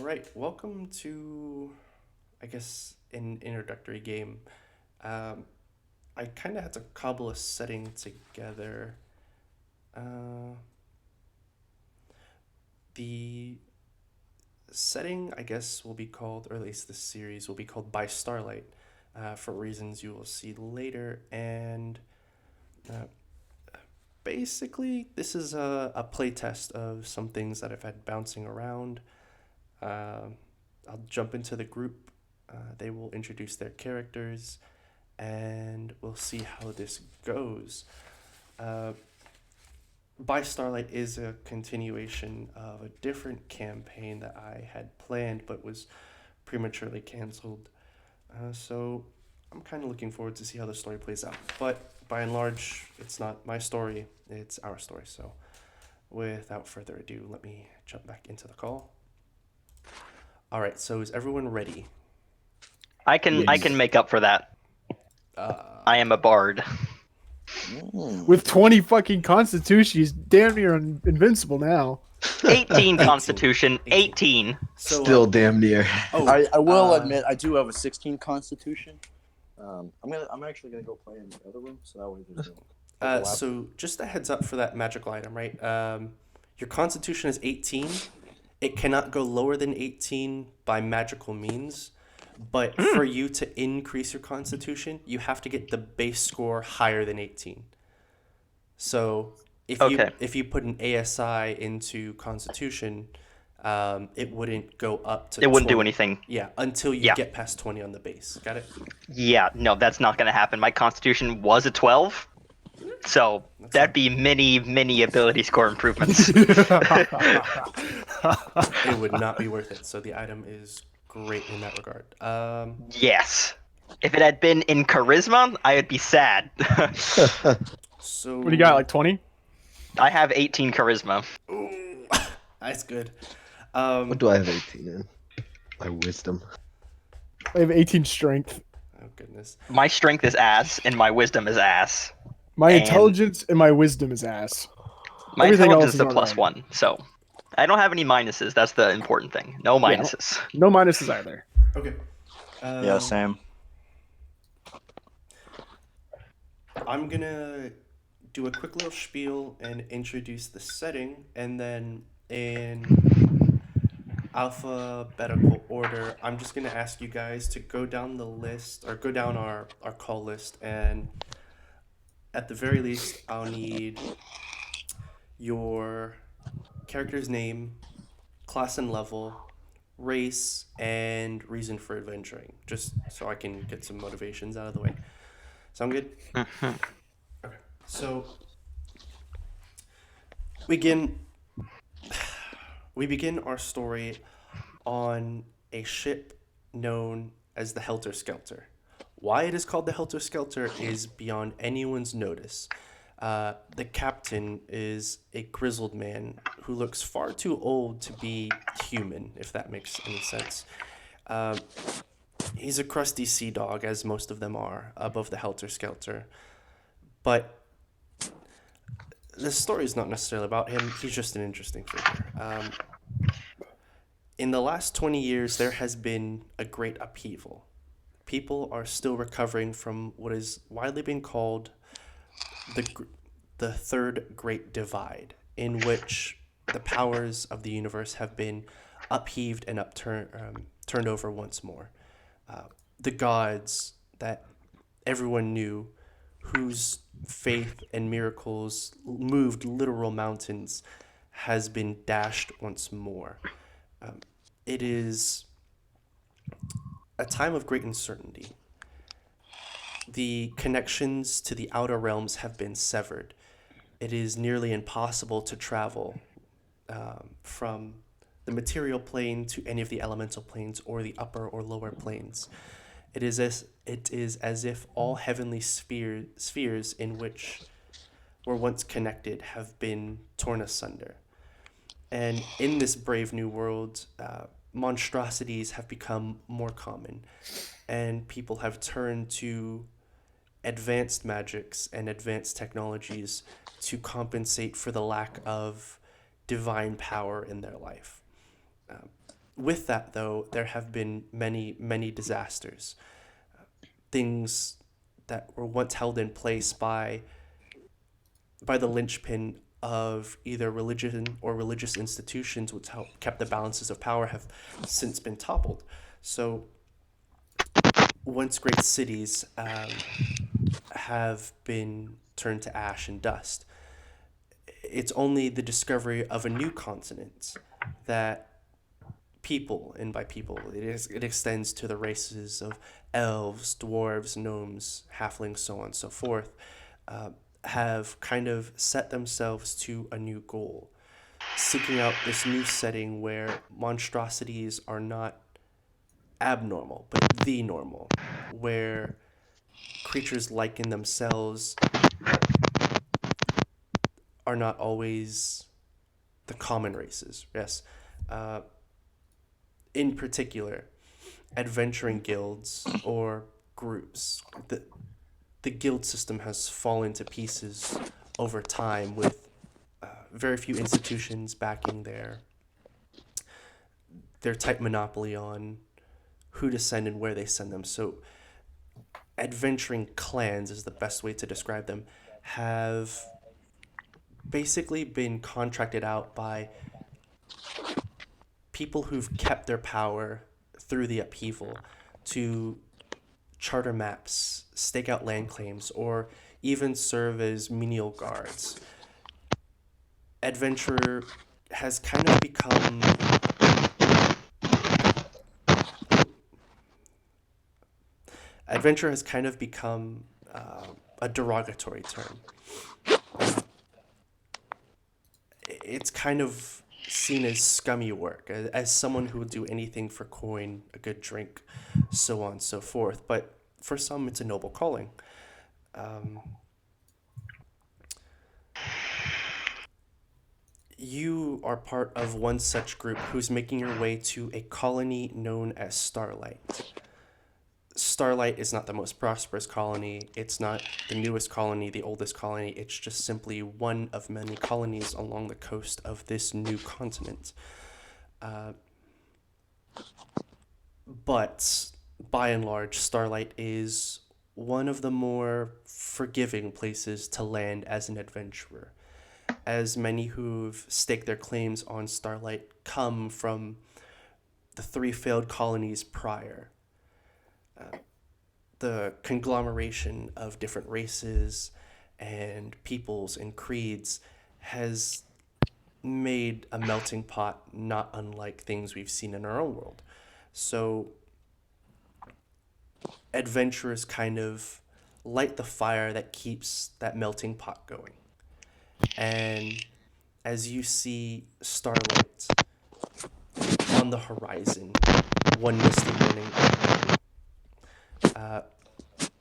right, welcome to, I guess, an introductory game. Um, I kind of had to cobble a setting together. Uh, the setting, I guess, will be called, or at least the series will be called By Starlight, for reasons you will see later. And uh, basically, this is a play test of some things that I've had bouncing around. Uh, I'll jump into the group. They will introduce their characters, and we'll see how this goes. Uh, By Starlight is a continuation of a different campaign that I had planned but was prematurely canceled. So I'm kind of looking forward to see how the story plays out. But by and large, it's not my story, it's our story. So without further ado, let me jump back into the call. All right, so is everyone ready? I can make up for that. Uh, I am a bard. With 20 fucking constitution, he's damn near invincible now. 18 Constitution. 18. So, Still damn near. Oh, I will admit I do have a 16 constitution. I'm actually gonna go play in the other room, so that way there's no overlap. so just a heads up for that magical item, right? Your Constitution is 18. It cannot go lower than 18 by magical means, but for you to increase your Constitution, you have to get the base score higher than 18. So if you put an ASI into Constitution, it wouldn't go up to. It wouldn't 20. do anything. Yeah, until you Yeah. get past 20 on the base. Got it? Yeah, no, that's not going to happen. My Constitution was a 12, so that'd be many ability score improvements. It would not be worth it. So the item is great in that regard. Yes. If it had been in Charisma, I would be sad. So What do you got, like 20? I have 18 Charisma. Ooh, that's good. What do I have 18 in? My wisdom. I have 18 strength. Oh goodness. My strength is ass, and my wisdom is ass. My And- intelligence and my wisdom is ass. My Everything intelligence else is a is plus alright. 1, so I don't have any minuses. That's the important thing. No minuses. No minuses either. Okay. Yeah, same. I'm gonna do a quick little spiel and introduce the setting, and then in alphabetical order, I'm just gonna ask you guys to go down the list or go down our call list, and at the very least, I'll need your character's name, class and level, race, and reason for adventuring, just so I can get some motivations out of the way. Sound good? Okay. So we begin our story on a ship known as the Helter Skelter. Why it is called the Helter Skelter is beyond anyone's notice. The captain is a grizzled man who looks far too old to be human, if that makes any sense. He's a crusty sea dog, as most of them are, above the Helter Skelter. But the story is not necessarily about him. He's just an interesting figure. In the last 20 years, there has been a great upheaval. People are still recovering from what is widely being called the Third Great Divide, in which the powers of the universe have been upheaved and turned over once more. The gods that everyone knew, whose faith and miracles moved literal mountains, has been dashed once more. It is a time of great uncertainty. The connections to the outer realms have been severed. It is nearly impossible to travel from the material plane to any of the elemental planes or the upper or lower planes. It is as if all heavenly spheres in which were once connected have been torn asunder. And in this brave new world, monstrosities have become more common, and people have turned to advanced magics and advanced technologies to compensate for the lack of divine power in their life. With that, though, there have been many disasters. Things that were once held in place by the linchpin of either religion or religious institutions, which kept the balances of power, have since been toppled. So once great cities have been turned to ash and dust, it's only the discovery of a new continent that people, and by people, it extends to the races of elves, dwarves, gnomes, halflings, so on and so forth, have kind of set themselves to a new goal, seeking out this new setting where monstrosities are not abnormal, but the normal, where creatures like in themselves are not always the common races. Yes. In particular, adventuring guilds or groups. The guild system has fallen to pieces over time, with very few institutions backing their tight monopoly on who to send and where they send them. So adventuring clans is the best way to describe them, have basically been contracted out by people who've kept their power through the upheaval to charter maps, stake out land claims, or even serve as menial guards. Adventure has kind of become a derogatory term. It's kind of seen as scummy work, as someone who would do anything for coin, a good drink, so on and so forth. But for some, it's a noble calling. You are part of one such group who's making your way to a colony known as Starlight. Starlight is not the most prosperous colony. It's not the newest colony, the oldest colony. It's just simply one of many colonies along the coast of this new continent. But by and large, Starlight is one of the more forgiving places to land as an adventurer, as many who've staked their claims on Starlight come from the 3 failed colonies prior. The conglomeration of different races and peoples and creeds has made a melting pot not unlike things we've seen in our own world. So adventurers kind of light the fire that keeps that melting pot going. And as you see Starlight on the horizon one misty morning,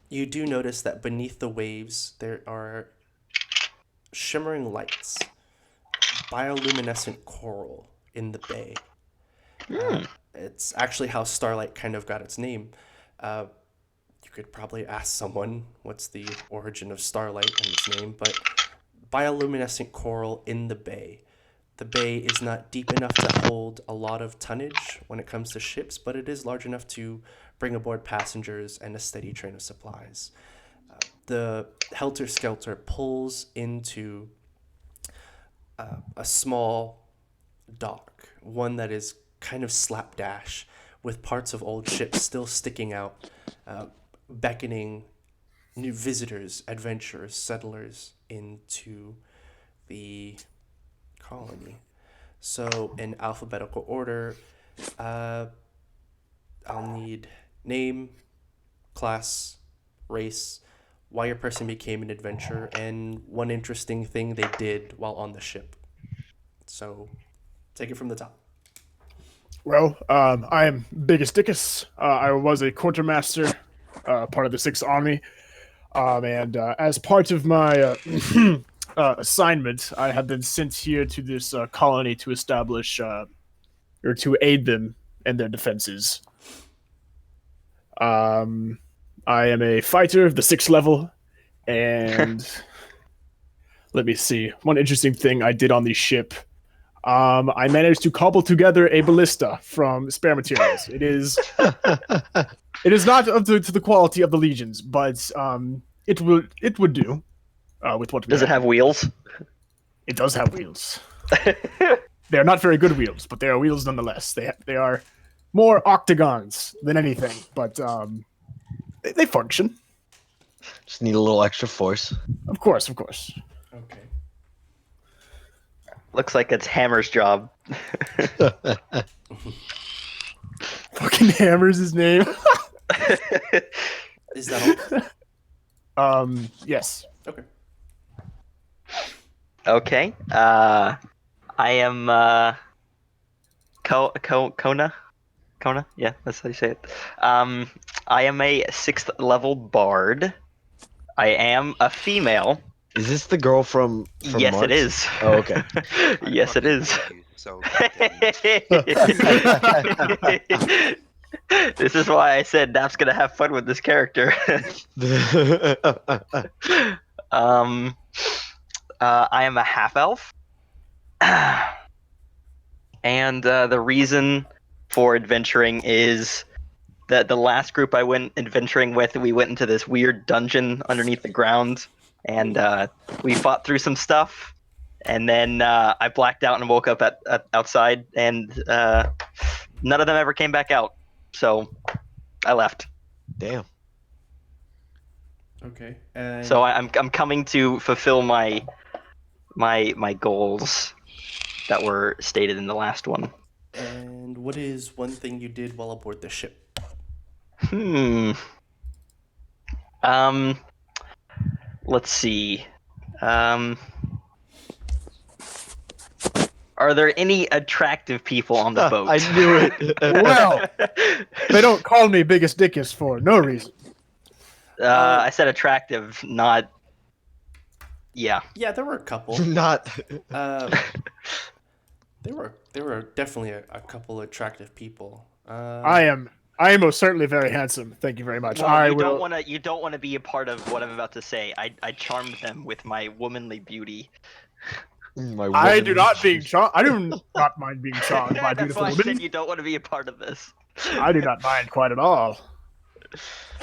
you do notice that beneath the waves there are shimmering lights, bioluminescent coral in the bay. It's actually how Starlight kind of got its name. You could probably ask someone what's the origin of Starlight and its name, but bioluminescent coral in the bay. The bay is not deep enough to hold a lot of tonnage when it comes to ships, but it is large enough to bring aboard passengers and a steady train of supplies. The Helter Skelter pulls into a small dock, one that is kind of slapdash, with parts of old ships still sticking out, beckoning new visitors, adventurers, settlers into the colony. So in alphabetical order, I'll need name, class, race, why your person became an adventurer, and one interesting thing they did while on the ship. So take it from the top. Well, I am Biggest Dickus. I was a quartermaster, part of the 6th Army. And as part of my assignment, I have been sent here to this colony to establish or to aid them in their defenses. I am a fighter of the 6th level, and let me see. One interesting thing I did on the ship, I managed to cobble together a ballista from spare materials. It is not up to the quality of the legions, but it would do with what we Does it have wheels? It does have wheels. They are not very good wheels, but they are wheels nonetheless. They are more octagons than anything, but they function. Just need a little extra force. Of course. Okay. Looks like it's Hammer's job. Fucking Hammer's his name. Is that all? Yes. Okay. Okay. I am Kona. Kona? Yeah, that's how you say it. I am a 6th level bard. I am a female. Is this the girl from Yes, March? it is. Oh, okay. Yes, it is. So This is why I said Nap's gonna have fun with this character. I am a half elf, and the reason for adventuring is that the last group I went adventuring with, we went into this weird dungeon underneath the ground, and we fought through some stuff, and then I blacked out and woke up at outside, and none of them ever came back out, so I left. Damn. Okay. And So I'm coming to fulfill my goals that were stated in the last one. And what is one thing you did while aboard the ship? Let's see. Are there any attractive people on the boat? I knew it. Well, they don't call me biggest dickus for no reason. I said attractive, not. Yeah. Yeah, there were a couple. Not. There were definitely a couple attractive people. I am most certainly very handsome. Thank you very much. Well, you don't want to be a part of what I'm about to say. I charmed them with my womanly beauty. I do not mind being charmed by That's beautiful why I said women. you don't want to be a part of this. I do not mind quite at all.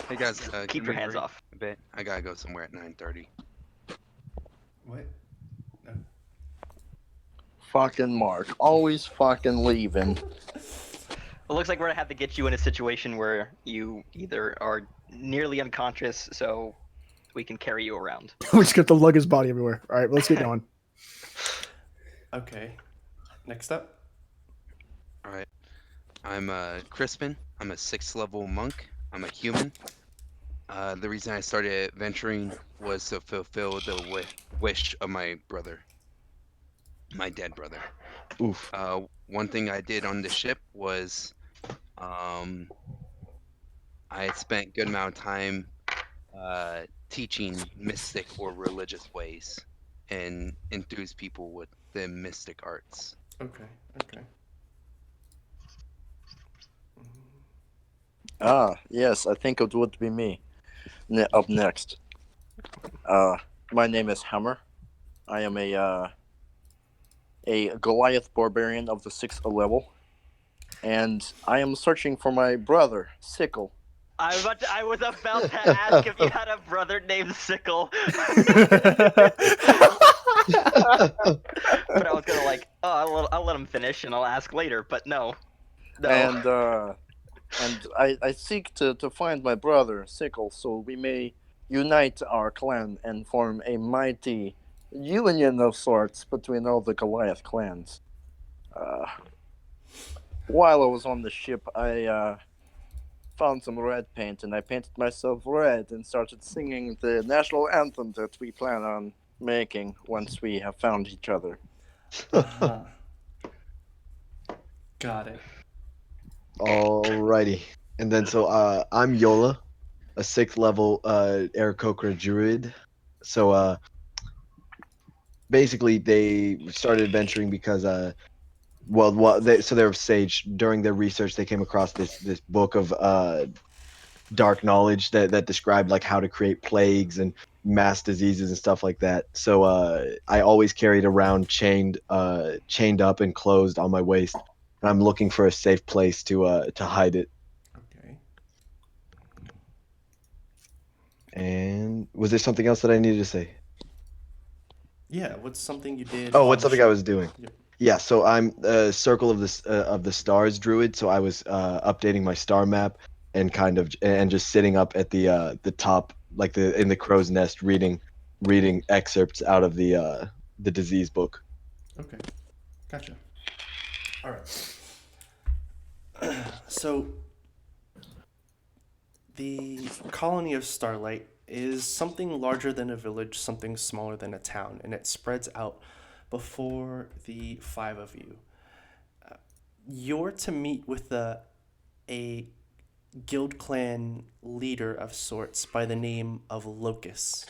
hey guys, Keep can your we hands break off. a bit? I gotta go somewhere at 9:30. What? No. Fucking Mark, always fucking leaving. It looks like we're gonna have to get you in a situation where you either are nearly unconscious, so we can carry you around. We just got to lug his body everywhere. All right, let's get going. Okay. Next up. All right. I'm Crispin. I'm a 6th level monk. I'm a human. The reason I started adventuring was to fulfill the wish of my brother, my dead brother. Oof. One thing I did on the ship was, I had spent a good amount of time teaching mystic or religious ways and enthuse people with the mystic arts. Okay. Yes, I think it would be me. Up next. My name is Hammer. I am a Goliath barbarian of the 6th level, and I am searching for my brother, Sickle. I was about to ask if you had a brother named Sickle. But I was gonna I'll let him finish and I'll ask later, but no. And I seek to find my brother, Sickle, so we may unite our clan and form a mighty union of sorts between all the Goliath clans. While I was on the ship, I found some red paint, and I painted myself red and started singing the national anthem that we plan on making once we have found each other. Got it. Alrighty. And then I'm Yola, a 6th level Aarakocra druid. So basically they started adventuring because they were sage. During their research they came across this book of dark knowledge that described like how to create plagues and mass diseases and stuff like that. So I always carried around chained up and closed on my waist, and I'm looking for a safe place to hide it. Okay. And was there something else that I needed to say? Yeah, what's something you did? Oh, on what's the something I ship? was doing? Yep. Yeah, so I'm Circle of the Stars druid, so I was updating my star map and just sitting up at the top, like in the crow's nest, reading excerpts out of the disease book. Okay. Gotcha. All right. So the colony of Starlight is something larger than a village, something smaller than a town, and it spreads out before the five of you. You're to meet with a guild clan leader of sorts by the name of Locus.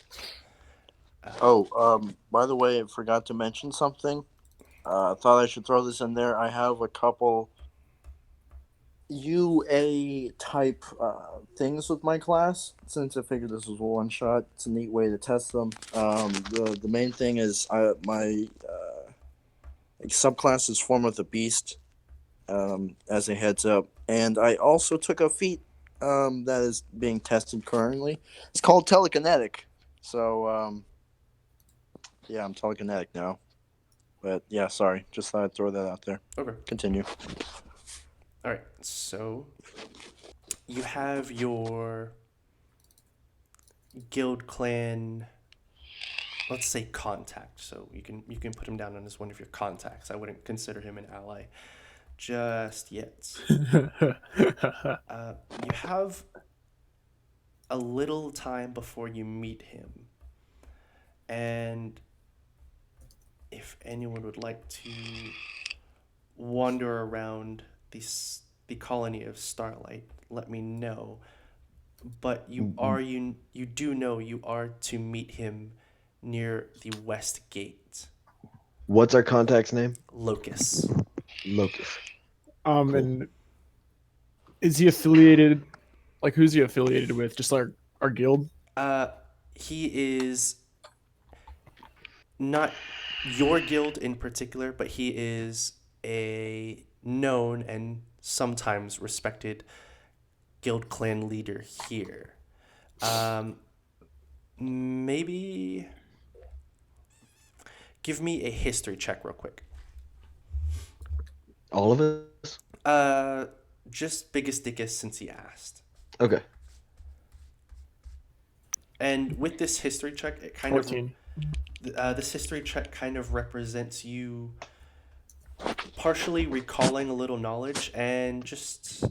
By the way, I forgot to mention something. I thought I should throw this in there. I have a couple UA type things with my class. Since I figured this was a one shot, it's a neat way to test them. The main thing is my subclass is Form of the Beast, as a heads up, and I also took a feat that is being tested currently. It's called telekinetic. So yeah, I'm telekinetic now. But yeah, sorry, just thought I'd throw that out there. Okay. Continue. All right. So you have your guild clan, let's say contact. So you can put him down as one of your contacts. I wouldn't consider him an ally just yet. You have a little time before you meet him, and if anyone would like to wander around the colony of Starlight, let me know. But you do know you are to meet him near the west gate. What's our contact's name? Locus. Locus. And is he affiliated? Like, who's he affiliated with? Just like our guild? He is not your guild in particular, but he is a known and sometimes respected guild clan leader here. Maybe give me a history check real quick. All of us? Just biggest dickest since he asked. Okay. And with this history check, it kind 14. of this history check kind of represents you partially recalling a little knowledge and just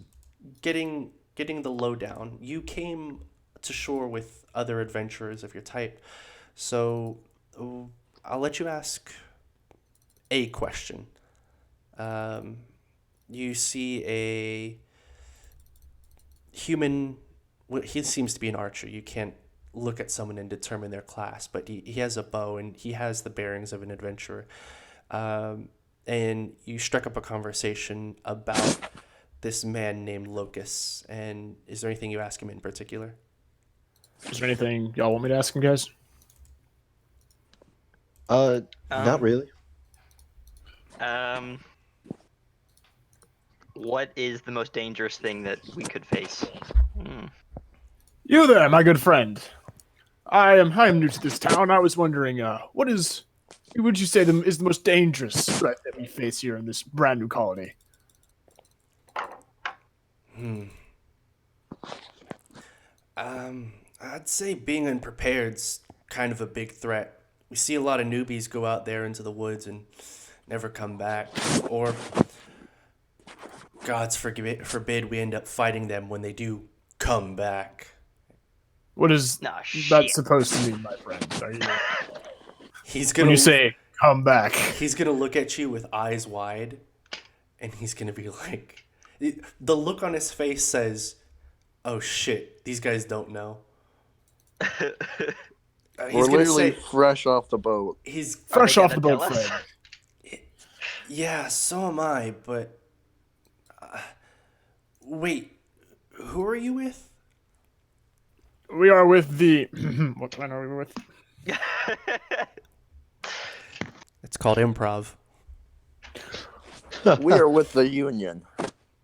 getting the lowdown. You came to shore with other adventurers of your type, so I'll let you ask a question. You see a human. Well, he seems to be an archer. You can't look at someone and determine their class, but he has a bow and he has the bearings of an adventurer. And you struck up a conversation about this man named Locus. And is there anything you ask him in particular? Is there anything y'all want me to ask him, guys? Not really. What is the most dangerous thing that we could face? You there, my good friend. I am new to this town. I was wondering, what would you say is the most dangerous threat that we face here in this brand new colony? I'd say being unprepared's kind of a big threat. We see a lot of newbies go out there into the woods and never come back, or God's forbid we end up fighting them when they do come back. What is Shit. that supposed to mean, my friend? Are you, He's when gonna you say come back? he's gonna look at you with eyes wide, and he's gonna be like, the look on his face says, "Oh shit, these guys don't know." We're He's gonna literally say fresh off the boat. he's Fresh they off gonna the boat, tell us? friend. yeah, so am I, but wait, who are you with? We are with the. What clan are we with? It's called improv. We are with the Union.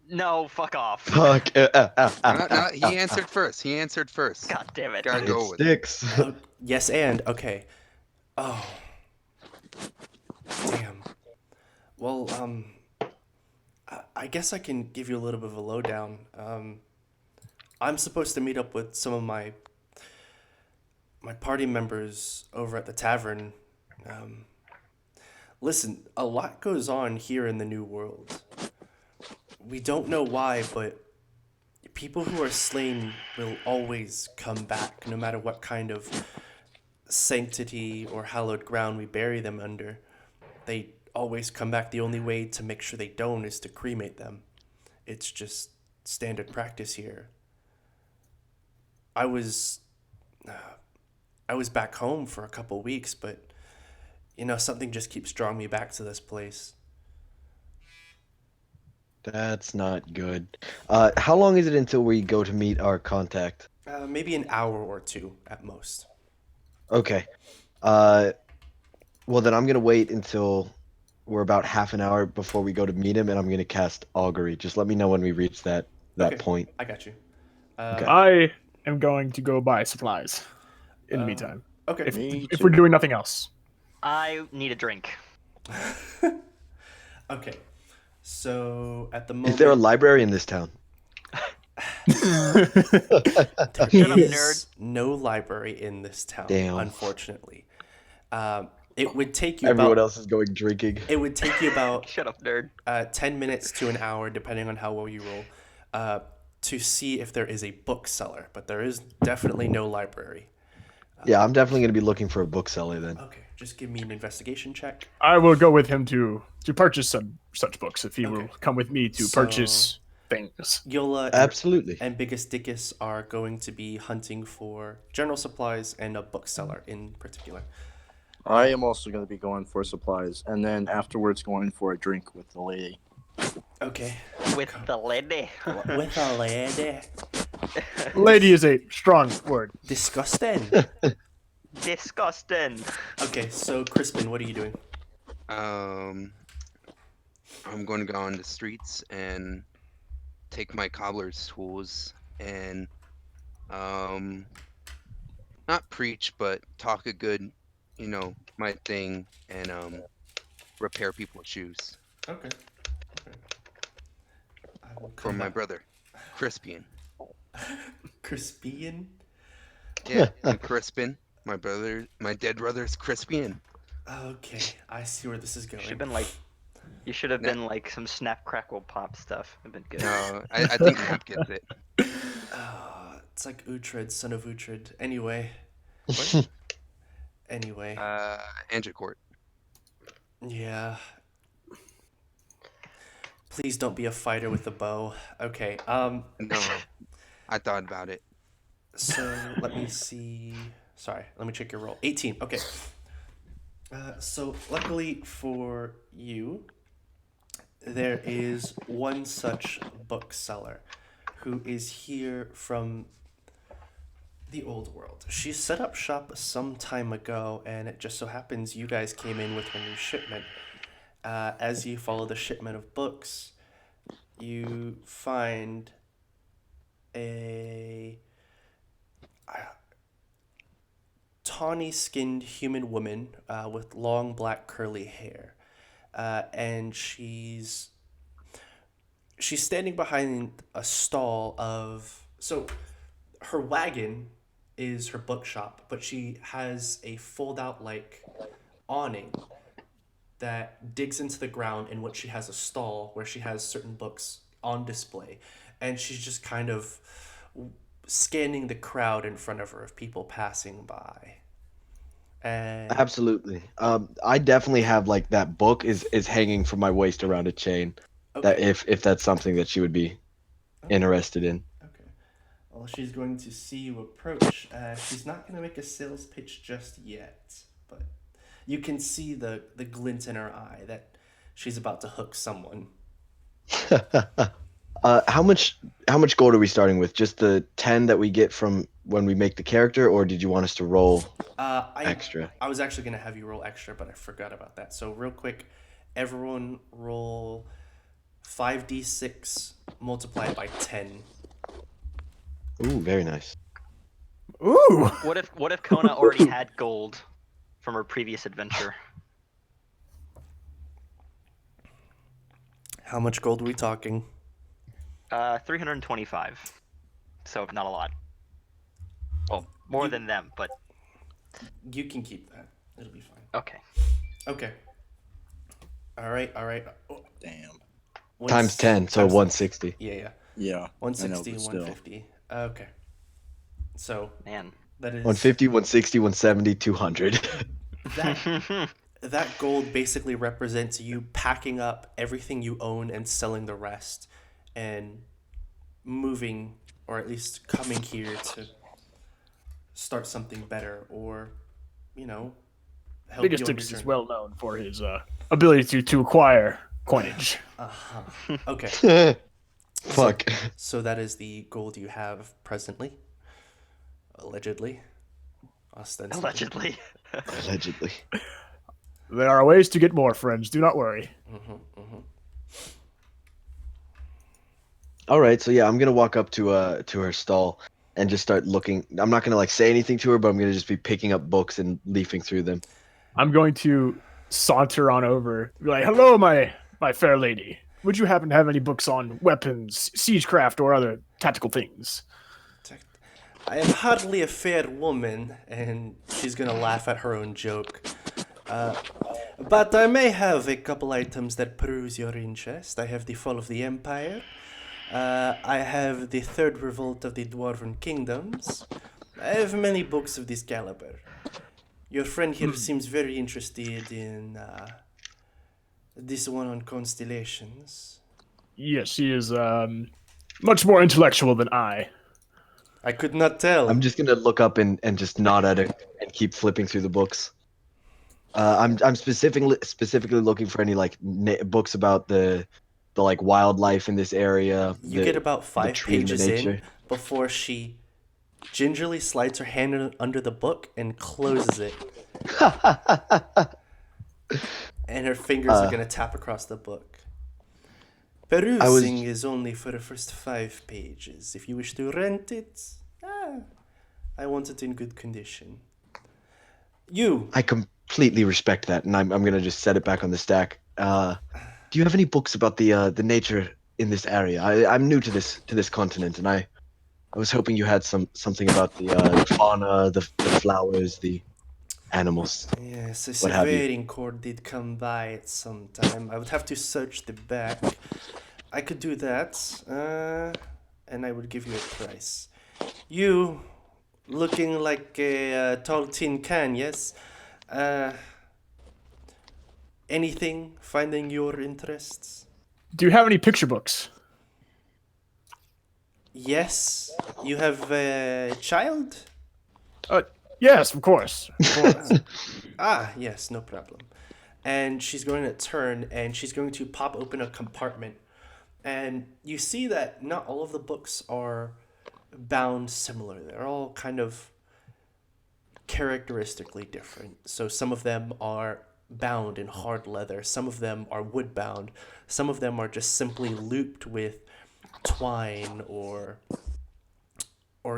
No, fuck off. Fuck. No, he answered first. He answered first. God damn it. Gotta It go with it. sticks. Yes, and okay. Oh, damn. Well, I guess I can give you a little bit of a lowdown. I'm supposed to meet up with some of my party members over at the tavern. Listen, a lot goes on here in the New World. We don't know why, but people who are slain will always come back, no matter what kind of sanctity or hallowed ground we bury them under. They always come back. The only way to make sure they don't is to cremate them. It's just standard practice here. I was back home for a couple weeks, but something just keeps drawing me back to this place. That's not good. How long is it until we go to meet our contact? Maybe an hour or two at most. Okay. Well, then I'm going to wait until we're about half an hour before we go to meet him, and I'm going to cast Augury. Just let me know when we reach that Okay. point. I got you. Okay. I am going to go buy supplies in the meantime. Okay. If we're doing nothing else. I need a drink. Okay. So at the moment, Is there a library in this town? there Shut up, is nerd. no library in this town, Damn. unfortunately. It would take you Everyone about else is going drinking. it would take you about Shut up, nerd. 10 minutes to an hour, depending on how well you roll, to see if there is a bookseller. But there is definitely no library. Yeah, I'm definitely going to be looking for a bookseller then. Okay, just give me an investigation check. I will go with him to purchase some such books if he Okay. will come with me to So- purchase things. Yola Absolutely. and Biggest Dickus are going to be hunting for general supplies and a bookseller in particular. I am also going to be going for supplies, and then afterwards going for a drink with the lady. Okay. With the lady. With a lady. Lady is a strong word. Disgusting. Disgusting. Okay, so Crispin, what are you doing? I'm going to go on the streets and take my cobbler's tools and not preach, but talk a good, my thing, and repair people's shoes Okay. I will for come my back. brother, Crispian. Crispian? Yeah, I'm Crispin. My dead brother's Crispian. Okay, I see where this is going. You should have been like some snap crackle pop stuff. It'd been good. No, I think Matt gets it. It's like Uhtred, son of Uhtred. Anyway. Anyway. Angecourt. Yeah. Please don't be a fighter with a bow. Okay, No, I thought about it. so let me see. Sorry, let me check your roll. 18. Okay. So luckily for you, there is one such bookseller who is here from the old world. She set up shop some time ago, and it just so happens you guys came in with her new shipment. As you follow the shipment of books, you find a tawny-skinned human woman with long black curly hair, and she's standing behind a stall of her wagon is her bookshop, but she has a fold-out like awning that digs into the ground, in which she has a stall where she has certain books on display, and she's just kind of scanning the crowd in front of her of people passing by. And Absolutely. I definitely have like that book is hanging from my waist around a chain. That okay, if that's something that she would be interested in. okay. Well, she's going to see you approach. She's not going to make a sales pitch just yet, but you can see the glint in her eye that she's about to hook someone. How much how much gold are we starting with? Just the 10 that we get from when we make the character, or did you want us to roll extra? I was actually gonna have you roll extra, but I forgot about that. So real quick, everyone roll 5d6 multiplied by 10. Ooh, very nice. Ooh. What if Kona already had gold from her previous adventure? How much gold are we talking? 325. So not a lot. Well, more than them, but You can keep that. It'll be fine. okay. Okay. All right. Oh, Damn. Times 10, so times- 160. Yeah. Yeah. I know, 160, but still. 150. Okay. So Man. that is 150, 160, 170, 200. that gold basically represents you packing up everything you own and selling the rest, and moving, or at least coming here to start something better, or help Biggest you on your Dickus is journey. well known for his ability to acquire coinage. Okay. Fuck. So that is the gold you have presently, allegedly, ostensibly. Allegedly. Allegedly. There are ways to get more, friends. Do not worry. All right, so yeah, I'm gonna walk up to her stall and just start looking. I'm not gonna like say anything to her, but I'm gonna just be picking up books and leafing through them. I'm going to saunter on over, be like, "Hello, my fair lady. Would you happen to have any books on weapons, siegecraft, or other tactical things?" I am hardly a fair woman, and she's gonna laugh at her own joke. But I may have a couple items that peruse your interest. I have the Fall of the Empire. I have the Third Revolt of the Dwarven Kingdoms. I have many books of this caliber. Your friend here seems very interested in this one on constellations. Yes, he is much more intellectual than I. I could not tell. I'm just gonna look up and just nod at her and keep flipping through the books. I'm specifically looking for any like books about the like wildlife in this area. You get about 5 tree and the pages in nature. before she gingerly slides her hand under the book and closes it. And her fingers are going to tap across the book. Perusing is only for the first 5 pages. If you wish to rent it, I want it in good condition. I completely respect that, and I'm gonna just set it back on the stack. Do you have any books about the nature in this area? I'm new to this continent, and I was hoping you had something about the fauna, the flowers, the animals. Yes, a What have you? surveying corps did come by at some time. I would have to search the back. I could do that, and I would give you a price. You, looking like a tall tin can, yes? Anything finding your interests? Do you have any picture books? Yes. You have a child? Yes, of course. Of course. Yes, no problem. And she's going to turn and she's going to pop open a compartment. And you see that not all of the books are bound similar. They're all kind of characteristically different. So some of them are bound in hard leather, some of them are wood bound, some of them are just simply looped with twine or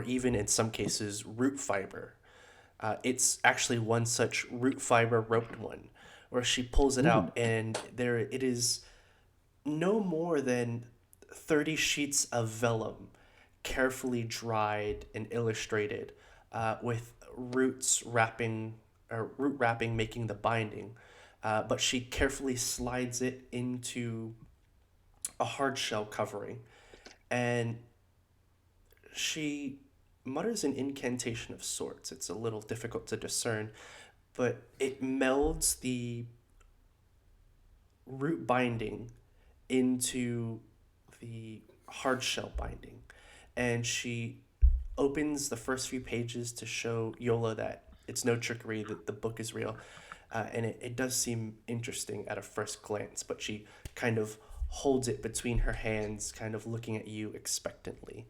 even in some cases root fiber. It's actually one such root fiber roped one where she pulls it out and there it is no more than 30 sheets of vellum carefully dried and illustrated with root wrapping making the binding, but she carefully slides it into a hard shell covering, and she mutters an incantation of sorts. It's a little difficult to discern, but it melds the root binding into the hard shell binding, and she opens the first few pages to show Yola that it's no trickery, that the book is real, and it does seem interesting at a first glance, but she kind of holds it between her hands, kind of looking at you expectantly.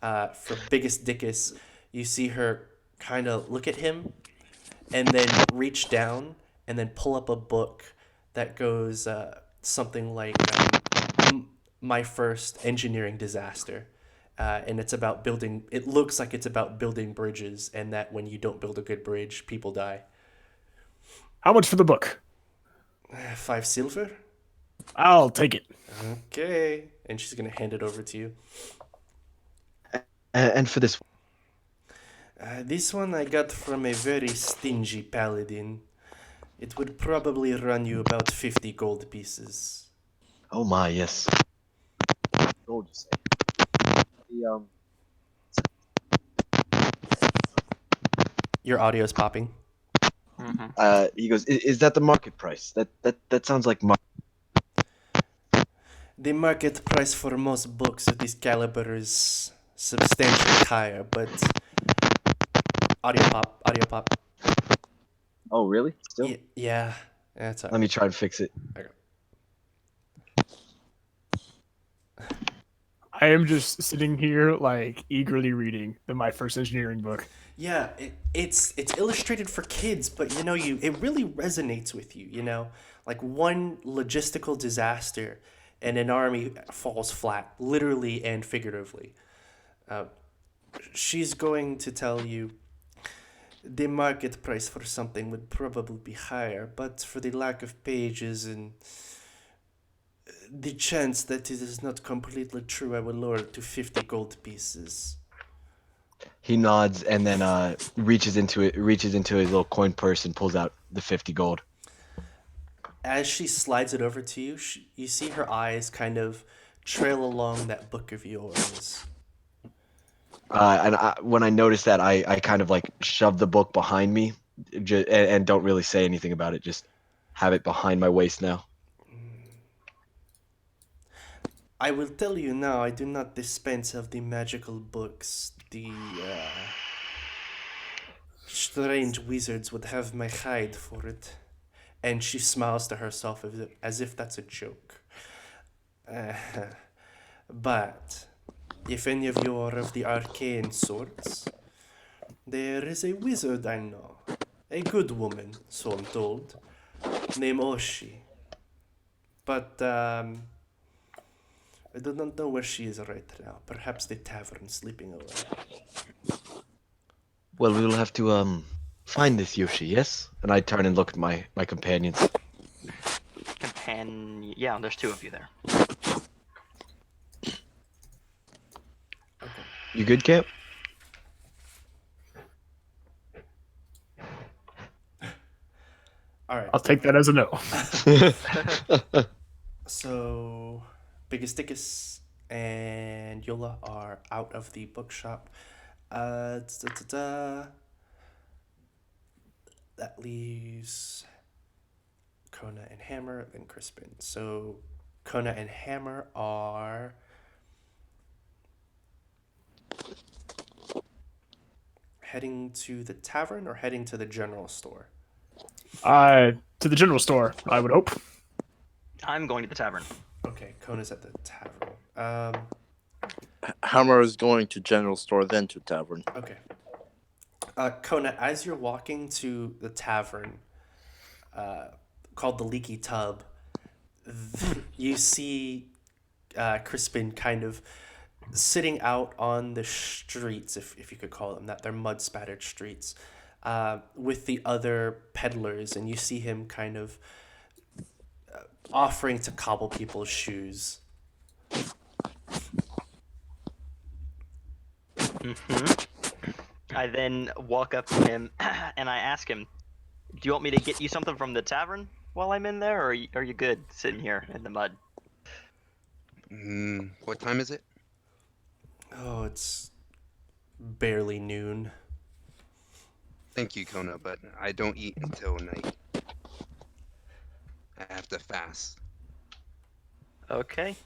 For Biggest Dickus, you see her kind of look at him and then reach down and then pull up a book that goes something like My First Engineering Disaster. And it's about building, it looks like it's about building bridges, and that when you don't build a good bridge, people die. How much for the book? 5 silver? I'll take it. Okay. And she's going to hand it over to you. And for this, This one I got from a very stingy paladin. It would probably run you about 50 gold pieces. oh my, yes. Gold, you say? The Your audio's popping. he goes, is that the market price? That sounds like The market price for most books of this caliber is substantially higher, but audio pop. Oh, really? Still? Yeah, that's all Let me try and fix it. right. I am just sitting here, like, eagerly reading My First Engineering book. Yeah, it's illustrated for kids, but it really resonates with you. Like one logistical disaster, and an army falls flat, literally and figuratively. She's going to tell you the market price for something would probably be higher, but for the lack of pages and the chance that it is not completely true, I will lower it to 50 gold pieces. He nods and then reaches into his little coin purse and pulls out the 50 gold. As she slides it over to you, you see her eyes kind of trail along that book of yours. When I notice that, I kind of like shove the book behind me and don't really say anything about it. Just have it behind my waist now. I will tell you now, I do not dispense of the magical books. The strange wizards would have my hide for it. And she smiles to herself as if that's a joke. But if any of you are of the arcane sorts, there is a wizard I know. A good woman, so I'm told, named Oshi. But I do not know where she is right now. Perhaps the tavern, sleeping away. Well, we will have to find this Yoshi, yes? And I turn and look at my companions. Yeah, there's 2 of you there. You good, Camp? All right. I'll take that as a no. So, Biggest Dickus and Yola are out of the bookshop. That leaves Kona and Hammer, then Crispin. So, Kona and Hammer are heading to the tavern or heading to the general store? To the general store, I would hope. I'm going to the tavern. Okay, Kona's at the tavern. Hammer is going to general store, then to tavern. Okay. Kona, as you're walking to the tavern, called the Leaky Tub, you see Crispin kind of sitting out on the streets, if you could call them that. They're mud-spattered streets, with the other peddlers, and you see him kind of offering to cobble people's shoes. I then walk up to him and I ask him, do you want me to get you something from the tavern while I'm in there, or are you good sitting here in the mud? What time is it? Oh, it's barely noon. Thank you, Kona, but I don't eat until night. I have to fast. Okay,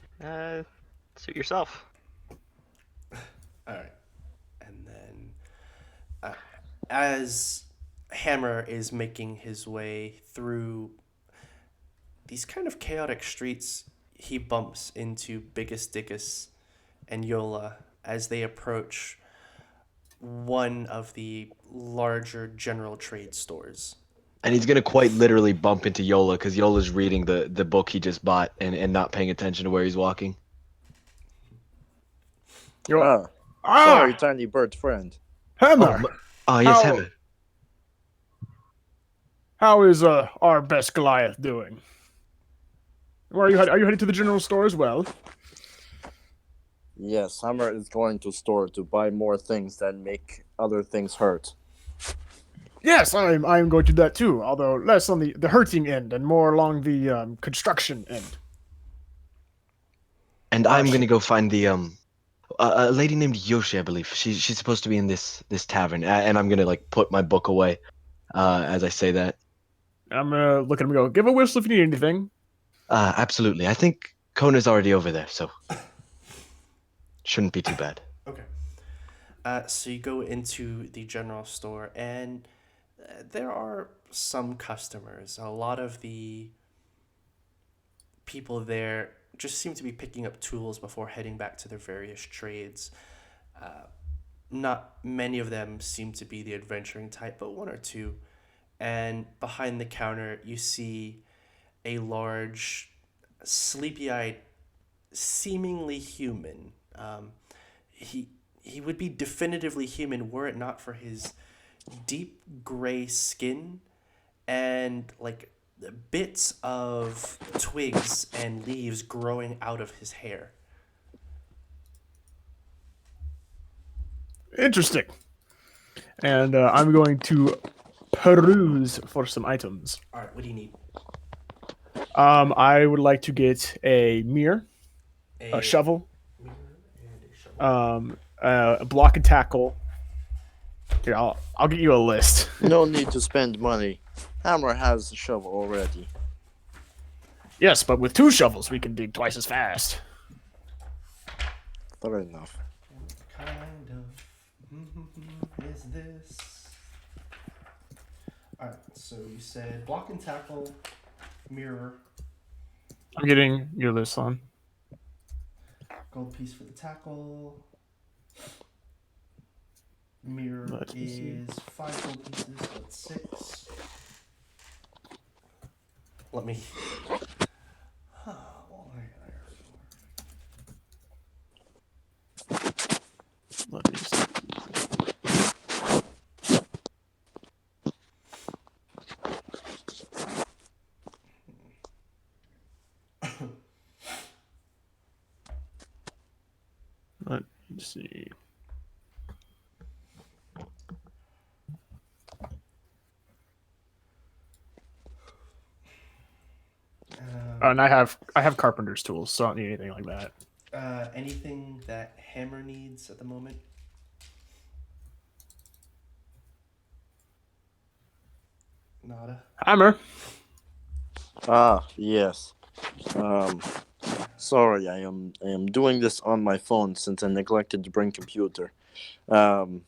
suit yourself. All right. And then as Hammer is making his way through these kind of chaotic streets, he bumps into Biggest Dickus and Yola as they approach one of the larger general trade stores. And he's gonna quite literally bump into Yola because Yola's reading the book he just bought and not paying attention to where he's walking. You're, Sorry, tiny bird friend. Hammer. Oh yes, How- Hammer. How is our best Goliath doing? Where are you headed? Are you headed to the general store as well? Yes, Hammer is going to store to buy more things that make other things hurt. Yes, I'm going to do that too, although less on the hurting end and more along the construction end. And I'm gonna go find the a lady named Yoshi, I believe. She's supposed to be in this tavern, and I'm gonna like put my book away as I say that. I'm gonna look at him and go, give a whistle if you need anything. Absolutely. I think Kona's already over there, so shouldn't be too bad. Okay. So you go into the general store, and there are some customers. A lot of the people there just seem to be picking up tools before heading back to their various trades. Not many of them seem to be the adventuring type, but one or two. And behind the counter, you see a large, sleepy-eyed, seemingly human. He would be definitively human were it not for his deep gray skin and like bits of twigs and leaves growing out of his hair. Interesting. And I'm going to peruse for some items. All right, what do you need? I would like to get a mirror, a shovel, mirror and a shovel. a block and tackle. Here, I'll get you a list. No need to spend money. Hammer has a shovel already. Yes, but with 2 shovels, we can dig twice as fast. Fair enough. What kind of is this? All right, so you said block and tackle, mirror, I'm getting your list on. gold piece for the tackle. Mirror Let me see. is 5 gold pieces, that's 6. Let me. Let me see. Let me see. And I have carpenter's tools, so I don't need anything like that. Anything that Hammer needs at the moment? Nada. Hammer. Yes. Sorry, I am doing this on my phone since I neglected to bring computer. Hammer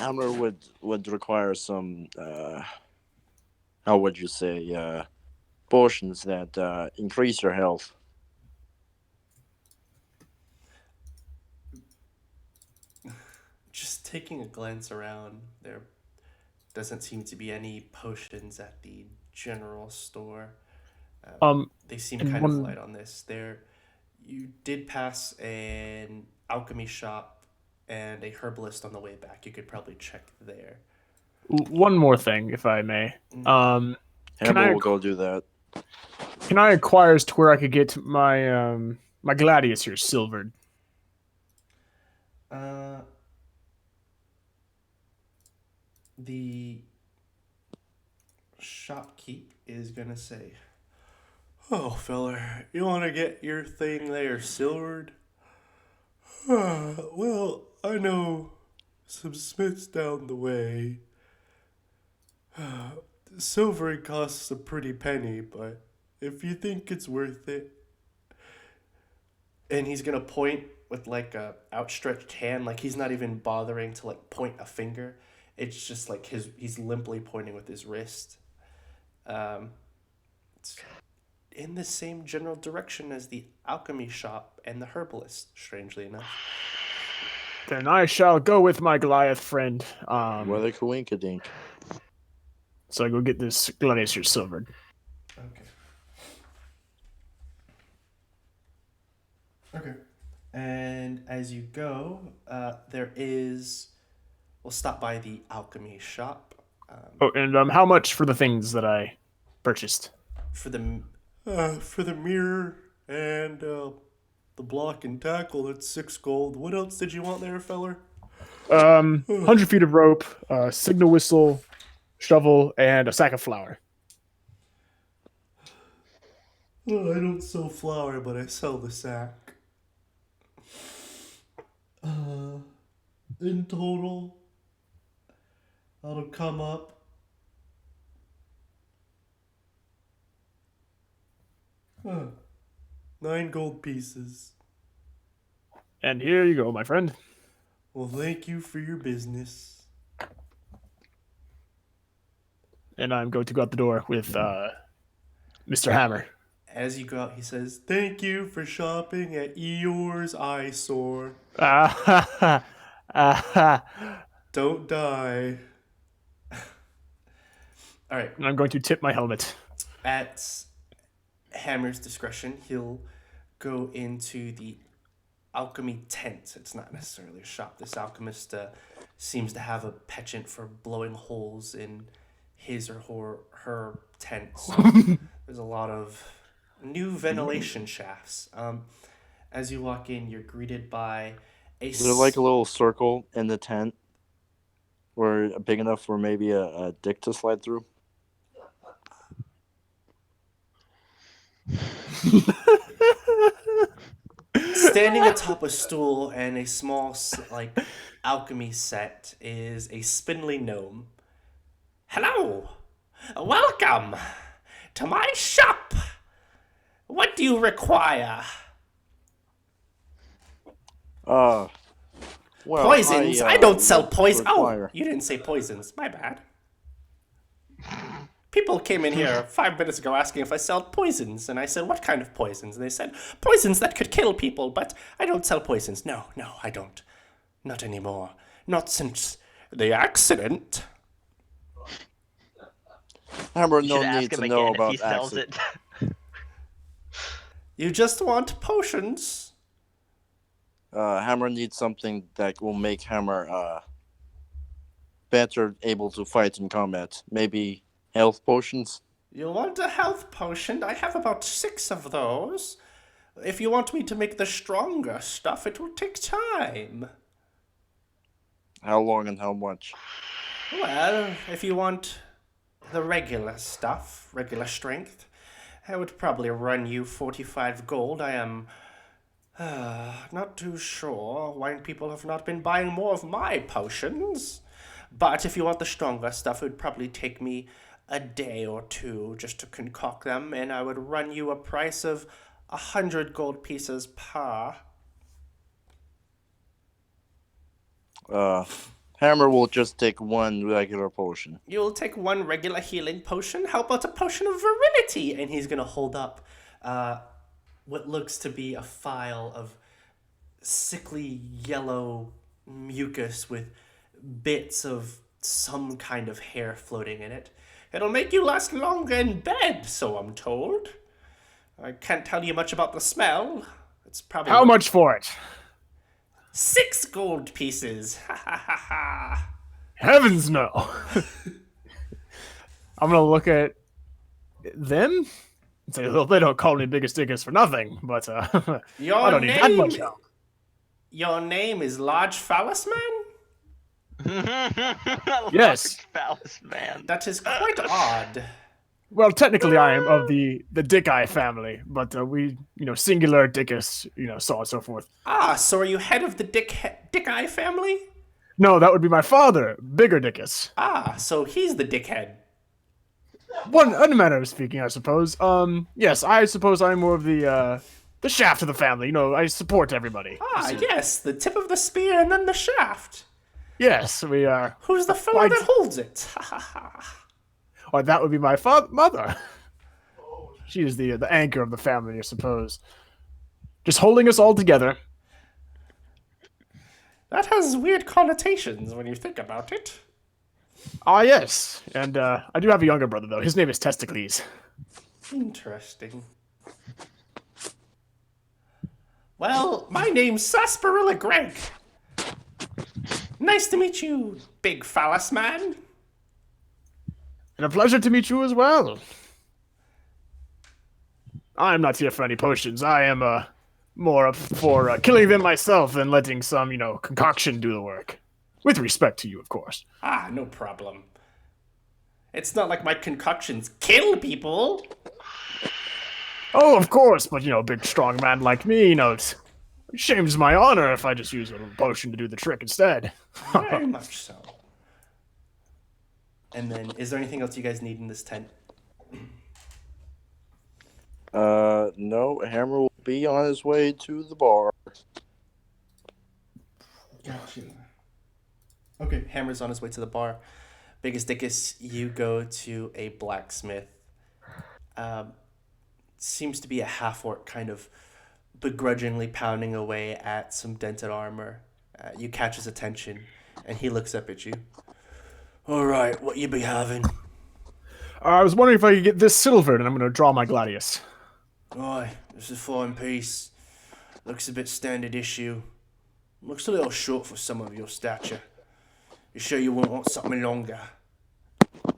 would require some how would you say potions that increase your health. Just taking a glance around, there doesn't seem to be any potions at the general store. They seem and kind of one- light on this. You did pass an alchemy shop and a herbalist on the way back. You could probably check there. One more thing, if I may. Can Hammer I will go do that. Can I acquire to where I could get my my gladius here silvered? The shopkeep is gonna say, "Oh, feller, you want to get your thing there silvered? Well, I know some smiths down the way. Silvering costs a pretty penny, but if you think it's worth it." And he's gonna point with like a outstretched hand, like he's not even bothering to like point a finger. It's just like he's limply pointing with his wrist. in the same general direction as the alchemy shop and the herbalist, strangely enough. Then I shall go with my Goliath friend. What a coinkadink. So I go get this gladiator silvered. Okay. Okay. And as you go, we'll stop by the alchemy shop. Oh, and how much for the things that I purchased? For the mirror and the block and tackle, that's 6 gold. What else did you want there, feller? 100 feet of rope, signal whistle, shovel, and a sack of flour. Oh, I don't sell flour, but I sell the sack. In total, that'll come up. Huh. 9 gold pieces. And here you go, my friend. Well, thank you for your business. And I'm going to go out the door with Mr. Hammer. As you go out, he says, "Thank you for shopping at Eeyore's Eyesore. Don't die." All right. And I'm going to tip my helmet. At Hammer's discretion, he'll go into the alchemy tent. It's not necessarily a shop. This alchemist seems to have a penchant for blowing holes in his or her tent. So there's a lot of new ventilation shafts. As you walk in, you're greeted by Is there like a little circle in the tent where big enough for maybe a dick to slide through? Standing atop a stool and a small alchemy set is a spindly gnome. "Hello, welcome to my shop. What do you require?" Well, Poisons? I don't sell would poison. Oh, require- you didn't say poisons. My bad. People came in here 5 minutes ago asking if I sold poisons, and I said, "What kind of poisons?" And they said, "Poisons that could kill people, but I don't sell poisons." No, I don't. Not anymore. Not since the accident. Hammer, You no should ask need him to know again if about he sells accident. it. You just want potions. Hammer needs something that will make Hammer better able to fight in combat. Maybe health potions? You want a health potion? I have about 6 of those. If you want me to make the stronger stuff, it will take time. How long and how much? Well, if you want the regular stuff, regular strength, I would probably run you 45 gold. I am not too sure why people have not been buying more of my potions. But if you want the stronger stuff, it would probably take me a day or 2 just to concoct them, and I would run you a price of 100 gold pieces per. Hammer will just take one regular potion. You'll take 1 regular healing potion. How about a potion of virility? And he's going to hold up what looks to be a phial of sickly yellow mucus with bits of some kind of hair floating in it. It'll make you last longer in bed, so I'm told. I can't tell you much about the smell. It's probably How much for it? 6 gold pieces. Ha ha ha ha. Heavens no. I'm gonna look at them and say, well, they don't call me biggest dickers for nothing, but I don't need that much help. Your name is Large Phallus Man? Yes. Phallus man. That is quite odd. Well, technically I am of the Dick Eye family, but we, singular Dickus, so on and so forth. Ah, so are you head of the Dick Eye family? No, that would be my father, Bigger Dickus. Ah, so he's the dickhead. One manner of speaking, I suppose. Yes, I suppose I'm more of the shaft of the family. I support everybody. Ah, yes, the tip of the spear and then the shaft. Yes, we are. Who's the fellow Quite- that holds it? Ha ha ha. Or that would be my mother. She is the anchor of the family, I suppose. Just holding us all together. That has weird connotations when you think about it. Ah, yes. And I do have a younger brother, though. His name is Testicles. Interesting. Well, my name's Sarsaparilla Greg. Nice to meet you, big phallus man. And a pleasure to meet you as well. I'm not here for any potions. I am more up for killing them myself than letting some, concoction do the work. With respect to you, of course. Ah, no problem. It's not like my concoctions kill people. Oh, of course, but a big strong man like me, it shames my honor if I just use a little potion to do the trick instead. Very much so. And then, is there anything else you guys need in this tent? No, Hammer will be on his way to the bar. Gotcha. Okay, Hammer's on his way to the bar. Biggest Dickus, you go to a blacksmith. Seems to be a half-orc kind of begrudgingly pounding away at some dented armor. You catch his attention, and he looks up at you. All right, what you be having? I was wondering if I could get this silvered, and I'm going to draw my gladius. Aye, this is a fine piece. Looks a bit standard issue. Looks a little short for some of your stature. You sure you won't want something longer?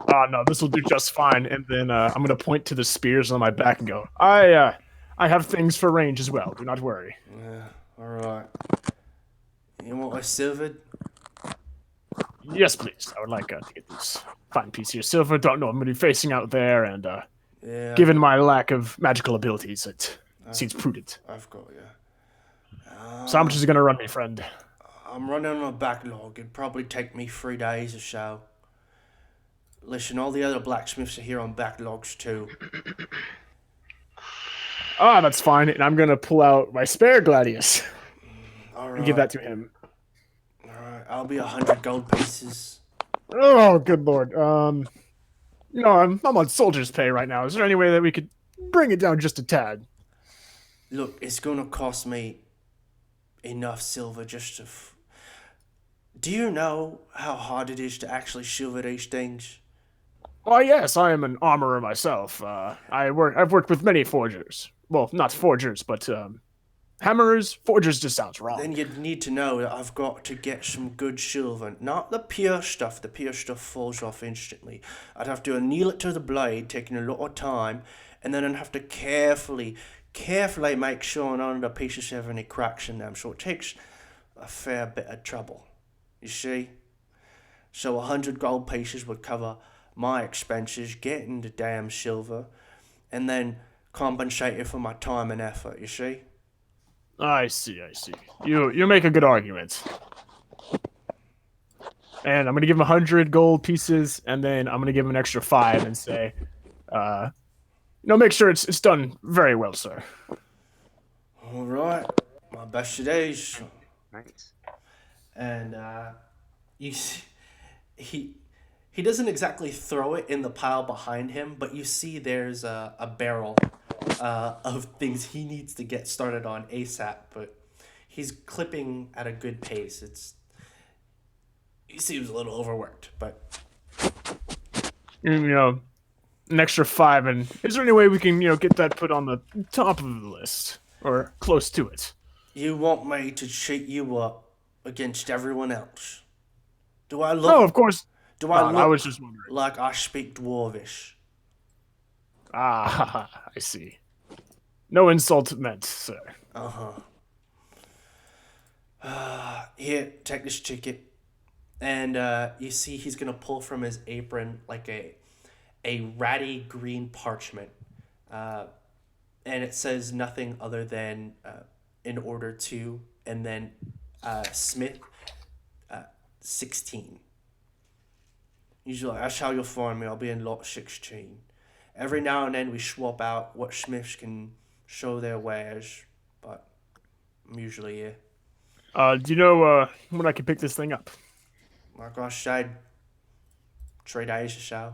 No, this will do just fine. And then I'm going to point to the spears on my back and go, I have things for range as well. Do not worry. Yeah, all right. You want a silvered? Yes, please. I would like to get this fine piece here. Silver, don't know. I'm going to be facing out there, and Yeah. given my lack of magical abilities, it seems prudent. I've got you. So how much is it going to run me, friend? I'm running on a backlog. It'd probably take me 3 days or so. Listen, all the other blacksmiths are here on backlogs too. Ah, that's fine. And I'm going to pull out my spare gladius All right. and give that to him. All right. I'll be 100 gold pieces. Oh, good lord. I'm on soldier's pay right now. Is there any way that we could bring it down just a tad? Look, it's gonna cost me enough silver just to. Do you know how hard it is to actually silver these things? Oh, yes, I am an armorer myself. I've worked with many forgers. Well, not forgers, but hammerers. Forgers just sounds wrong. Then you'd need to know that I've got to get some good silver, not the pure stuff. The pure stuff falls off instantly. I'd have to anneal it to the blade, taking a lot of time, and then I'd have to carefully make sure none of the pieces have any cracks in them. So it takes a fair bit of trouble, you see. So 100 gold pieces would cover my expenses, getting the damn silver, and then compensate it for my time and effort, you see. I see. You make a good argument. And I'm gonna give him 100 gold pieces, and then I'm gonna give him an extra 5 and say, make sure it's done very well, sir. All right, my best it is. Nice. And you see, he doesn't exactly throw it in the pile behind him, but you see there's a barrel of things he needs to get started on ASAP. But he's clipping at a good pace. He seems a little overworked, but An extra 5. And is there any way we can get that put on the top of the list or close to it? you want me to cheat you up against everyone else? Do I look? Oh, of course. Do I look I was just wondering. like I speak Dwarvish? Ah, I see. No insult meant, sir. Here, take this ticket. And you see he's gonna pull from his apron like a ratty green parchment, and it says nothing other than in order to, and then Smith 16. Usually that's how you'll find me. I'll be in lot 16. Every now and then we swap out what Smiths can show their wares, but I'm usually here. Do you know when I can pick this thing up? Like I said, 3 days or so.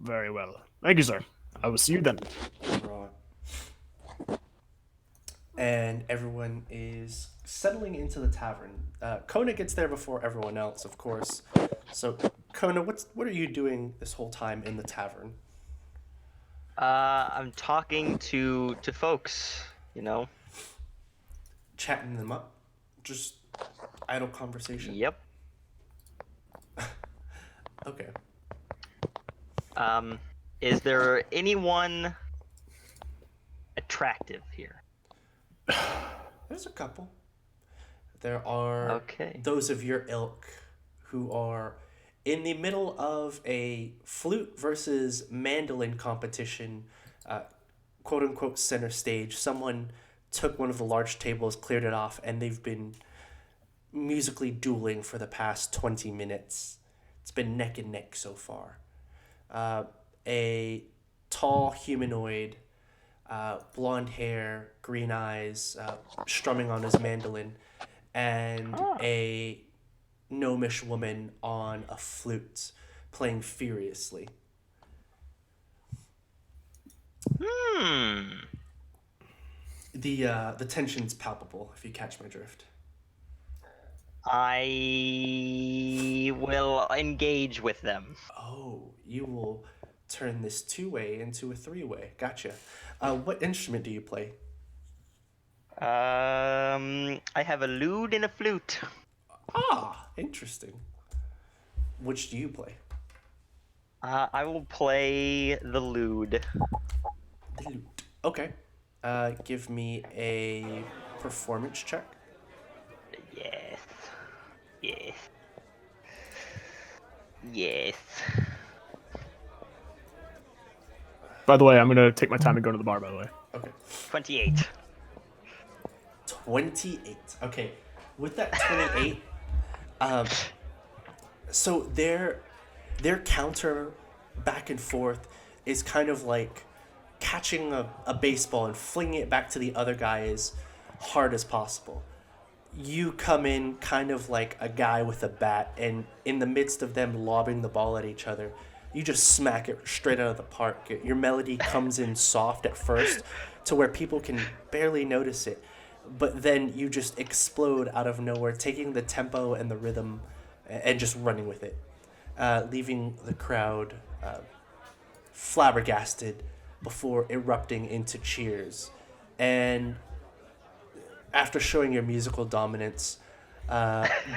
Very well. Thank you, sir. I will see you then. Right. And everyone is settling into the tavern. Kona gets there before everyone else, of course. So, Kona, what are you doing this whole time in the tavern? I'm talking to folks, you know. Chatting them up? Just idle conversation? Yep. Okay. Is there anyone attractive here? There's a couple. There are Okay. those of your ilk who are in the middle of a flute versus mandolin competition, quote unquote center stage. Someone took one of the large tables, cleared it off, and they've been musically dueling for the past 20 minutes. It's been neck and neck so far. A tall humanoid, blonde hair, green eyes, strumming on his mandolin, and a gnomish woman on a flute playing furiously. The tension's palpable, if you catch my drift. I will engage with them. Oh, you will turn this two-way into a three-way. Gotcha. What instrument do you play? I have a lute and a flute. Ah, interesting. Which do you play? I will play the lute. The lute. Okay. Give me a performance check. Yes. Yes. Yes. By the way, I'm gonna take my time and go to the bar. By the way. Okay. 28. 28. Okay. With that 28, so their counter back and forth is kind of like catching a baseball and flinging it back to the other guy as hard as possible. You come in kind of like a guy with a bat, and in the midst of them lobbing the ball at each other, you just smack it straight out of the park. Your melody comes in soft at first to where people can barely notice it, but then you just explode out of nowhere, taking the tempo and the rhythm and just running with it, leaving the crowd flabbergasted before erupting into cheers. And after showing your musical dominance,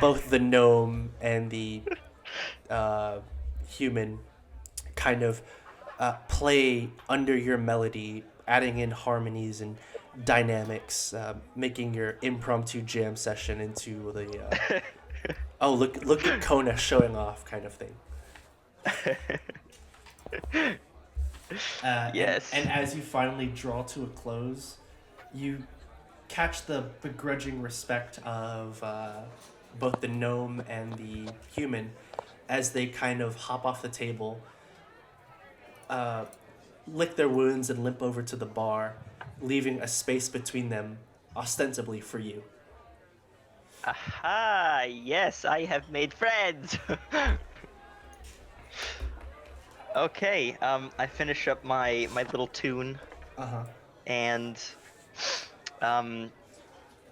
both the gnome and the human kind of play under your melody, adding in harmonies and dynamics, making your impromptu jam session into the oh, look at Kona showing off kind of thing. Yes. And as you finally draw to a close, you catch the begrudging respect of both the gnome and the human as they kind of hop off the table, lick their wounds, and limp over to the bar, leaving a space between them, ostensibly for you. Aha! Yes, I have made friends. Okay. I finish up my little tune, Uh-huh. and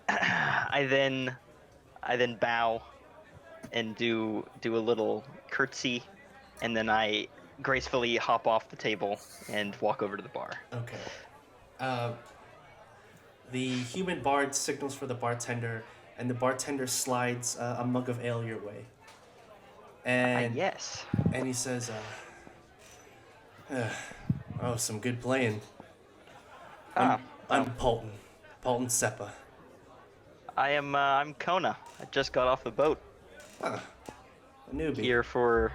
I then bow and do a little curtsy, and then I gracefully hop off the table and walk over to the bar. Okay. The human bard signals for the bartender, and the bartender slides a mug of ale your way. And Yes. and he says, "Oh, some good playing. I'm Paulton Seppa. I'm Kona. I just got off the boat. A newbie. Here for,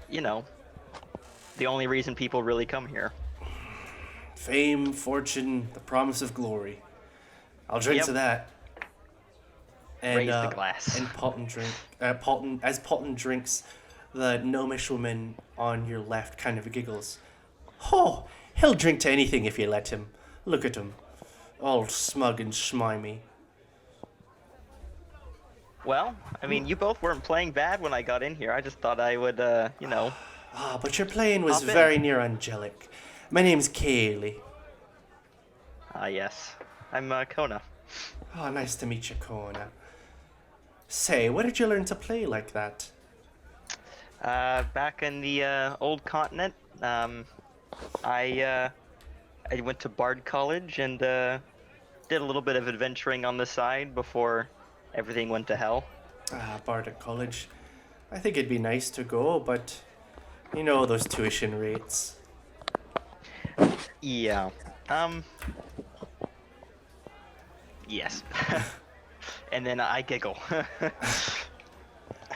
the only reason people really come here. Fame, fortune, the promise of glory. I'll drink Yep. to that." And, Raise the glass. And as Paulton drinks, the gnomish woman on your left kind of giggles. "Oh, he'll drink to anything if you let him. Look at him, all smug and schmimy." Well, I mean, you both weren't playing bad when I got in here. I just thought I would, Ah, but your playing was Hop in. very near angelic. My name's Kaylee. Ah, yes. I'm Kona. Oh, nice to meet you, Kona. Say, where did you learn to play like that? Back in the old continent, I went to Bard College and did a little bit of adventuring on the side before everything went to hell. Ah, Bardic College. I think it'd be nice to go, but you know those tuition rates. Yeah. Yes. And then I giggle.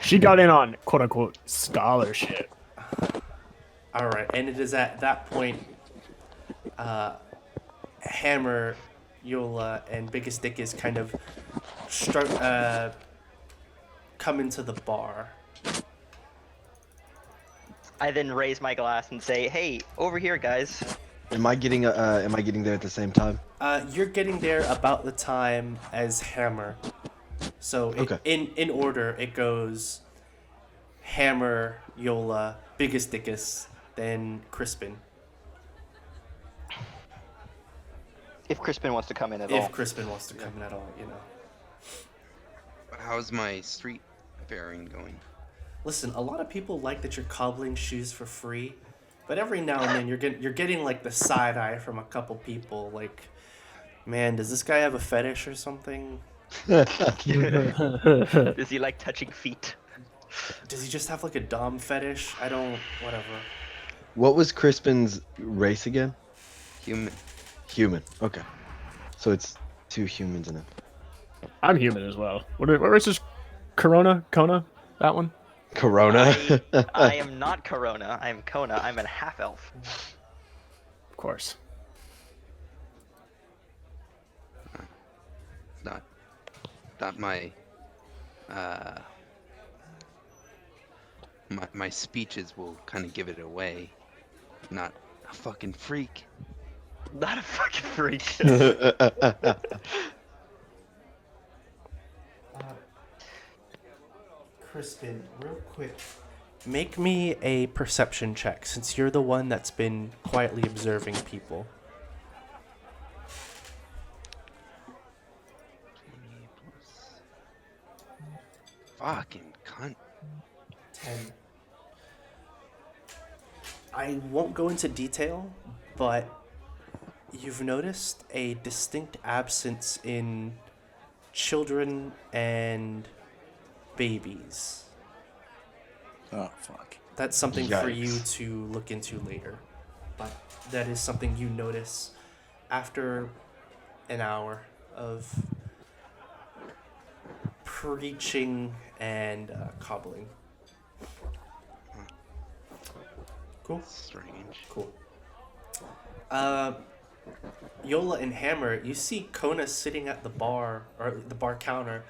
She got in on quote unquote scholarship. All right, and it is at that point, Hammer, Yola, and Biggest Dick is kind of come into the bar. I then raise my glass and say, "Hey, over here, guys." Am I getting there at the same time? You're getting there about the time as Hammer. So Okay. in order, it goes Hammer, Yola, Biggest Dickus, then Crispin. If Crispin wants to come in at all. If Crispin wants to come in at all, you know. How's my street faring going? Listen, a lot of people like that you're cobbling shoes for free, but every now and then you're getting like the side eye from a couple people. Like, man, does this guy have a fetish or something? Does he like touching feet? Does he just have like a dom fetish? I don't. Whatever. What was Crispin's race again? Human. Human. Okay. So it's 2 humans in it. I'm human as well. What is this? Corona? Kona? That one? Corona. I am not Corona. I am Kona. I'm a half elf. Of course. Not my my speeches will kind of give it away. Not a fucking freak. Not a fucking freak. Crispin, real quick. Make me a perception check, since you're the one that's been quietly observing people. 20 plus. Fucking cunt. 10. I won't go into detail, but you've noticed a distinct absence in children and babies. Oh, fuck. That's something for you Yikes. to look into later. But that is something you notice after an hour of preaching and cobbling. Cool. Strange. Cool. Yola and Hammer, you see Kona sitting at the bar, or the bar counter,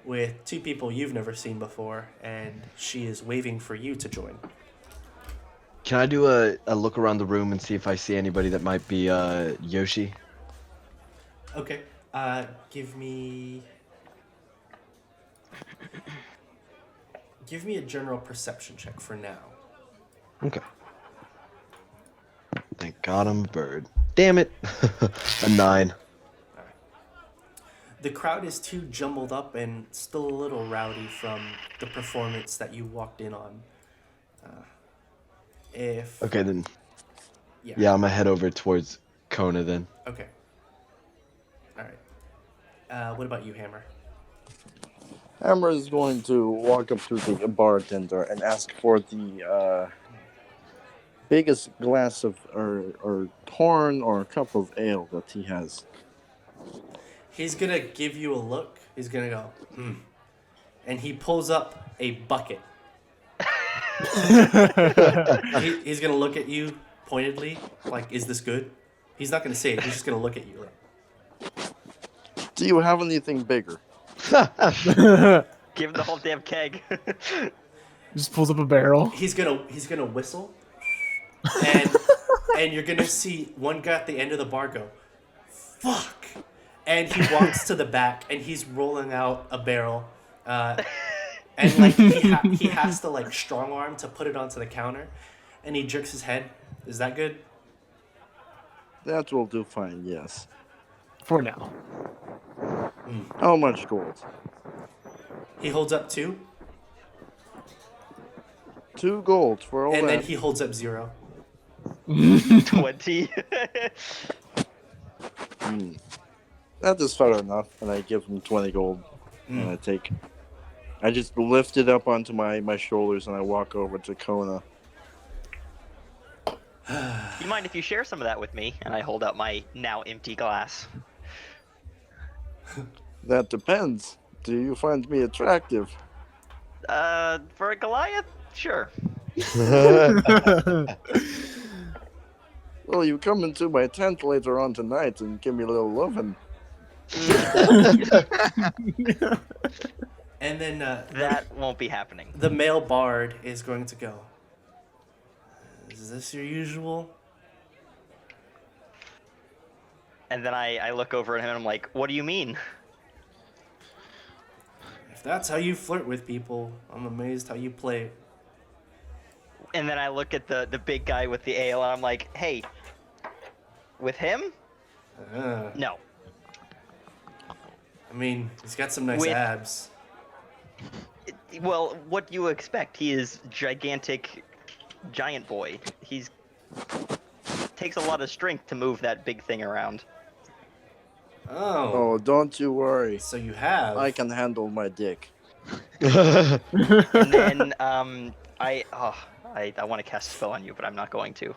with 2 people you've never seen before, and she is waving for you to join. Can I do a look around the room and see if I see anybody that might be Yoshi? Okay. Give me a general perception check for now. Okay. Thank God I'm a bird. Damn it. A 9. The crowd is too jumbled up and still a little rowdy from the performance that you walked in on. Okay, then. Yeah. Yeah, I'm gonna head over towards Kona then. Okay. All right. What about you, Hammer? Hammer is going to walk up to the bartender and ask for the biggest glass of or horn or cup of ale that he has. He's gonna give you a look. He's gonna go, and he pulls up a bucket. He's gonna look at you pointedly, like, "Is this good?" He's not gonna say it. He's just gonna look at you. Like, Do you have anything bigger? Give him the whole damn keg. Just pulls up a barrel. he's gonna whistle, and you're gonna see one guy at the end of the bar go, "Fuck." And he walks to the back, and he's rolling out a barrel, and like he has to like strong arm to put it onto the counter, And he jerks his head. Is that good? That will do fine, yes. For now. How much gold? He holds up 2, 2 gold for all and then that. he holds up 0. 20. That is fair enough. And I give him 20 gold. And I just lift it up onto my shoulders and I walk over to Kona. You mind if you share some of that with me? And I hold out my now empty glass. That depends. Do you find me attractive? For a Goliath? Sure. Well, you come into my tent later on tonight and give me a little lovin'. And then That won't be happening. the male bard is going to go. Is this your usual? And then I look over at him and I'm like, what do you mean? If that's how you flirt with people, I'm amazed how you play it. And then I look at the big guy with the ale and I'm like, hey, with him? No. I mean, he's got some nice With- abs. Well, what do you expect? He is gigantic giant boy. He's takes a lot of strength to move that big thing around. Oh, Oh, don't you worry. so you have. I can handle my dick. And then I want to cast a spell on you, but I'm not going to.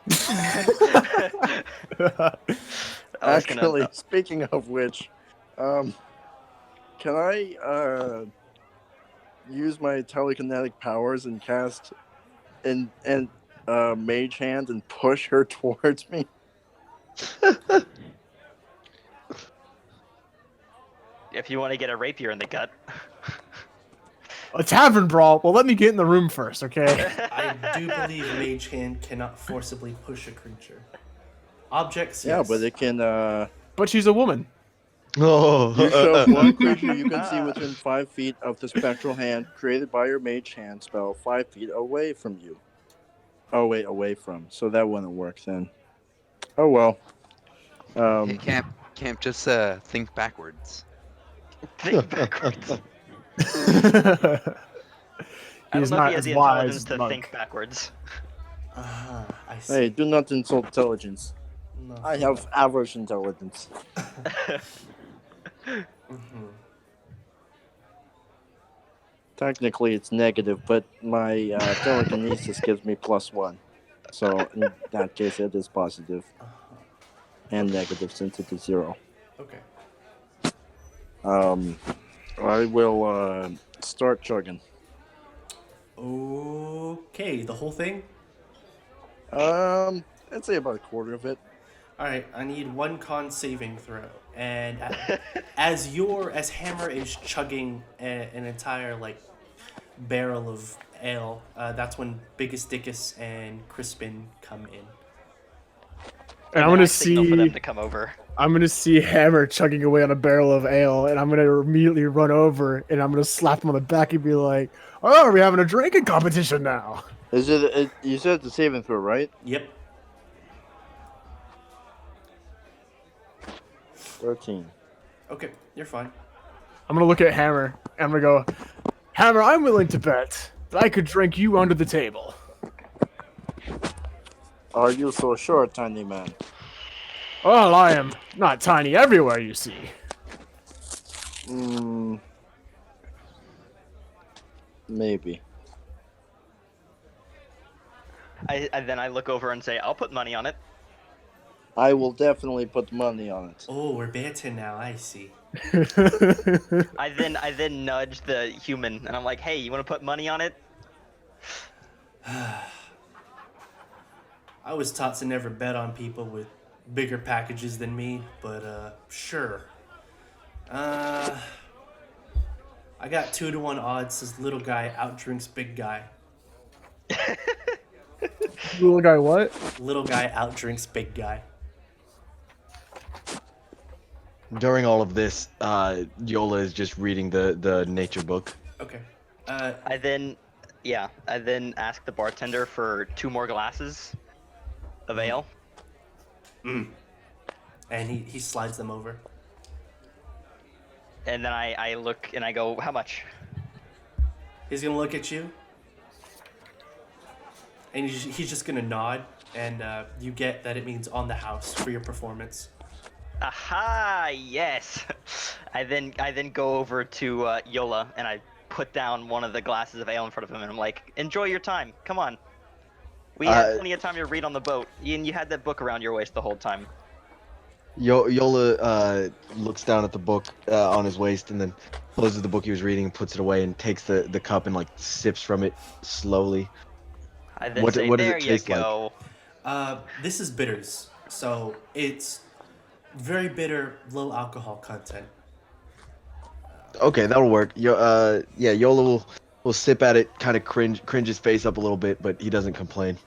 Actually, speaking of which, can I use my telekinetic powers and cast and mage hand and push her towards me? If you want to get a rapier in the gut. A tavern brawl? Well, let me get in the room first, okay? I do believe Mage Hand cannot forcibly push a creature. Objects, Yeah, yes. but it can. But she's a woman. Oh. You shove one creature you can see within 5 feet of the spectral hand created by your mage hand spell 5 feet away from you. Oh wait, away from. So that wouldn't work then. Oh well. Hey, Camp just think backwards. Think backwards. I He's don't know not if he has as the wise intelligence as to Monk. think backwards. I see. Hey, do not insult intelligence. No, I have average intelligence. Technically, it's negative, but my telekinesis gives me +1. So in that case, it is positive. And negative since it is 0. Okay. I will start chugging. Okay, the whole thing? I'd say about a quarter of it. Alright, I need 1 con saving throw. And as Hammer is chugging an entire, barrel of ale, that's when Biggest Dickus and Crispin come in. And I'm then gonna I signal for them see. to come over. I'm gonna see Hammer chugging away on a barrel of ale, and I'm gonna immediately run over, and I'm gonna slap him on the back and be like, "Oh, are we having a drinking competition now?" Is it? You said it's a saving throw, right? Yep. 13. Okay, you're fine. I'm gonna look at Hammer, and I'm gonna go, "Hammer, I'm willing to bet that I could drink you under the table." Are you so sure, tiny man? Well, I am not tiny everywhere, you see. Maybe. Then I look over and say, I'll put money on it. I will definitely put money on it. Oh, we're betting now, I see. I then nudge the human and I'm like, hey, you want to put money on it? I was taught to never bet on people with bigger packages than me, but sure. I got 2-to-1 odds, says little guy outdrinks big guy. Little guy, what? Little guy outdrinks big guy. During all of this, Yola is just reading the nature book. Okay. I then Yeah, I then ask the bartender for 2 more glasses of ale. And he slides them over. And then I look and I go, how much? He's gonna look at you, and he's just gonna nod, and you get that it means on the house for your performance. Aha, yes. I then go over to Yola and I put down one of the glasses of ale in front of him and I'm like, enjoy your time. Come on. We had plenty of time to read on the boat. Ian, you had that book around your waist the whole time. Yola looks down at the book on his waist and then closes the book he was reading and puts it away and takes the cup and like sips from it slowly. I then What say, does it there you taste like? go. This is bitters, so it's very bitter, low alcohol content. Okay, that'll work. Yeah, Yola will sip at it, kind of cringe his face up a little bit, but he doesn't complain.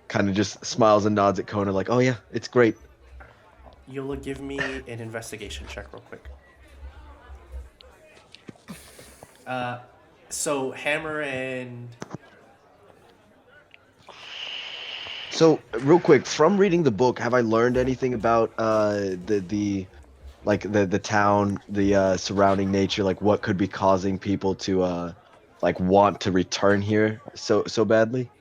Kind of just smiles and nods at Kona like, oh yeah, it's great. Yola, give me an investigation check real quick. So Hammer and... So real quick, from reading the book, have I learned anything about the town, the surrounding nature, like what could be causing people to like want to return here so badly?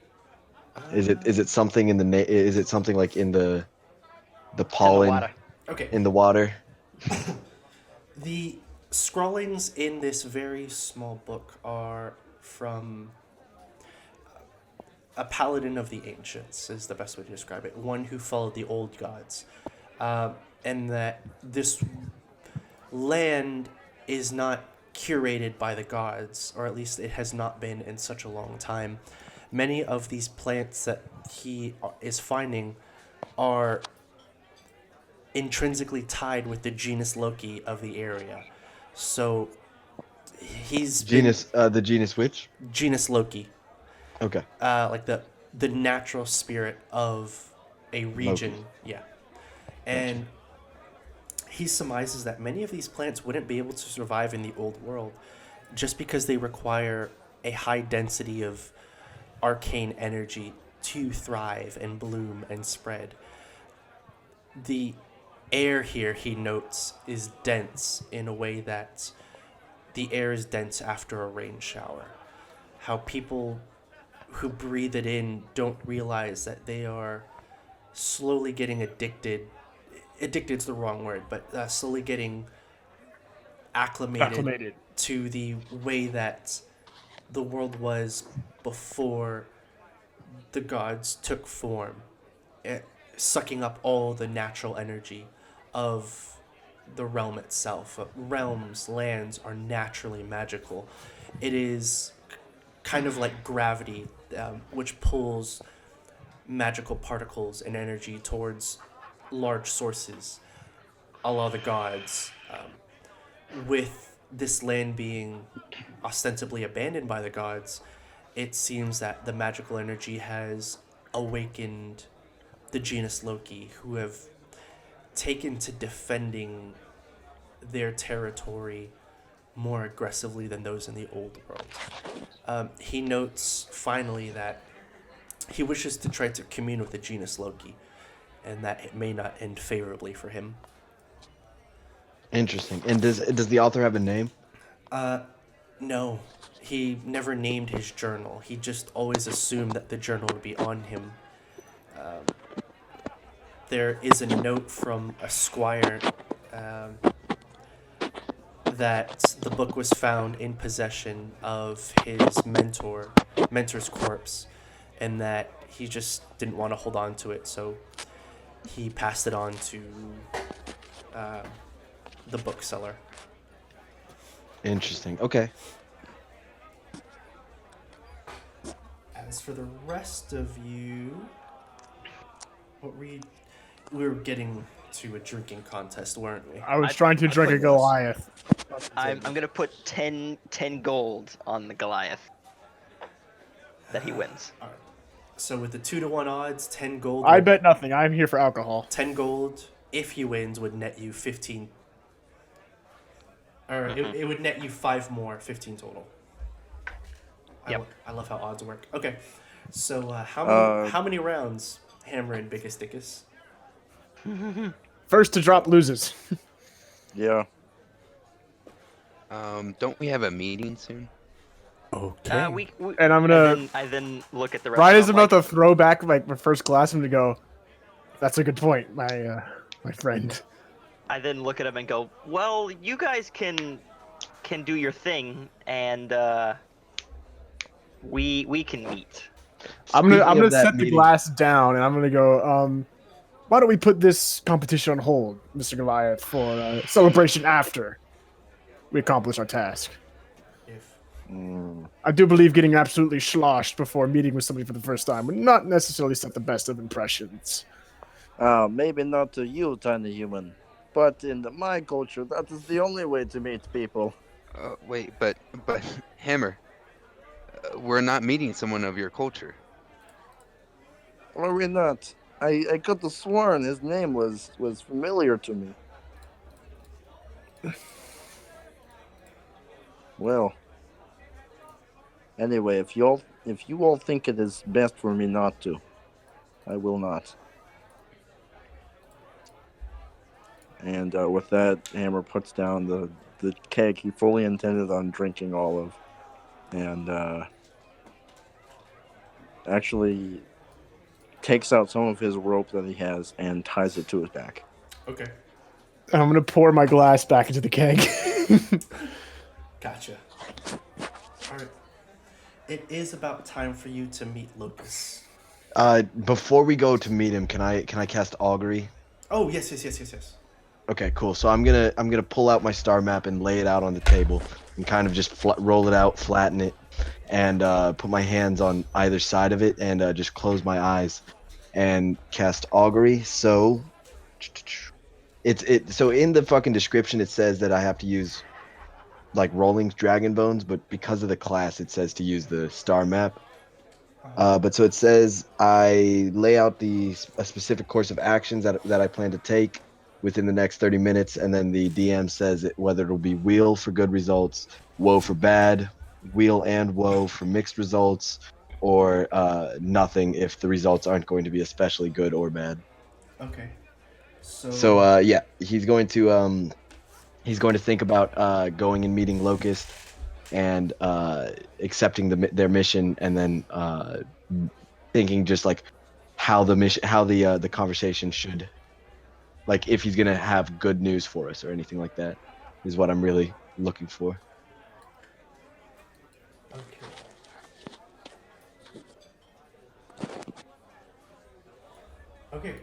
Is it something in the is it something like in the pollen water. Okay. in the water? The scrawlings in this very small book are from a paladin of the ancients, is the best way to describe it. One who followed the old gods. And that this land is not curated by the gods, or at least it has not been in such a long time. Many of these plants that he is finding are intrinsically tied with the genus Loki of the area. So he's The genus which? genus Loki, Okay. like the natural spirit of a region. Loki. Yeah, and he surmises that many of these plants wouldn't be able to survive in the old world, just because they require a high density of arcane energy to thrive and bloom and spread. The air here, he notes, is dense in a way that the air is dense after a rain shower. How people who breathe it in don't realize that they are slowly getting addicted's the wrong word, but slowly getting acclimated to the way that the world was before the gods took form, sucking up all the natural energy of the realm itself. Realms, lands are naturally magical. It is kind of like gravity, which pulls magical particles and energy towards large sources, a la the gods. With this land being ostensibly abandoned by the gods, it seems that the magical energy has awakened the genus Loki, who have taken to defending their territory more aggressively than those in the old world. He notes finally that he wishes to try to commune with the genus Loki, and that it may not end favorably for him. Interesting. And does the author have a name? No, he never named his journal. He just always assumed that the journal would be on him. There is a note from a squire that the book was found in possession of his mentor's corpse, and that he just didn't want to hold on to it, so he passed it on to the bookseller. Interesting. Okay. As for the rest of you, we were getting to a drinking contest, weren't we? I was trying to drink a put Goliath. I'm gonna put 10 gold on the Goliath that he wins. All right. So with the 2-to-1 odds, 10 gold. I bet nothing. I'm here for alcohol. 10 gold, if he wins, would net you 15. Or it would net you 5 more, 15 total. Yep. I love how odds work. Okay, so Uh, how many rounds Hammer and Biggest Dickus? First to drop loses. yeah. Don't we have a meeting soon? Okay. We And I'm gonna I then look at the rest Ryan of is them about like, to throw back like my first class. I'm gonna go. That's a good point, my friend. I then look at him and go, well, you guys can do your thing, and we can meet. I'm Speaking gonna of that set the meeting, glass down and I'm gonna go. Why don't we put this competition on hold, Mr. Goliath, for celebration after we accomplish our task? If Mm. I do believe getting absolutely sloshed before meeting with somebody for the first time would not necessarily set the best of impressions. Maybe not to you, tiny human, but in my culture, that is the only way to meet people. Wait, but Hammer, we're not meeting someone of your culture. Are we not? I could have sworn his name was familiar to me. Well, anyway, if you all think it is best for me not to, I will not. And with that, Hammer puts down the keg he fully intended on drinking all of, and actually takes out some of his rope that he has and ties it to his back. okay, And I'm gonna pour my glass back into the keg. gotcha. All right. It is about time for you to meet Locus. before we go to meet him, can I cast augury? Oh yes. Okay, cool. So I'm gonna pull out my star map and lay it out on the table and kind of just roll it out, flatten it, and put my hands on either side of it and just close my eyes and cast augury. So so in the fucking description it says that I have to use like rolling dragon bones, but because of the class it says to use the star map. But so it says I lay out a specific course of actions that I plan to take within the next 30 minutes, and then the DM says whether it'll be wheel for good results, woe for bad, wheel and woe for mixed results, or nothing if the results aren't going to be especially good or bad. Okay. So So yeah, he's going to think about going and meeting Locust and accepting their mission, and then thinking just like how the conversation should, like if he's gonna have good news for us or anything like that, is what I'm really looking for. okay. Okay.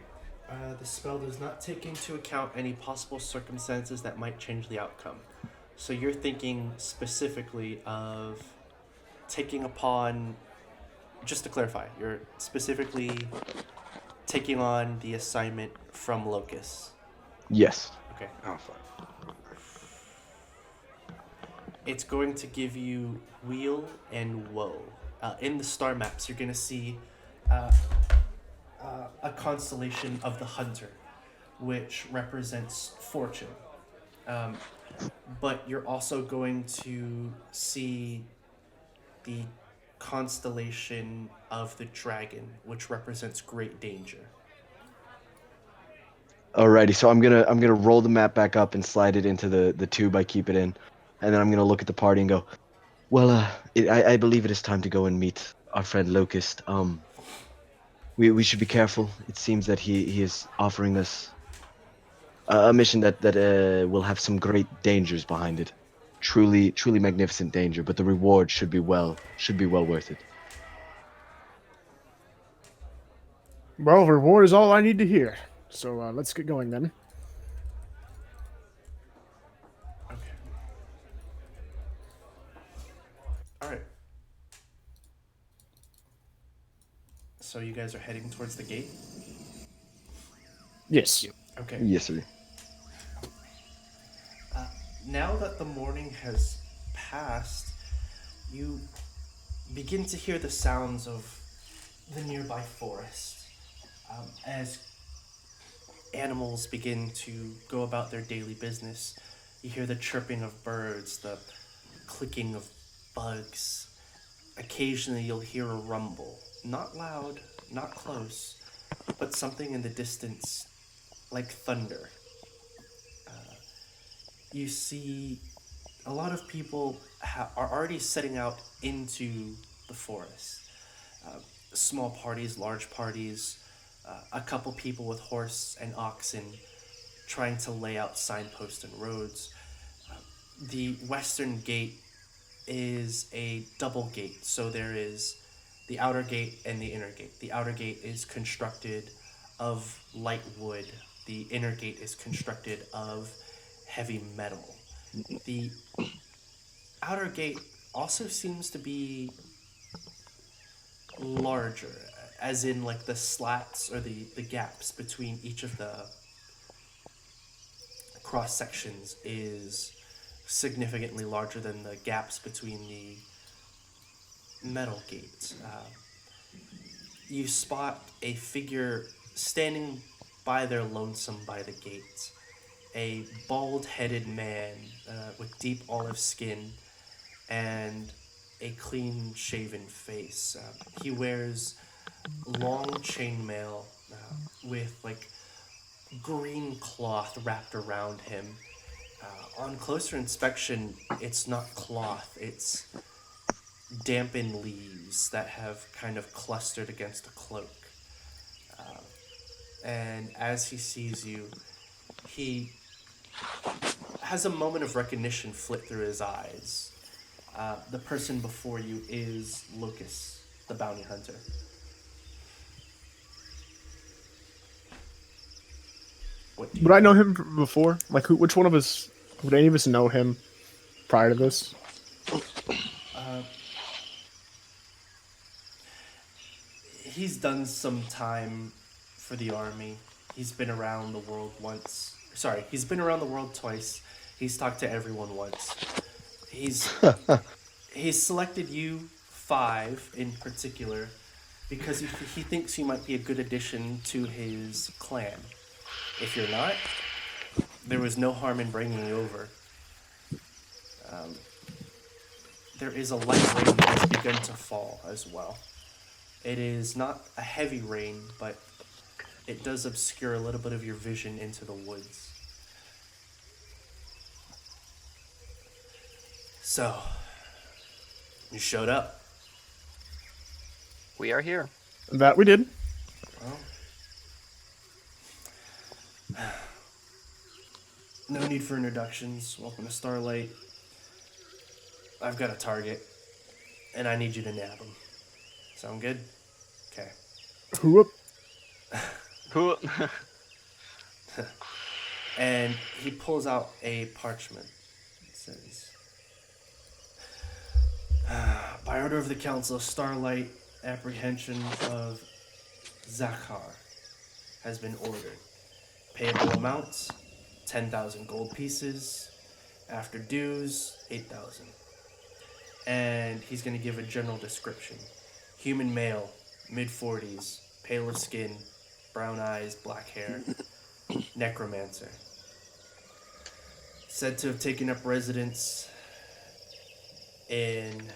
The spell does not take into account any possible circumstances that might change the outcome. So you're thinking specifically of taking upon. Just to clarify, you're specifically taking on the assignment from Locus. Yes. Okay. Oh fuck. It's going to give you wheel and woe. In the star maps, you're going to see a constellation of the hunter, which represents fortune. Um, but you're also going to see the constellation of the dragon, which represents great danger. Alrighty, so I'm gonna roll the map back up and slide it into the tube I keep it in, and then I'm gonna look at the party and go, well, I believe it is time to go and meet our friend Locust. We should be careful. It seems that he is offering us a mission that will have some great dangers behind it. Truly magnificent danger, but the reward should be well worth it. Well, reward is all I need to hear. So let's get going then. Okay. All right. So you guys are heading towards the gate? Yes. Okay. Yes, sir. Now that the morning has passed, you begin to hear the sounds of the nearby forest as animals begin to go about their daily business. You hear the chirping of birds, the clicking of bugs, occasionally you'll hear a rumble. Not loud, not close, but something in the distance like thunder. You see a lot of people are already setting out into the forest. Small parties, large parties, a couple people with horse and oxen trying to lay out signposts and roads. The western gate is a double gate, so there is the outer gate and the inner gate. The outer gate is constructed of light wood. The inner gate is constructed of heavy metal. The outer gate also seems to be larger, as in like the slats or the gaps between each of the cross sections is significantly larger than the gaps between the metal gates. You spot a figure standing by their lonesome by the gate. A bald-headed man with deep olive skin and a clean-shaven face. He wears long chainmail with like green cloth wrapped around him. On closer inspection, it's not cloth, it's dampened leaves that have kind of clustered against a cloak. And as he sees you, he has a moment of recognition flit through his eyes. The person before you is Locus, the Bounty Hunter. Would I know him before? Like, which one of us, would any of us know him prior to this? He's done some time for the army. He's been around the world once. Sorry, he's been around the world twice. He's talked to everyone once. He's selected you 5 in particular because he thinks you might be a good addition to his clan. If you're not, there was no harm in bringing you over. There is a light rain that has begun to fall as well. It is not a heavy rain, but it does obscure a little bit of your vision into the woods. So, you showed up. We are here. That we did. Well, no need for introductions. Welcome to Starlight. I've got a target, and I need you to nab him. Sound good? Okay. Whoop. And he pulls out a parchment. It says, by order of the Council of Starlight, apprehension of Zakhar has been ordered. Payable amounts, 10,000 gold pieces. After dues, 8,000. And he's going to give a general description. Human male, mid-40s, pale of skin, brown eyes, black hair, necromancer. Said to have taken up residence in... And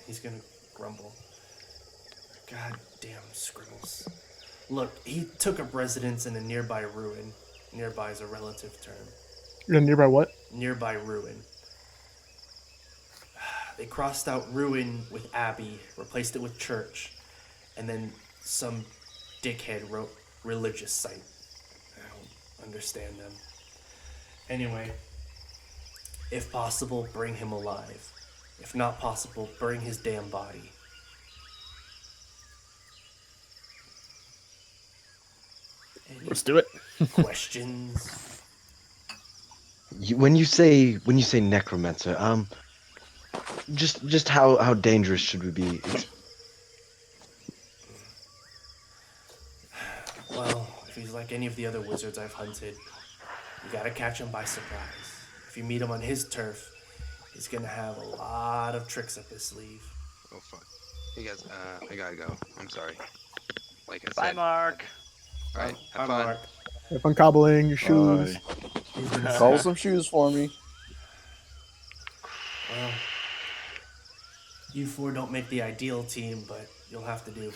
he's going to grumble. God damn scribbles. Look, he took up residence in a nearby ruin. Nearby is a relative term. Nearby what? Nearby ruin. They crossed out ruin with abbey, replaced it with church, and then some dickhead wrote religious site. I don't understand them. Anyway, if possible, bring him alive. If not possible, bring his damn body. Any Let's do it. questions? When you say necromancer, just how dangerous should we be? Well, if he's like any of the other wizards I've hunted, you gotta catch him by surprise. If you meet him on his turf, he's gonna have a lot of tricks up his sleeve. Oh fuck. Hey guys, I gotta go. I'm sorry. Like I Bye, said. Mark. All right, Bye, have fun. Mark. Have fun cobbling your shoes. Call some shoes for me. Well, You four don't make the ideal team, but you'll have to do.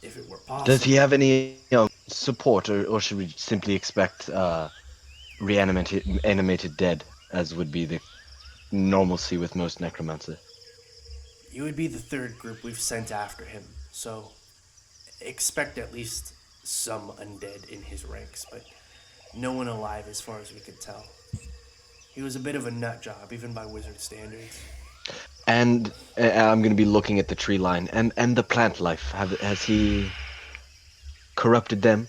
If it were possible. Does he have any support, or should we simply expect animated dead, as would be the normalcy with most necromancy? You would be the third group we've sent after him, so expect at least some undead in his ranks, but no one alive as far as we could tell. He was a bit of a nut job, even by wizard standards. And I'm going to be looking at the tree line and the plant life. Has he corrupted them?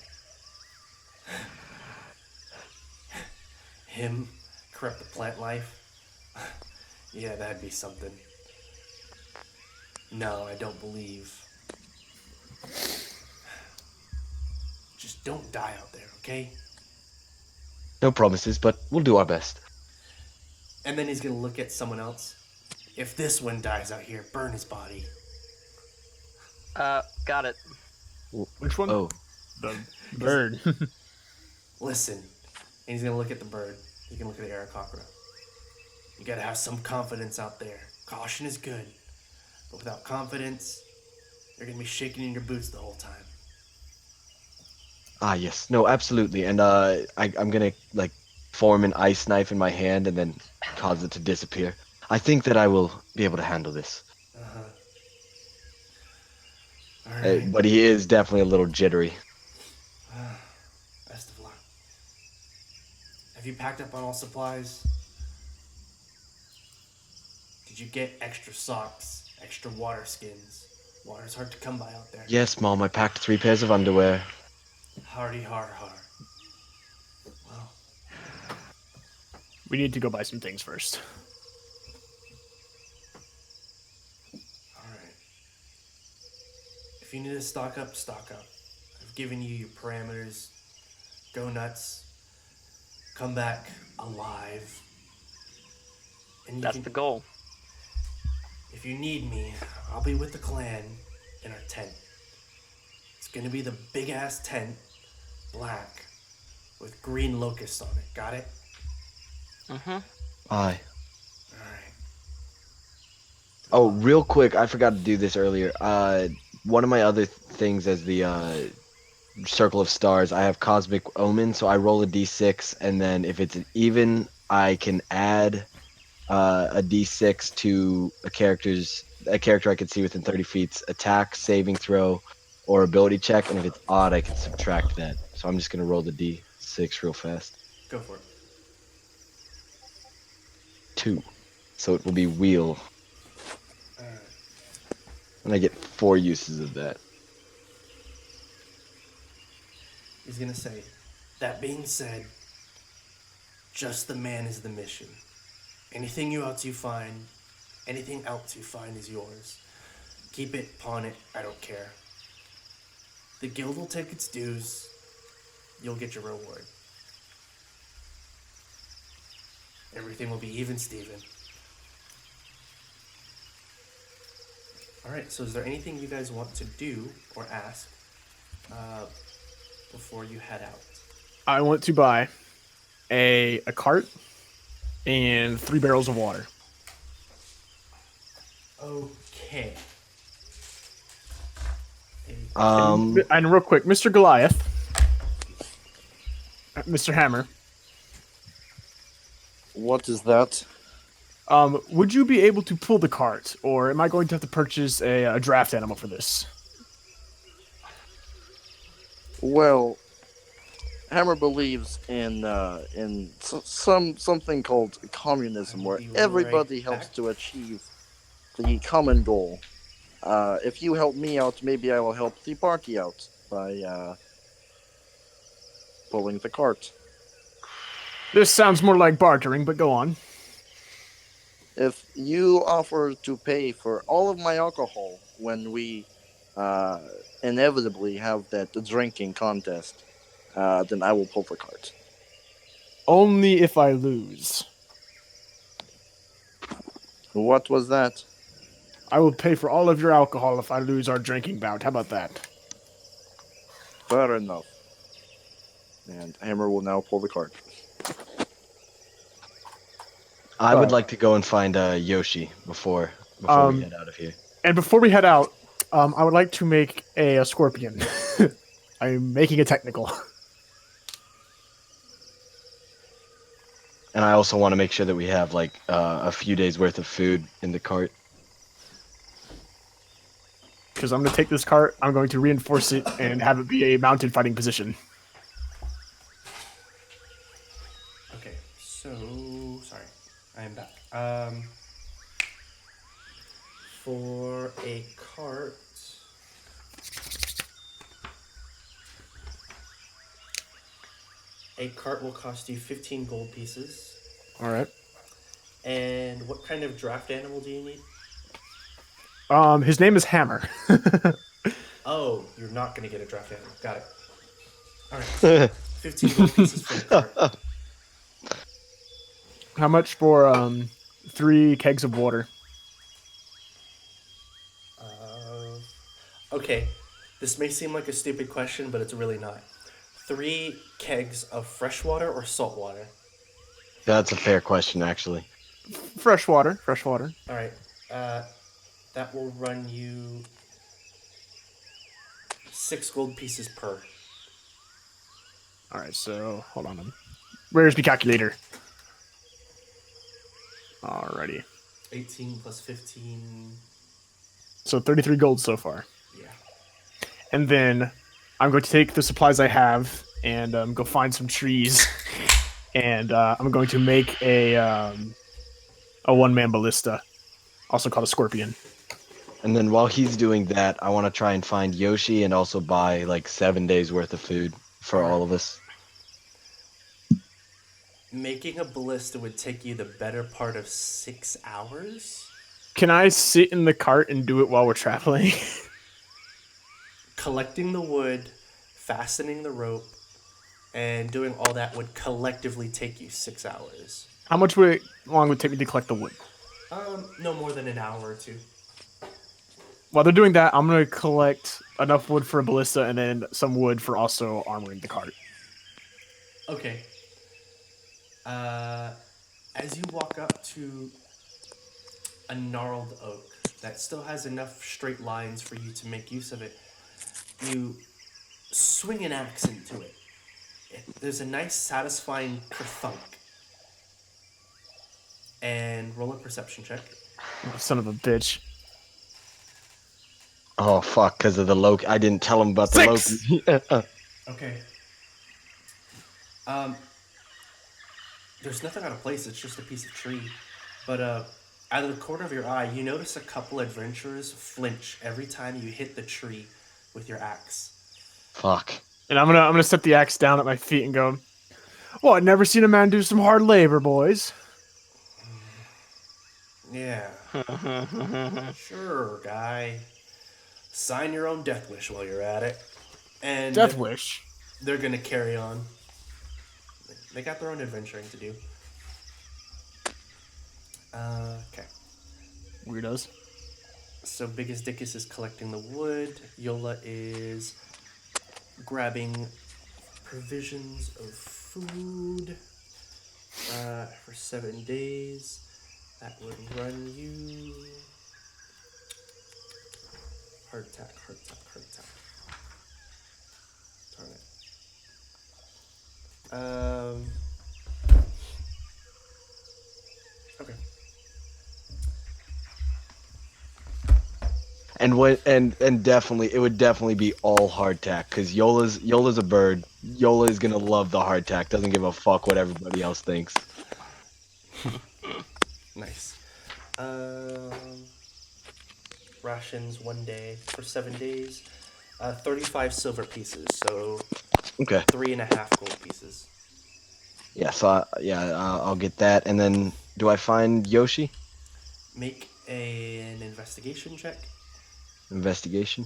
Him? Corrupt the plant life? Yeah, that'd be something. No, I don't believe. Just don't die out there, okay? No promises, but we'll do our best. And then he's gonna look at someone else. If this one dies out here, burn his body. Got it. Which one? Oh, The bird. Listen. And he's gonna look at the bird. He's gonna look at the Aarakocra. You gotta have some confidence out there. Caution is good. But without confidence, you're gonna be shaking in your boots the whole time. ah, yes. No, absolutely. And I'm going to form an ice knife in my hand and then cause it to disappear. I think that I will be able to handle this. Alright. But he is definitely a little jittery. Best of luck. Have you packed up on all supplies? Did you get extra socks, extra water skins? Water's hard to come by out there. Yes, Mom, I packed 3 pairs of underwear. Hardy har har. Well, We need to go buy some things first. alright. If you need to stock up, stock up. I've given you your parameters. Go nuts. Come back alive. And you That's can, the goal. if you need me, I'll be with the clan in our tent. It's gonna be the big ass tent, black, with green locusts on it. Got it? Mm-hmm. Aye. Alright. Oh, real quick, I forgot to do this earlier. One of my other things as the circle of stars, I have cosmic omen, so I roll a d6, and then if it's an even, I can add a d6 to a character I can see within 30 feet's attack, saving throw, or ability check, and if it's odd, I can subtract that. So I'm just gonna roll the d6 real fast. Go for it. 2. So it will be wheel, Alright. and I get 4 uses of that. He's gonna say, that being said, just the man is the mission. Anything else you find is yours. Keep it, pawn it, I don't care. The guild will take its dues. You'll get your reward. Everything will be even, Steven. Alright, so is there anything you guys want to do or ask before you head out? I want to buy a cart and 3 barrels of water. Okay. And real quick, Mr. Goliath, Mr. Hammer, What is that? would you be able to pull the cart, or am I going to have to purchase a draft animal for this? Well, Hammer believes in something called communism, where I'll be right everybody helps back. to achieve the common goal. If you help me out, maybe I will help the party out by pulling the cart. This sounds more like bartering, but go on. If you offer to pay for all of my alcohol when we inevitably have that drinking contest, then I will pull the cart. Only if I lose. What was that? I will pay for all of your alcohol if I lose our drinking bout. How about that? Fair enough. And Hammer will now pull the cart. I would Alright. like to go and find Yoshi before we head out of here. And before we head out, I would like to make a scorpion. I'm making it technical. And I also want to make sure that we have like a few days worth of food in the cart. Because I'm going to take this cart, I'm going to reinforce it, and have it be a mounted fighting position. Okay, so sorry, I am back. For a cart, will cost you 15 gold pieces. Alright. And what kind of draft animal do you need? His name is Hammer. Oh, you're not gonna get a draft animal. Got it. All right. 15 gold pieces for the cart. How much for 3 kegs of water? Okay, this may seem like a stupid question, but it's really not. 3 kegs of fresh water or salt water? That's a fair question, actually. Fresh water. Fresh water. All right. That will run you 6 gold pieces per. Alright, so hold on. Where's the calculator? Alrighty. 18 plus 15. So 33 gold so far. Yeah. And then I'm going to take the supplies I have and go find some trees. And I'm going to make a one-man ballista, also called a scorpion. And then while he's doing that, I want to try and find Yoshi and also buy like 7 days worth of food for all of us. Making a ballista would take you the better part of 6 hours. Can I sit in the cart and do it while we're traveling? Collecting the wood, fastening the rope, and doing all that would collectively take you 6 hours. How long would it take me to collect the wood? No more than an hour or 2. While they're doing that, I'm going to collect enough wood for a ballista and then some wood for also armoring the cart. Okay. As you walk up to a gnarled oak that still has enough straight lines for you to make use of it, you swing an axe into it. There's a nice, satisfying kerthunk. And roll a perception check. Oh, son of a bitch. Oh fuck! Because of the Loki, I didn't tell him about the 6! Loki. Okay. There's nothing out of place. It's just a piece of tree. But out of the corner of your eye, you notice a couple adventurers flinch every time you hit the tree with your axe. Fuck. And I'm gonna set the axe down at my feet and go, well, I've never seen a man do some hard labor, boys. Yeah. Sure, guy. Sign your own death wish while you're at it. And Death wish? They're gonna carry on. They got their own adventuring to do. Okay. Weirdos. So Biggest Dickus is collecting the wood. Yola is grabbing provisions of food for 7 days. That would run you... Heart attack. Darn it. Okay. And definitely, it would definitely be all hardtack because Yola's a bird. Yola is gonna love the hardtack. Doesn't give a fuck what everybody else thinks. Nice. Rations 1 day for 7 days. 35 silver pieces, so Okay. 3.5 gold pieces. Yeah. So I'll get that. And then, do I find Yoshi? Make an investigation check. Investigation.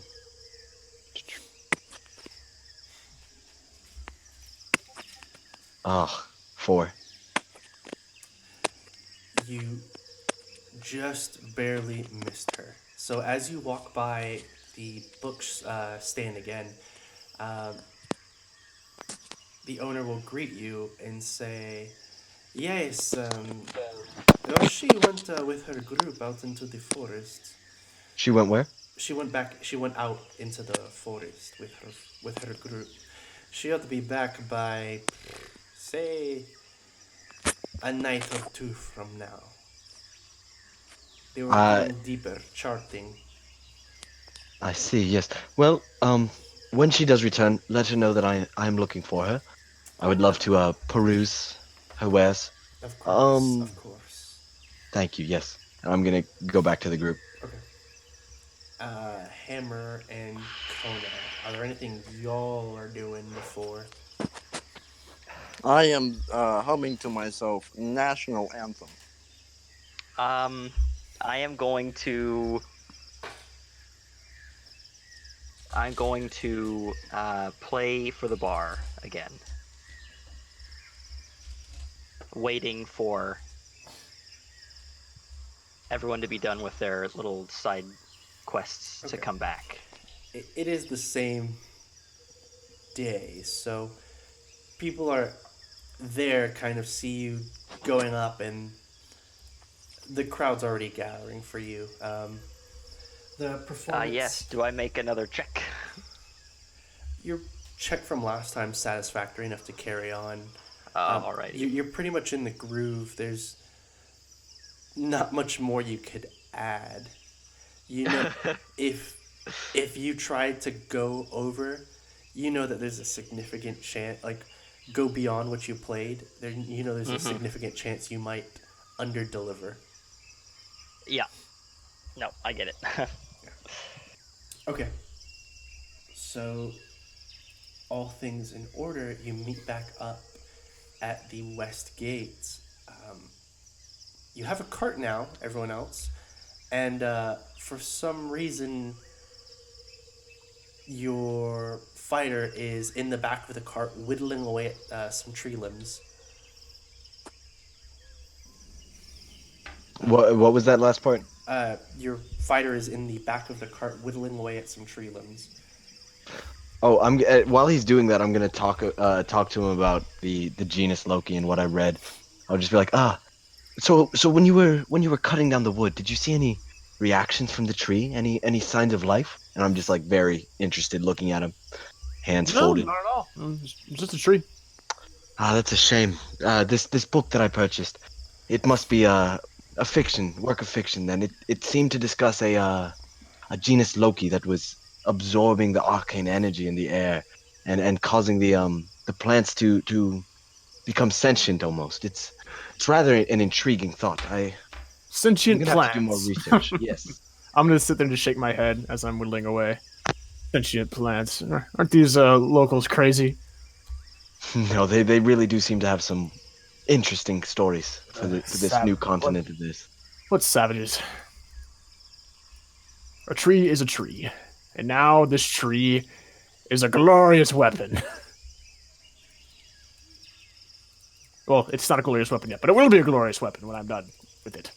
Oh, 4. You just barely missed her. So as you walk by the book stand again, the owner will greet you and say, "Yes, Well, she went with her group out into the forest. She went where? She went back. She went out into the forest with her group. She ought to be back by, say, a night or two from now. They were Uh, going deeper, charting. I see. Yes. Well, when she does return, let her know that I'm looking for her. I would love to peruse her wares. Of course, Um, of course. Thank you. Yes. And I'm gonna go back to the group. Okay. Hammer and Kona, are there anything y'all are doing before? I am humming to myself national anthem. I am going to. I'm going to play for the bar again, waiting for everyone to be done with their little side quests to Okay. come back. It is the same day, so people are there, kind of see you going up, and the crowd's already gathering for you. The performance. Yes. Do I make another check? Your check from last time satisfactory enough to carry on. Alrighty. You're pretty much in the groove. There's not much more you could add. You know, if you tried to go over, you know that there's a significant chance, like, go beyond what you played. There, you know, there's a significant chance you might under-deliver. Yeah. No, I get it. Okay. So, all things in order, you meet back up at the west gate. You have a cart now, everyone else, and for some reason, your fighter is in the back of the cart whittling away at some tree limbs. What was that last part? Your fighter is in the back of the cart whittling away at some tree limbs. Oh, I'm while he's doing that, I'm gonna talk to him about the genus Loki and what I read. I'll just be like, so when you were cutting down the wood, did you see any reactions from the tree? Any signs of life? And I'm just like very interested, looking at him, hands No, folded. not at all. It's just a tree. That's a shame. This book that I purchased, it must be a work of fiction. Then it seemed to discuss a genus Loki that was absorbing the arcane energy in the air and causing the plants to become sentient almost. It's rather an intriguing thought. I'm Sentient gonna plants. have to do more research. Yes. I'm gonna sit there and just shake my head as I'm whittling away. Sentient plants. Aren't these locals crazy? No, they really do seem to have some interesting stories for this new continent of this. What's savages? A tree is a tree, and now this tree is a glorious weapon. Well, it's not a glorious weapon yet, but it will be a glorious weapon when I'm done with it.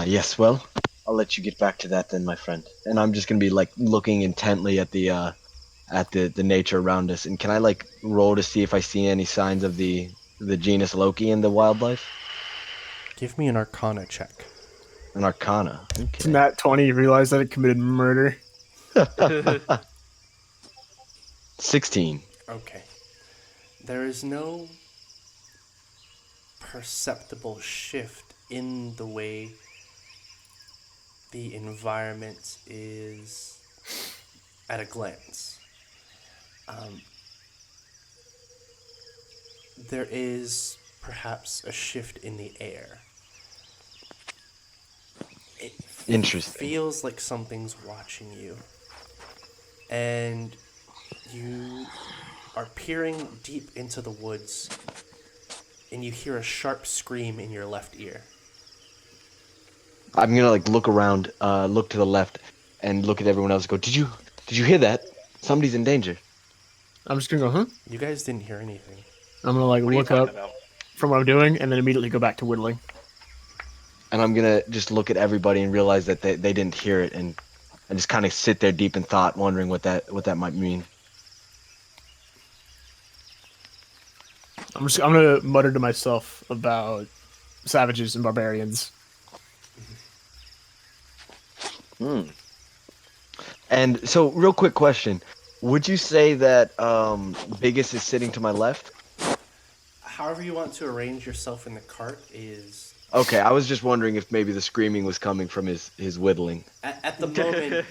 Yes. Well, I'll let you get back to that then, my friend. And I'm just gonna be like looking intently at the nature around us. And can I like roll to see if I see any signs of the genus Loki in the wildlife? Give me an Arcana check. An Arcana. It's Okay. nat 20, you realize that it committed murder. 16. Okay. There is no perceptible shift in the way the environment is at a glance. There is perhaps a shift in the air. It Interesting. feels like something's watching you. And you are peering deep into the woods, and you hear a sharp scream in your left ear. I'm gonna like look around, look to the left, and look at everyone else. And go, did you hear that? Somebody's in danger. I'm just gonna go, huh? You guys didn't hear anything. I'm gonna like What are you look talking up about? from what I'm doing, and then immediately go back to whittling. And I'm gonna just look at everybody and realize that they didn't hear it, and just kind of sit there deep in thought, wondering what that might mean. I'm gonna mutter to myself about savages and barbarians. Hmm. And so, real quick question: would you say that Biggest is sitting to my left? However you want to arrange yourself in the cart is Okay, I was just wondering if maybe the screaming was coming from his whittling. at the moment.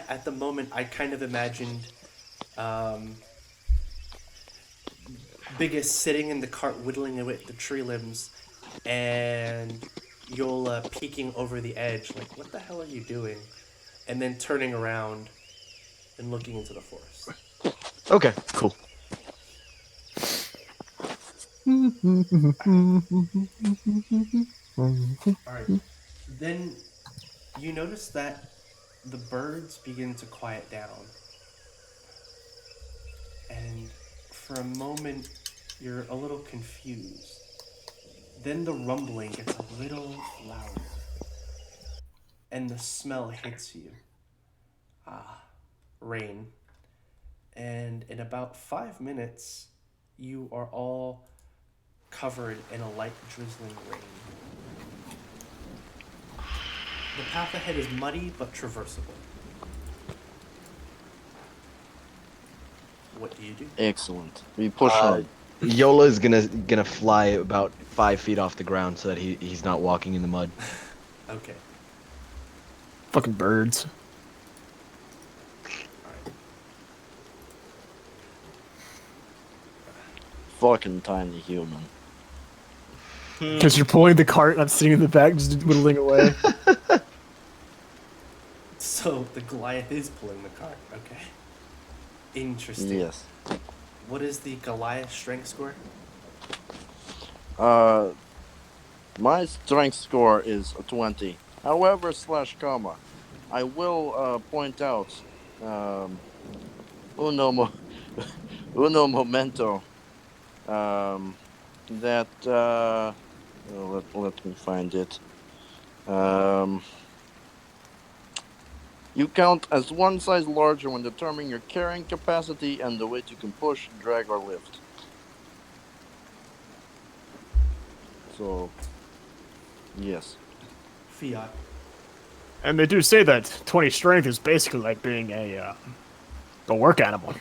At the moment, I kind of imagined um, Biggest sitting in the cart whittling away at the tree limbs, and Yola peeking over the edge, like, "What the hell are you doing?" And then turning around and looking into the forest. Okay, cool. All right. Then you notice that the birds begin to quiet down. And for a moment, you're a little confused. Then the rumbling gets a little louder. And the smell hits you. Rain. And in about 5 minutes, you are all covered in a light drizzling rain. The path ahead is muddy but traversable. What do you do? Excellent. We push on. Yola is gonna fly about 5 feet off the ground so that he's not walking in the mud. Okay. Fucking birds. Alright. Fucking tiny human. Because you're pulling the cart and I'm sitting in the back just whittling away. So the Goliath is pulling the cart. Okay. Interesting. Yes. What is the Goliath strength score? My strength score is a 20. However, /comma, I will point out, uno, uno momento, that, let me find it. You count as one size larger when determining your carrying capacity and the weight you can push, drag, or lift. So, yes. Fiat. And they do say that 20 strength is basically like being a work animal.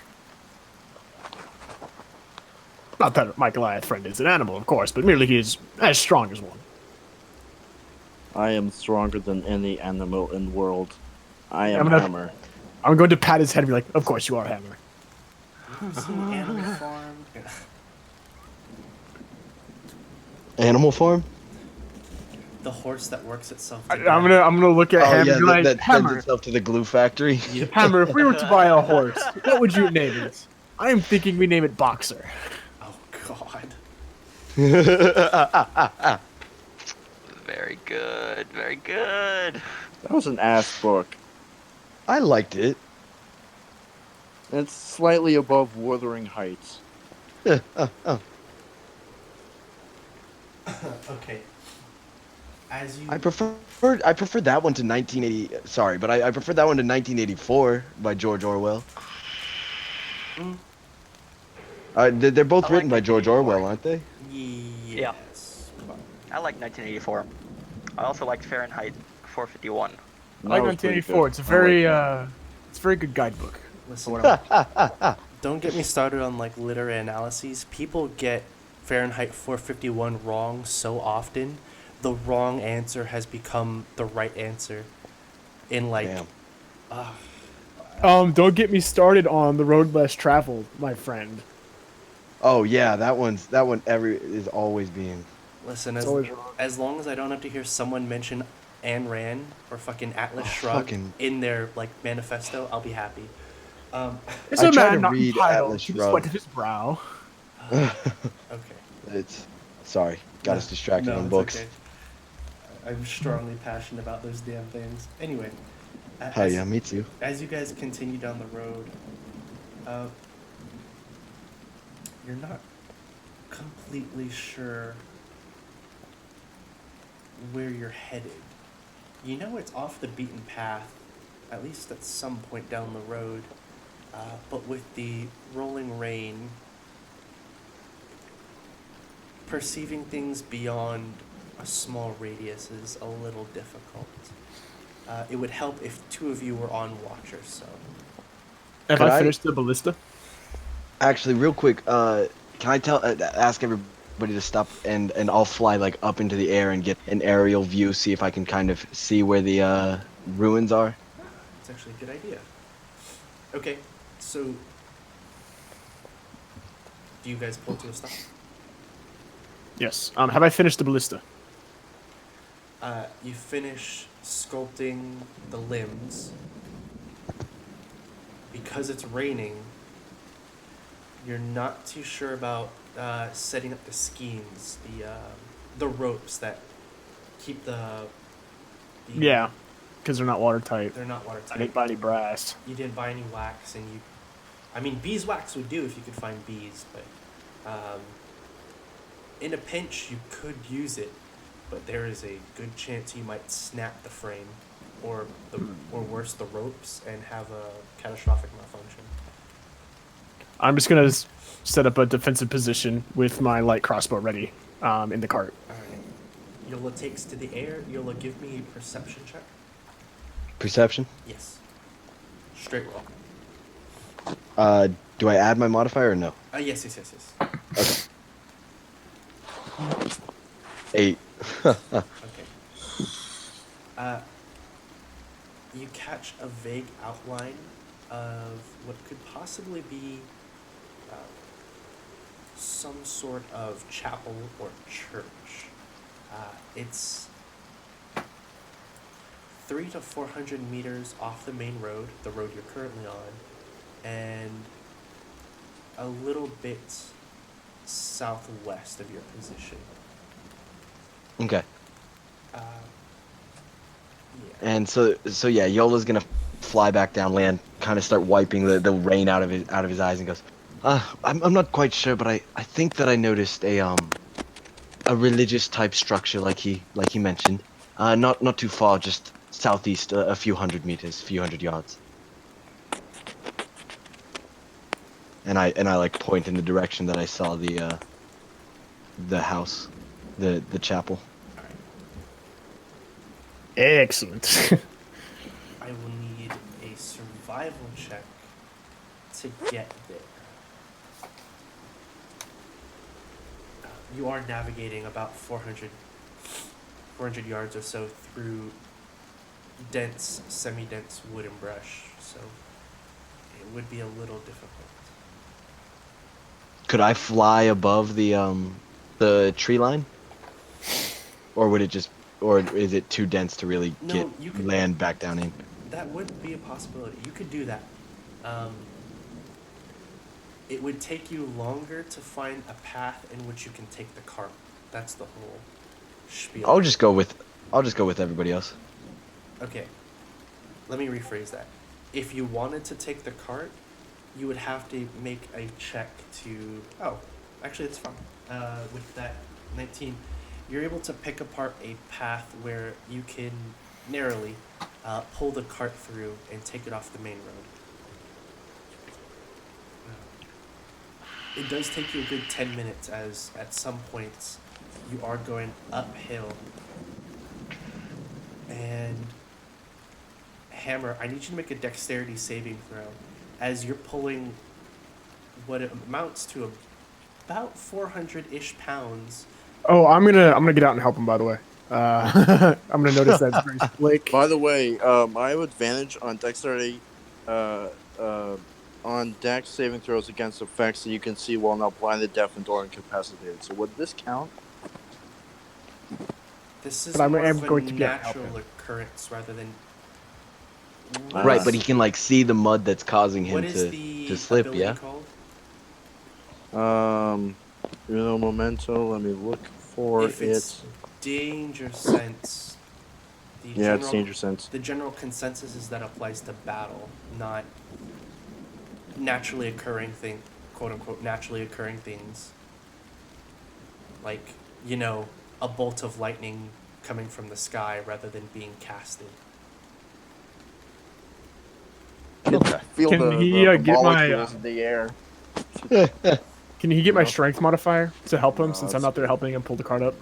Not that my Goliath friend is an animal, of course, but merely he is as strong as one. I am stronger than any animal in the world. I am I'm gonna- Hammer. I'm going to pat his head and be like, of course you are Hammer. Some Animal Farm. Animal Farm? The horse that works itself. I'm gonna look at Hammer and be like, that sends Hammer, itself to the glue factory. Hammer, if we were to buy a horse, what would you name it? I am thinking we name it Boxer. Oh God. Very good, very good. That was an ass book. I liked it. It's slightly above Wuthering Heights. Okay. As you. I prefer that one to 1980. Sorry, but I prefer that one to 1984 by George Orwell. They're both I written like by George 1984. Orwell, aren't they? Yes. I like 1984. I also liked Fahrenheit 451. I like 1984. It's a very it's a very good guidebook. Listen, don't get me started on like literary analyses. People get Fahrenheit 451 wrong so often. The wrong answer has become the right answer. In like, Damn. Don't get me started on The Road Less Traveled, my friend. Oh yeah, that one is always being. listen, It's always wrong. as long as I don't have to hear someone mention Ayn Rand or fucking Atlas Shrugged in their like manifesto, I'll be happy. It's I a tried man to not read entitled Atlas to the Shrugged. sweat of his brow. Okay. Sorry, got us distracted on it's books. okay. I'm strongly passionate about those damn things. Anyway, Hell yeah, me too. as you guys continue down the road, you're not completely sure where you're headed. You know it's off the beaten path, at least at some point down the road, but with the rolling rain perceiving things beyond a small radius is a little difficult. It would help if two of you were on watch or so. Have Could I I- finished the ballista? Actually, real quick, can I ask everybody to stop and I'll fly like up into the air and get an aerial view, see if I can kind of see where the ruins are. It's actually a good idea. Okay, so do you guys pull to a stop? Yes. Have I finished the ballista? You finish sculpting the limbs. Because it's raining, you're not too sure about setting up the skeins, the ropes that keep the Yeah, because they're not watertight. they're not I watertight. didn't buy any brass. You didn't buy any wax, and I mean, beeswax would do if you could find bees, but in a pinch you could use it, but there is a good chance you might snap the frame, or worse, the ropes, and have a catastrophic malfunction. I'm just gonna set up a defensive position with my light crossbow ready in the cart. All right. Yola takes to the air. Yola, give me a perception check. Perception. Yes. Straight roll. Do I add my modifier or no? Yes. Okay. 8. Okay. You catch a vague outline of what could possibly be some sort of chapel or church. It's 300 to 400 meters off the main road, the road you're currently on, and a little bit southwest of your position. Okay. Yeah. And so yeah, Yola's gonna fly back down, land, kind of start wiping the rain out of his eyes, and goes, I'm not quite sure, but I think that I noticed a religious type structure like he mentioned, not too far, just southeast, a few hundred meters, few hundred yards. And I like point in the direction that I saw the house, the chapel. Excellent. I will need a survival check to get there. You are navigating about 400 yards or so through dense, semi-dense wood and brush, so it would be a little difficult. Could I fly above the tree line, or would it just, or is it too dense to really No, get you could- land back down in? That would be a possibility. You could do that. It would take you longer to find a path in which you can take the cart. That's the whole spiel. I'll just go with everybody else. Okay, let me rephrase that. If you wanted to take the cart, you would have to make a check to... Oh, actually it's fine. With that 19, you're able to pick apart a path where you can narrowly pull the cart through and take it off the main road. It does take you a good 10 minutes, as at some points you are going uphill. And Hammer, I need you to make a dexterity saving throw as you're pulling what it amounts to about 400-ish pounds. Oh, I'm gonna get out and help him. By the way, I'm gonna notice that it's very slick. By the way, I have advantage on dexterity, on dex saving throws against effects that you can see while not blinded, deafened, or incapacitated. So would this count? This is But I'm more of a going to be able to help natural him. occurrence rather than... Right, but he can like see the mud that's causing him What is to the slip. ability Yeah. called? Memento. Let me look for If it's danger sense, it's danger sense. The general consensus is that applies to battle, not naturally occurring quote unquote naturally occurring things. Like, a bolt of lightning coming from the sky rather than being casted. Feel Can the he, get my, molecules in the air. Can he get my No. strength modifier to help him No, since that's I'm not there good. helping him pull the cart up?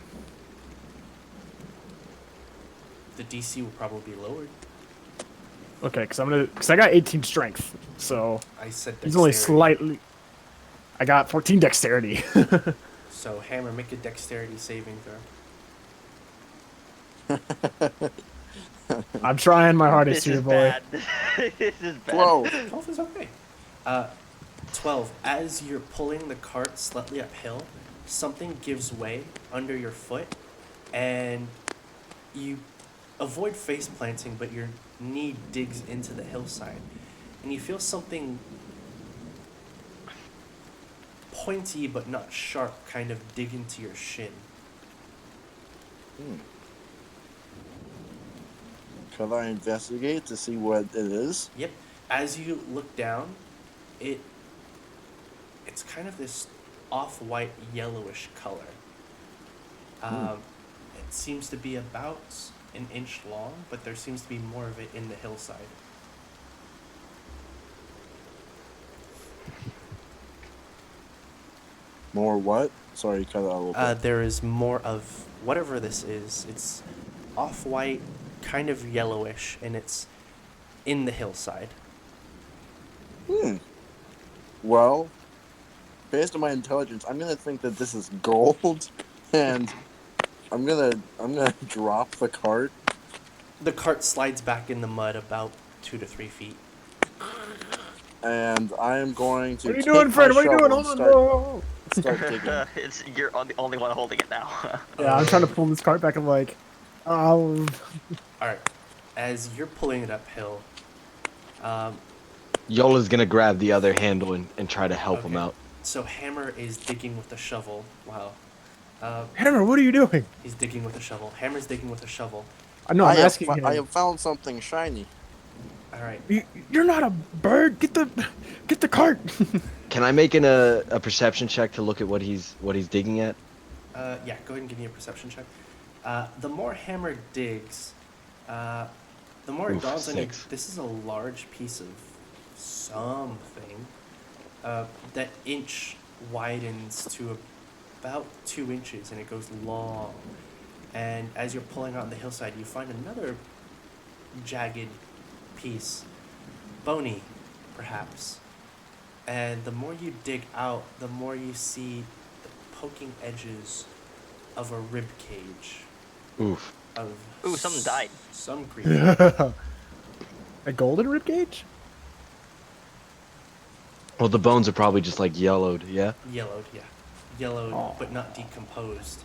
The DC will probably be lowered. Okay, because I got 18 strength, so I said he's only dexterity. slightly. I got 14 dexterity. So Hammer, make a dexterity saving throw. I'm trying my hardest This here, is boy. bad. This is bad. 12. 12 is okay. 12. As you're pulling the cart slightly uphill, something gives way under your foot, and you avoid face planting, but your knee digs into the hillside, and you feel something pointy but not sharp kind of dig into your shin. Could I investigate to see what it is? Yep. As you look down, it's kind of this off-white yellowish color. It seems to be about an inch long, but there seems to be more of it in the hillside. More what? Sorry, you cut out a little bit. There is more of whatever this is. It's off-white, kind of yellowish, and it's in the hillside. Well, based on my intelligence, I'm gonna think that this is gold, and I'm gonna drop the cart. The cart slides back in the mud about 2 to 3 feet. And I am going to. What are you take doing, my Fred? What are you doing? shovel Hold and on. Whoa. Start digging. You're the only one holding it now. Yeah, I'm trying to pull this cart back. I'm like, oh. Alright, as you're pulling it uphill, Yola's gonna grab the other handle and try to help him Okay. out. so Hammer is digging with the shovel. Wow. Hammer, what are you doing? He's digging with a shovel. Hammer's digging with a shovel. No, I'm asking him. I have found something shiny. Alright. You're not a bird. Get the cart. Can I make a perception check to look at what he's digging at? Yeah, go ahead and give me a perception check. The more Hammer digs, the more it Oof, dawns on you, 6. this is a large piece of something. That inch widens to about 2 inches, and it goes long. And as you're pulling out the hillside, you find another jagged piece, bony, perhaps. And the more you dig out, the more you see the poking edges of a rib cage Oof. of Ooh, something died. some creature. A golden ribcage? Well, the bones are probably just like yellowed, yeah? Yellowed, yeah. Yellowed, Aw. but not decomposed.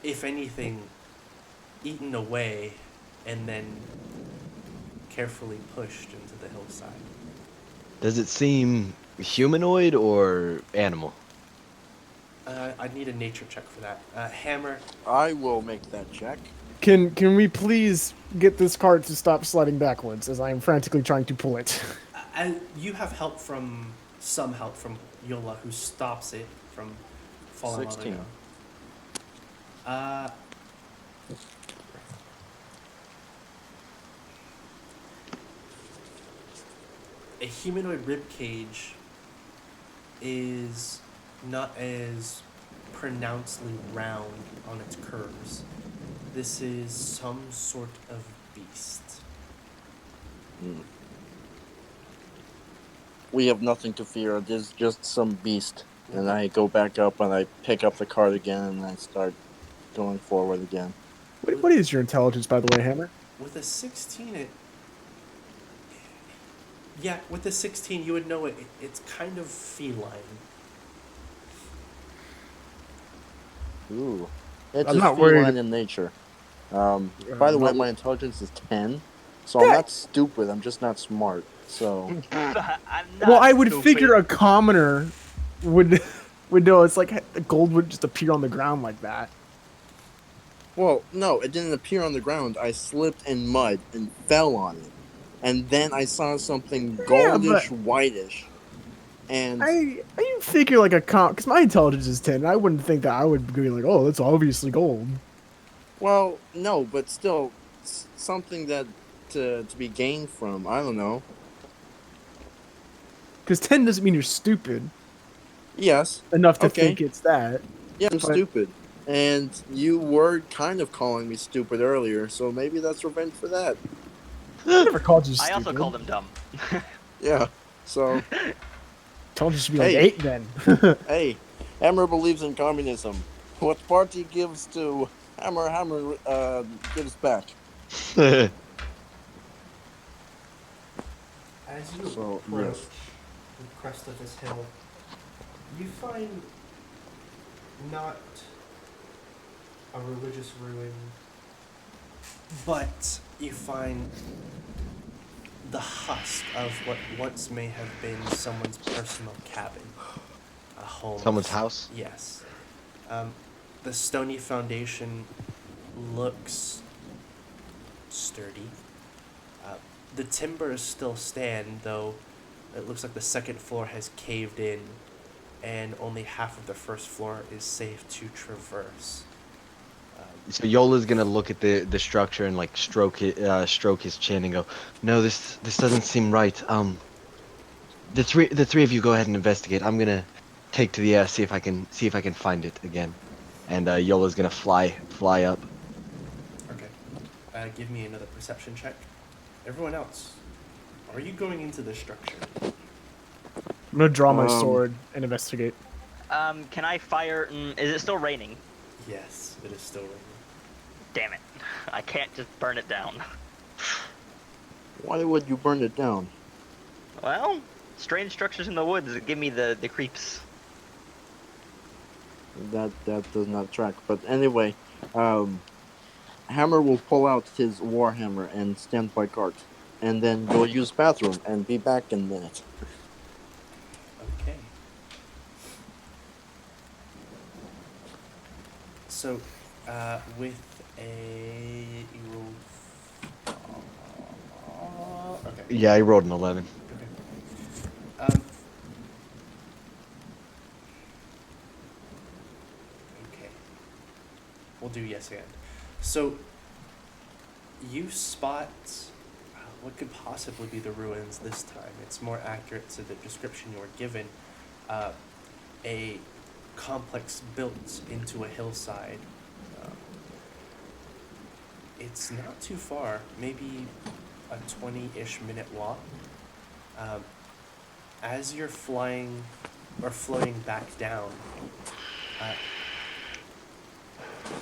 If anything, eaten away and then carefully pushed into the hillside. Does it seem humanoid or animal? I'd need a nature check for that. Hammer, I will make that check. Can we please get this cart to stop sliding backwards as I am frantically trying to pull it? you have some help from Yola, who stops it from falling all the way 16. down. A humanoid rib cage is not as pronouncedly round on its curves. This is some sort of beast. We have nothing to fear. It is just some beast. And I go back up and I pick up the cart again and I start going forward again. What is your intelligence, by the way, Hammer? With a 16, with a 16, you would know it's kind of feline. Ooh. It's I'm just not worried. feline in nature. By the way, my intelligence is 10. So I'm Yeah. not stupid, I'm just not smart. So I'm not Well, I would stupid. figure a commoner would know. It's like gold would just appear on the ground like that. well, no, it didn't appear on the ground. I slipped in mud and fell on it. And then I saw something goldish, whitish. And I figure like a because my intelligence is 10. And I wouldn't think that I would be like, oh, that's obviously gold. well, no, but still something that to be gained from. I don't know. Because 10 doesn't mean you're stupid Yes. enough to Okay. think it's that. Yeah, I'm But- stupid. And you were kind of calling me stupid earlier, so maybe that's revenge for that. I never called you I stupid. also called him dumb. Yeah. So, Told you to be like Hey. 8 then. hey, Hammer believes in communism. What party gives to Hammer, gives back. As you So, approach yes. the crest of this hill, you find not a religious ruin, but you find the husk of what once may have been someone's personal cabin, a home. Someone's house? Yes. The stony foundation looks sturdy. The timbers still stand, though it looks like the second floor has caved in and only half of the first floor is safe to traverse. So Yola's gonna look at the structure and like stroke his chin and go, "No, this doesn't seem right. The three of you go ahead and investigate. I'm gonna take to the air, see if I can find it again." And Yola's gonna fly up. Okay. Give me another perception check. Everyone else, are you going into this structure? I'm gonna draw my Um, sword and investigate. Can I fire? Is it still raining? Yes, it is still raining. Damn it! I can't just burn it down. Why would you burn it down? Well, strange structures in the woods give me the creeps. That does not track. But anyway, Hammer will pull out his warhammer and stand by guard, and then go use bathroom and be back in a minute. Okay. So, with a you roll. Okay. Yeah, I rolled an 11. Okay. Okay. We'll do yes and. So, you spot what could possibly be the ruins this time. It's more accurate to the description you were given. A complex built into a hillside. It's not too far, maybe a 20-ish minute walk. As you're flying or floating back down,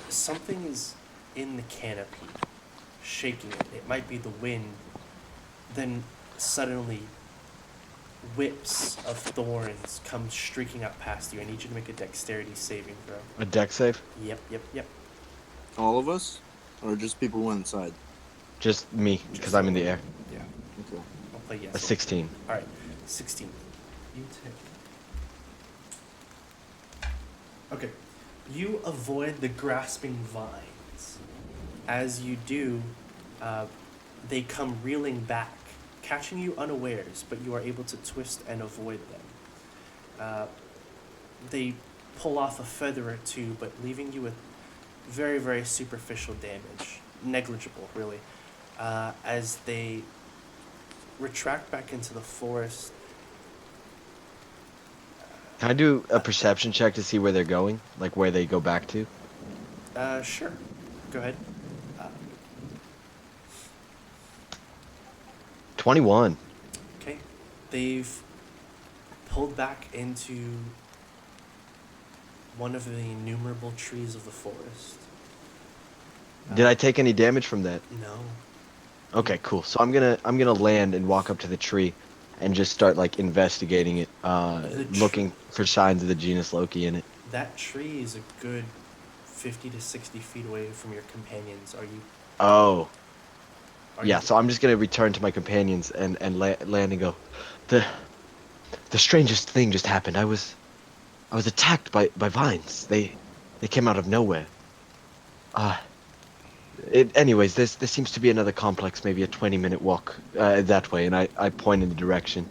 something is in the canopy, shaking it. It might be the wind. Then suddenly, whips of thorns come streaking up past you. I need you to make a dexterity saving throw. A deck save? Yep. All of us, or just people who went inside? Just me, because I'm in the air. Yeah, Okay. I'll play yes. A 16. All right, 16. You take. Okay, you avoid the grasping vines. As you do, they come reeling back, catching you unawares, but you are able to twist and avoid them. They pull off a feather or two, but leaving you with very, very superficial damage. Negligible, really. As they retract back into the forest. Can I do a perception check to see where they're going? Like where they go back to? Sure. Go ahead. 21. Okay. They've pulled back into one of the innumerable trees of the forest. Did I take any damage from that? No. Okay, cool. So I'm gonna land and walk up to the tree, and just start like investigating it, looking for signs of the genus Loki in it. That tree is a good 50 to 60 feet away from your companions. Are you? Oh. Are Yeah, you- so I'm just gonna return to my companions and land and go. The strangest thing just happened. I was attacked by vines. They came out of nowhere. Anyways, there seems to be another complex, maybe a 20-minute walk that way, and I point in the direction,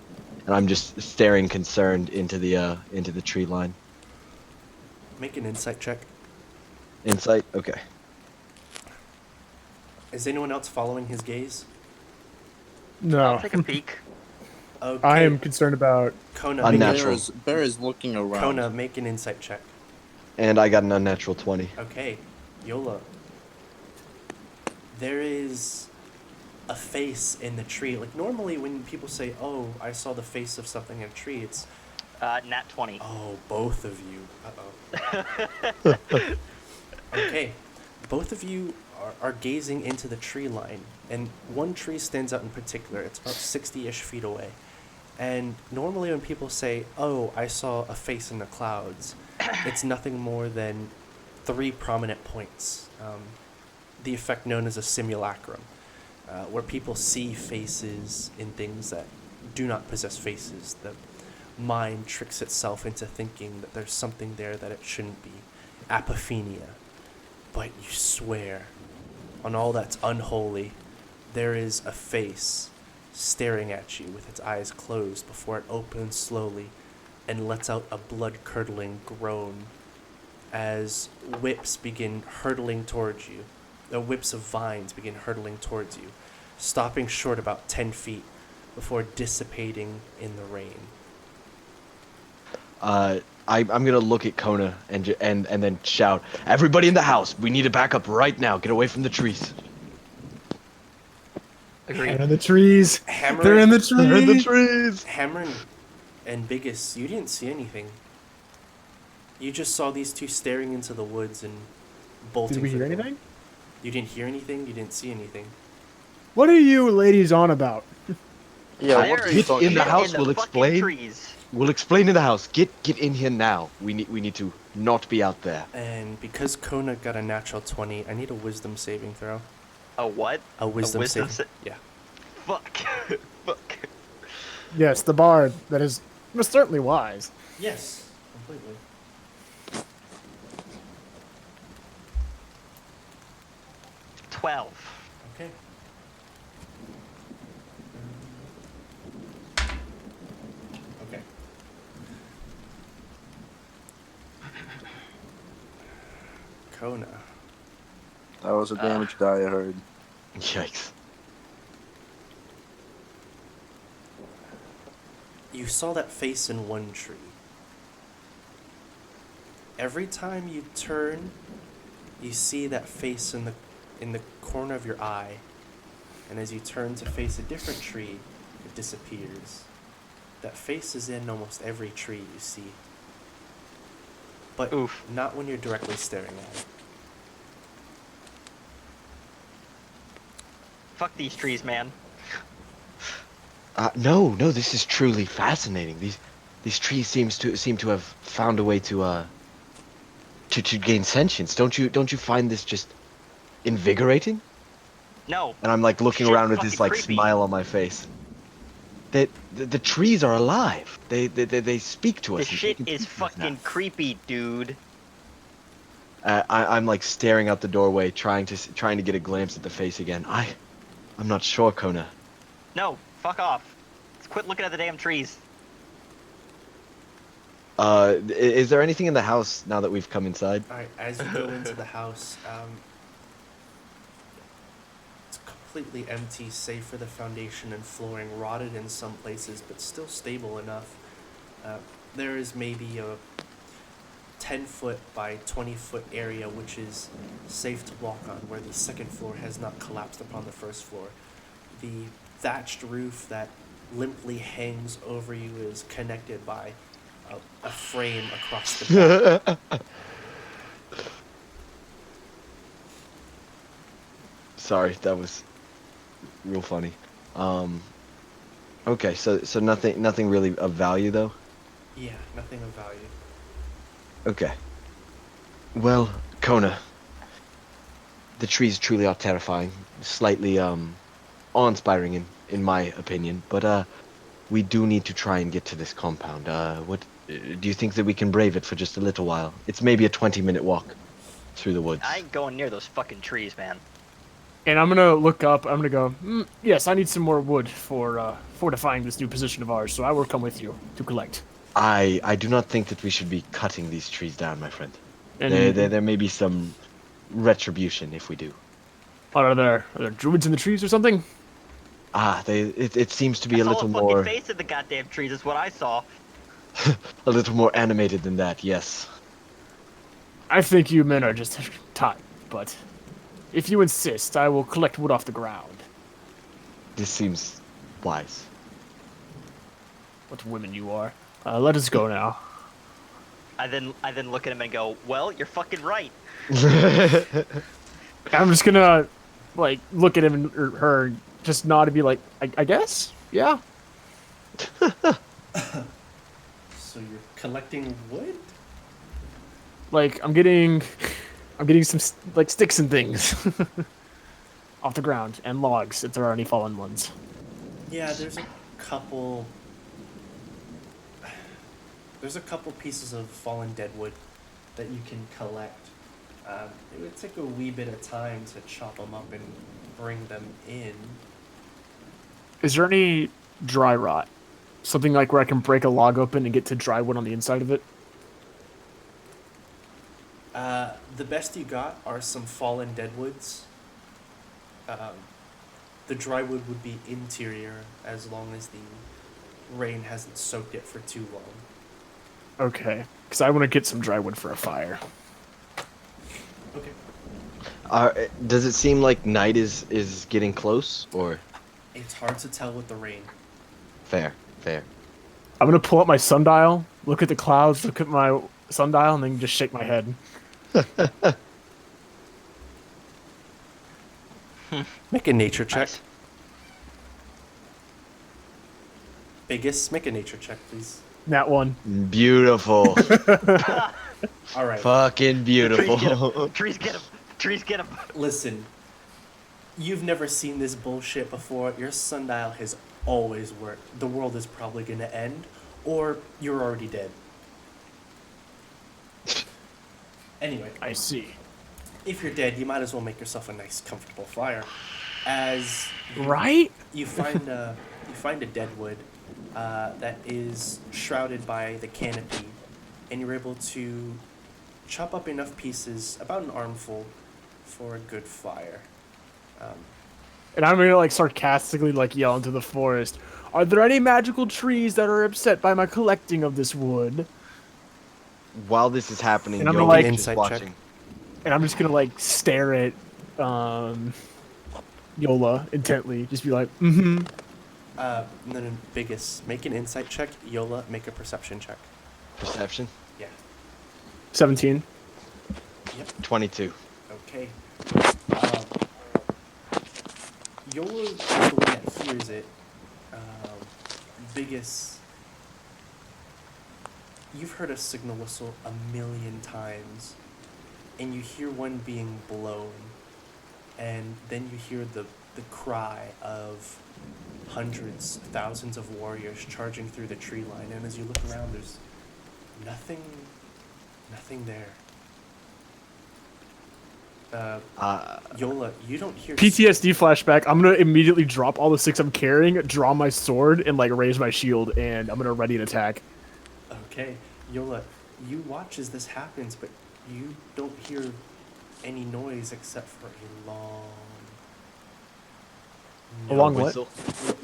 and I'm just staring concerned into the tree line. Make an insight check. Insight, okay. Is anyone else following his gaze? No. I'll take a peek. Okay. I am concerned about. Kona, Unnatural. Bear is looking around. Kona, make an insight check. And I got an unnatural 20. Okay, Yola. There is a face in the tree. Like, normally when people say, oh, I saw the face of something in a tree, it's, Nat 20. oh, both of you. Uh-oh. Okay, both of you are gazing into the tree line, and one tree stands out in particular. It's about 60-ish feet away. And normally when people say, oh, I saw a face in the clouds, it's nothing more than 3 prominent points. The effect known as a simulacrum, where people see faces in things that do not possess faces. The mind tricks itself into thinking that there's something there that it shouldn't be. Apophenia. But you swear, on all that's unholy, there is a face staring at you with its eyes closed before it opens slowly and lets out a blood-curdling groan as whips begin hurtling towards you. The whips of vines begin hurtling towards you, stopping short about 10 feet before dissipating in the rain. I'm gonna look at Kona and then shout, "Everybody in the house! We need to back up right now. Get away from the trees." Agreed. They're in the trees. Hammer, They're in the trees. They're in the trees. Hammer and Biggest, you didn't see anything. You just saw these two staring into the woods and bolting. Did we for hear the- anything? You didn't hear anything? You didn't see anything? What are you ladies on about? Yeah, Fire what are is you Get talking in the about? house, in the we'll fucking explain. Trees. We'll explain in the house. Get in here now. We need to not be out there. And because Kona got a natural 20, I need a wisdom saving throw. A what? A wisdom saving. Yeah. Fuck. Fuck. Yes, the bard. That is most certainly wise. Yes, completely. $12. Okay. Okay. Kona. That was a damage die, I heard. Yikes. You saw that face in one tree. Every time you turn, you see that face in the corner of your eye. And as you turn to face a different tree, it disappears. That face is in almost every tree you see. But Oof. not when you're directly staring at it. Fuck these trees, man. No, this is truly fascinating. These trees seem to have found a way to gain sentience. Don't you find this just invigorating? No. And I'm like looking Shit's around with this fucking like creepy. smile on my face. The trees are alive. They speak to us. This and shit they can is speak to us now. fucking creepy, dude. I'm like staring out the doorway, trying to get a glimpse at the face again. I'm not sure, Kona. No, fuck off. Let's quit looking at the damn trees. Is there anything in the house now that we've come inside? Alright, as you go into the house, it's completely empty, save for the foundation and flooring, rotted in some places, but still stable enough. There is maybe a 10-foot by 20-foot area which is safe to walk on, where the second floor has not collapsed upon the first floor. The thatched roof that limply hangs over you is connected by a frame across the back. Sorry, that was real funny. Okay, so nothing really of value though. Yeah, nothing of value. Okay. Well, Kona, the trees truly are terrifying, slightly awe-inspiring in my opinion. But we do need to try and get to this compound. What do you think that we can brave it for just a little while? It's maybe a 20-minute walk through the woods. I ain't going near those fucking trees, man. And I'm gonna look up. I'm gonna go. Yes, I need some more wood for fortifying this new position of ours. So I will come with you to collect. I do not think that we should be cutting these trees down, my friend. And There may be some retribution if we do. are there druids in the trees or something? It seems to be I a saw little a fucking more face in the goddamn trees. Is what I saw. a little more animated than that. Yes. I think you men are just tired, but if you insist, I will collect wood off the ground. This seems wise. What women you are. Let us go now. I then look at him and go, "Well, you're fucking right." I'm just gonna, like, look at him and or her, just nod and be like, I guess? Yeah. So you're collecting wood? Like, I'm getting some, like, sticks and things. Off the ground, and logs, if there are any fallen ones. Yeah, there's a couple. There's a couple pieces of fallen deadwood that you can collect. It would take a wee bit of time to chop them up and bring them in. Is there any dry rot? Something like where I can break a log open and get to dry wood on the inside of it? The best you got are some fallen deadwoods. The dry wood would be interior as long as the rain hasn't soaked it for too long. Okay, because I want to get some dry wood for a fire. Okay. Does it seem like night is getting close, or? It's hard to tell with the rain. Fair. I'm gonna pull up my sundial, look at the clouds, look at my sundial, and then just shake my head. Make a nature check. Nice. Biggest, make a nature check, please. That one. Beautiful. All right. Fucking beautiful. Trees get him. Trees get him. Listen, you've never seen this bullshit before. Your sundial has always worked. The world is probably gonna end, or you're already dead. Anyway, I see. if you're dead, you might as well make yourself a nice, comfortable fire. As Right? you find a deadwood that is shrouded by the canopy, and you're able to chop up enough pieces, about an armful, for a good fire. And I'm gonna, like, sarcastically, like, yell into the forest, "Are there any magical trees that are upset by my collecting of this wood?" While this is happening, And I'm Yola like- is just Insight watching. check. And I'm just gonna, like, stare at Yola intently, just be like, mm-hmm. And then biggest, make an insight check. Yola, make a perception check. Perception. Yeah. 17. 22. Okay. Yola is the one that hears it. Biggest. You've heard a signal whistle a million times, and you hear one being blown, and then you hear the cry of hundreds, thousands of warriors charging through the tree line, and as you look around, there's nothing there. Yola, you don't hear... PTSD flashback. I'm gonna immediately drop all the sticks I'm carrying, draw my sword, and, like, raise my shield, and I'm gonna ready an attack. Okay, Yola, you watch as this happens, but you don't hear any noise except for a long... A long what? Whistle.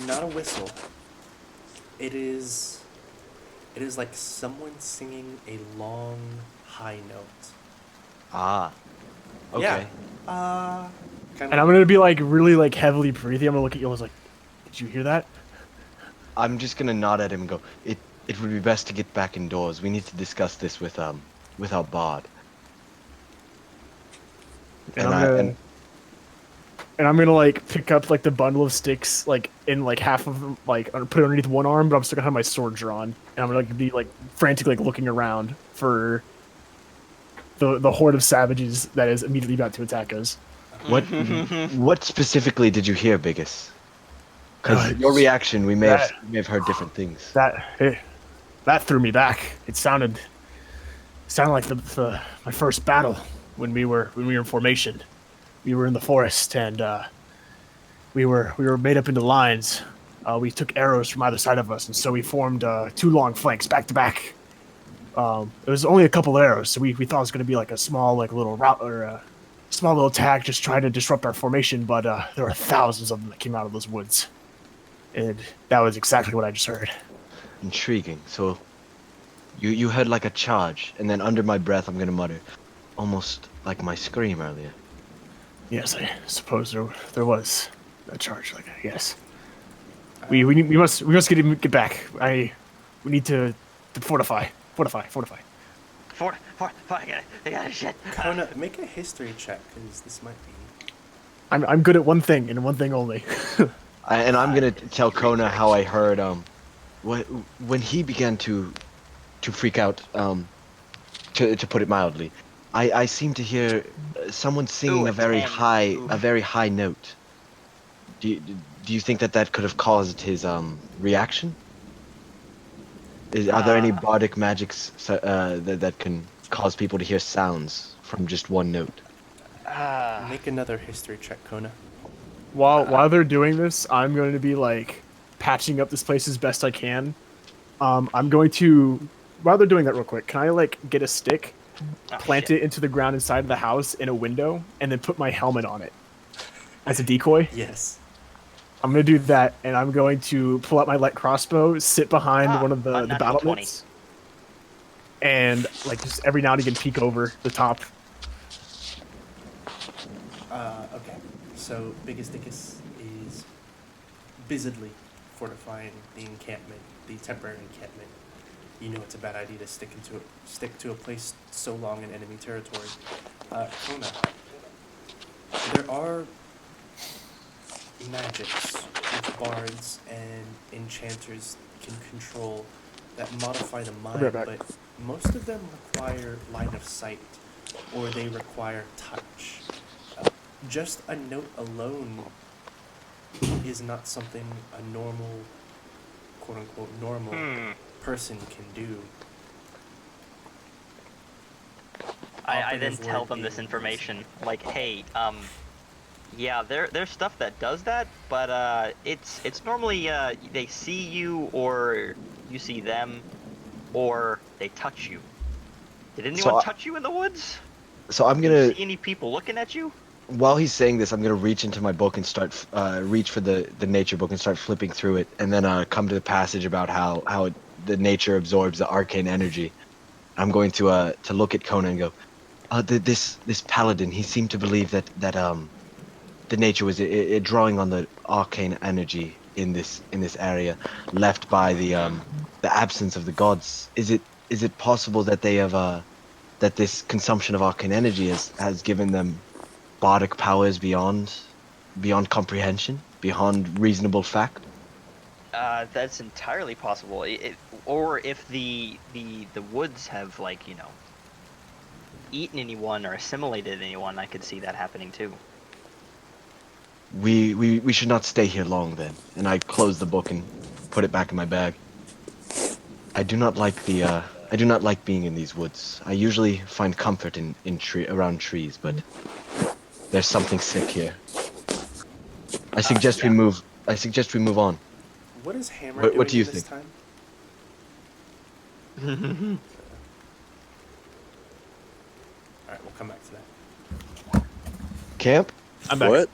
Not a whistle. It is like someone singing a long, high note. Ah. Okay. Yeah. Kind And I'm gonna be, like, really, like, heavily breathing. I'm gonna look at Yola like, "Did you hear that?" I'm just gonna nod at him and go, It would be best to get back indoors. We need to discuss this with our bard. And I'm gonna like pick up like the bundle of sticks, like in like half of them, like put it underneath one arm, but I'm still gonna have my sword drawn, and I'm gonna like be like frantically like looking around for the horde of savages that is immediately about to attack us. What specifically did you hear, Biggest? Because your reaction, we may have heard different things. That threw me back. It sounded like my first battle when we were in formation. We were in the forest, and we were made up into lines. We took arrows from either side of us, and so we formed 2 long flanks back to back. It was only a couple of arrows, so we thought it was going to be like a small like little route or a small little attack, just trying to disrupt our formation. But there were thousands of them that came out of those woods. And that was exactly what I just heard. Intriguing. So, you heard like a charge, and then under my breath, I'm gonna mutter, almost like my scream earlier. Yes, I suppose there was a charge like that. Yes. We must get back. We need to fortify. I got shit. Kona, make a history check, because this might be... I'm good at one thing and one thing only. And I'm gonna tell Kona how I heard when he began to freak out, to put it mildly, I seem to hear someone singing Ooh, a very 10. high Ooh. a very high note. Do you think that could have caused his reaction? Are there any bardic magics that can cause people to hear sounds from just one note? Make another history check, Kona. While they're doing this, I'm going to be like patching up this place as best I can. I'm going to, while they're doing that real quick, can I like get a stick, plant it into the ground inside of the house in a window, and then put my helmet on it as a decoy? Yes. I'm going to do that, and I'm going to pull out my light crossbow, sit behind one of the unnatural 20. battlements, and like just every now and again peek over the top. Okay. So, Biggest Dickus is busily fortifying the encampment, the temporary encampment. You know it's a bad idea to stick to a place so long in enemy territory. Kona, there are magics which bards and enchanters can control that modify the mind, right back. but most of them require line of sight, or they require touch. Just a note alone is not something a normal, quote-unquote, normal person can do. I then Operative tell word them this being information, like, hey, yeah, there's stuff that does that, but it's normally they see you or you see them, or they touch you. Did anyone touch you in the woods? So I'm Did you gonna, see any people looking at you? while he's saying this, I'm gonna reach into my book and start reach for the nature book and start flipping through it, and then come to the passage about how the nature absorbs the arcane energy. I'm going to look at Conan and go, this paladin, he seemed to believe that the nature was drawing on the arcane energy in this area, left by the absence of the gods. Is it possible that they have that this consumption of arcane energy has given them bardic powers beyond comprehension, beyond reasonable fact? That's entirely possible. Or if the woods have, like, eaten anyone or assimilated anyone, I could see that happening too. We should not stay here long then. And I close the book and put it back in my bag. I do not like being in these woods. I usually find comfort in around trees, but there's something sick here. I suggest we move. I suggest we move on. What is Hammer What doing do you this think? time? Alright, we'll come back to that. Camp? I'm back. What?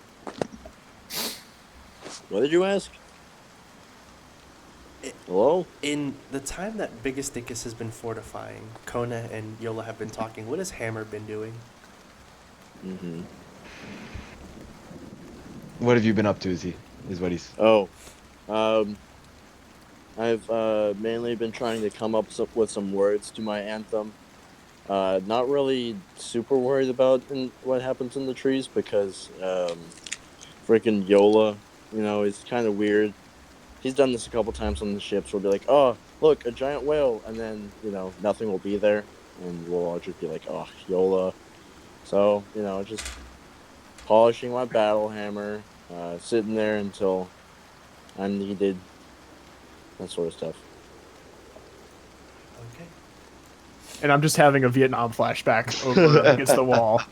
What did you ask? Hello? In the time that Biggest Dickus has been fortifying, Kona and Yola have been talking, what has Hammer been doing? Mm-hmm. What have you been up to? Is what he's. Oh. I've mainly been trying to come up with some words to my anthem. Not really super worried about what happens in the trees because freaking Yola, is kind of weird. He's done this a couple times on the ships. We'll be like, oh, look, a giant whale, and then, nothing will be there, and we'll all just be like, oh, Yola. So, just polishing my battle hammer, sitting there until I'm needed, that sort of stuff. Okay. And I'm just having a Vietnam flashback over against the wall.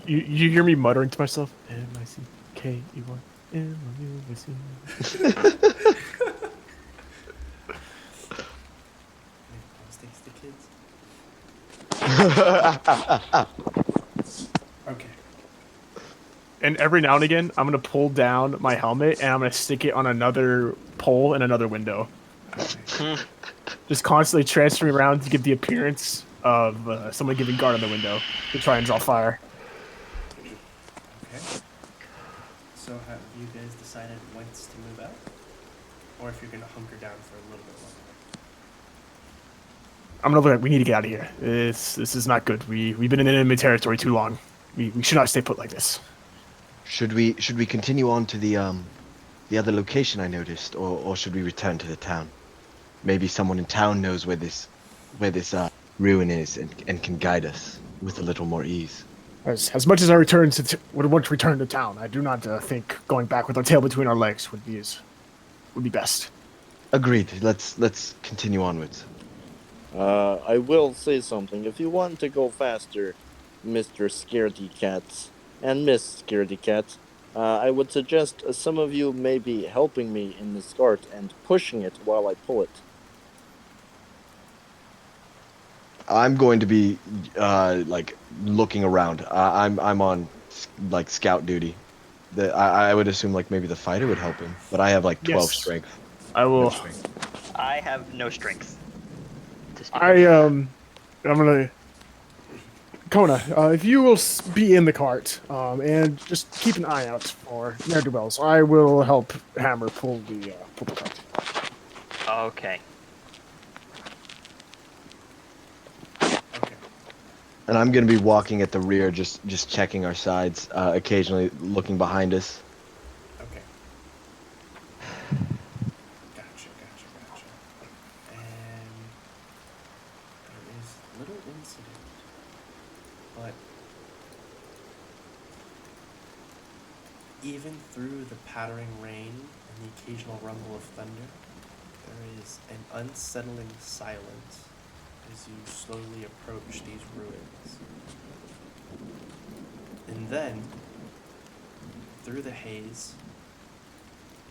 You hear me muttering to myself, M-I-C-K-E-Y, M-I-U-S-E. Mistakes to kids. Okay. And every now and again, I'm gonna pull down my helmet and I'm gonna stick it on another pole in another window. Just constantly transferring around to give the appearance of someone giving guard on the window to try and draw fire. Okay. So have you guys decided whence to move out? Or if you're going to hunker down for a little bit longer? I'm gonna look like we need to get out of here. This is not good. We've been in enemy territory too long. We should not stay put like this. Should we continue on to the other location I noticed, or should we return to the town? Maybe someone in town knows where this ruin is and can guide us with a little more ease. As much as I would want to return to town, I do not think going back with our tail between our legs would be best. Agreed. Let's continue onwards. I will say something. If you want to go faster, Mr. Scaredy Cat and Miss Scaredy Cat, I would suggest some of you may be helping me in this cart and pushing it while I pull it. I'm going to be like looking around. I'm on like scout duty. I would assume like maybe the fighter would help him, but I have like 12 Yes. strength. I will. No strength. I have no strength. to speak I'm gonna. Kona, if you will be in the cart and just keep an eye out for ne'er-do-wells, I will help Hammer pull the cart. of. Okay. Okay. And I'm gonna be walking at the rear, just checking our sides, occasionally looking behind us. Okay. Gotcha. And there is little incident, but even through the pattering rain and the occasional rumble of thunder, there is an unsettling silence as you slowly approach these ruins. And then, through the haze,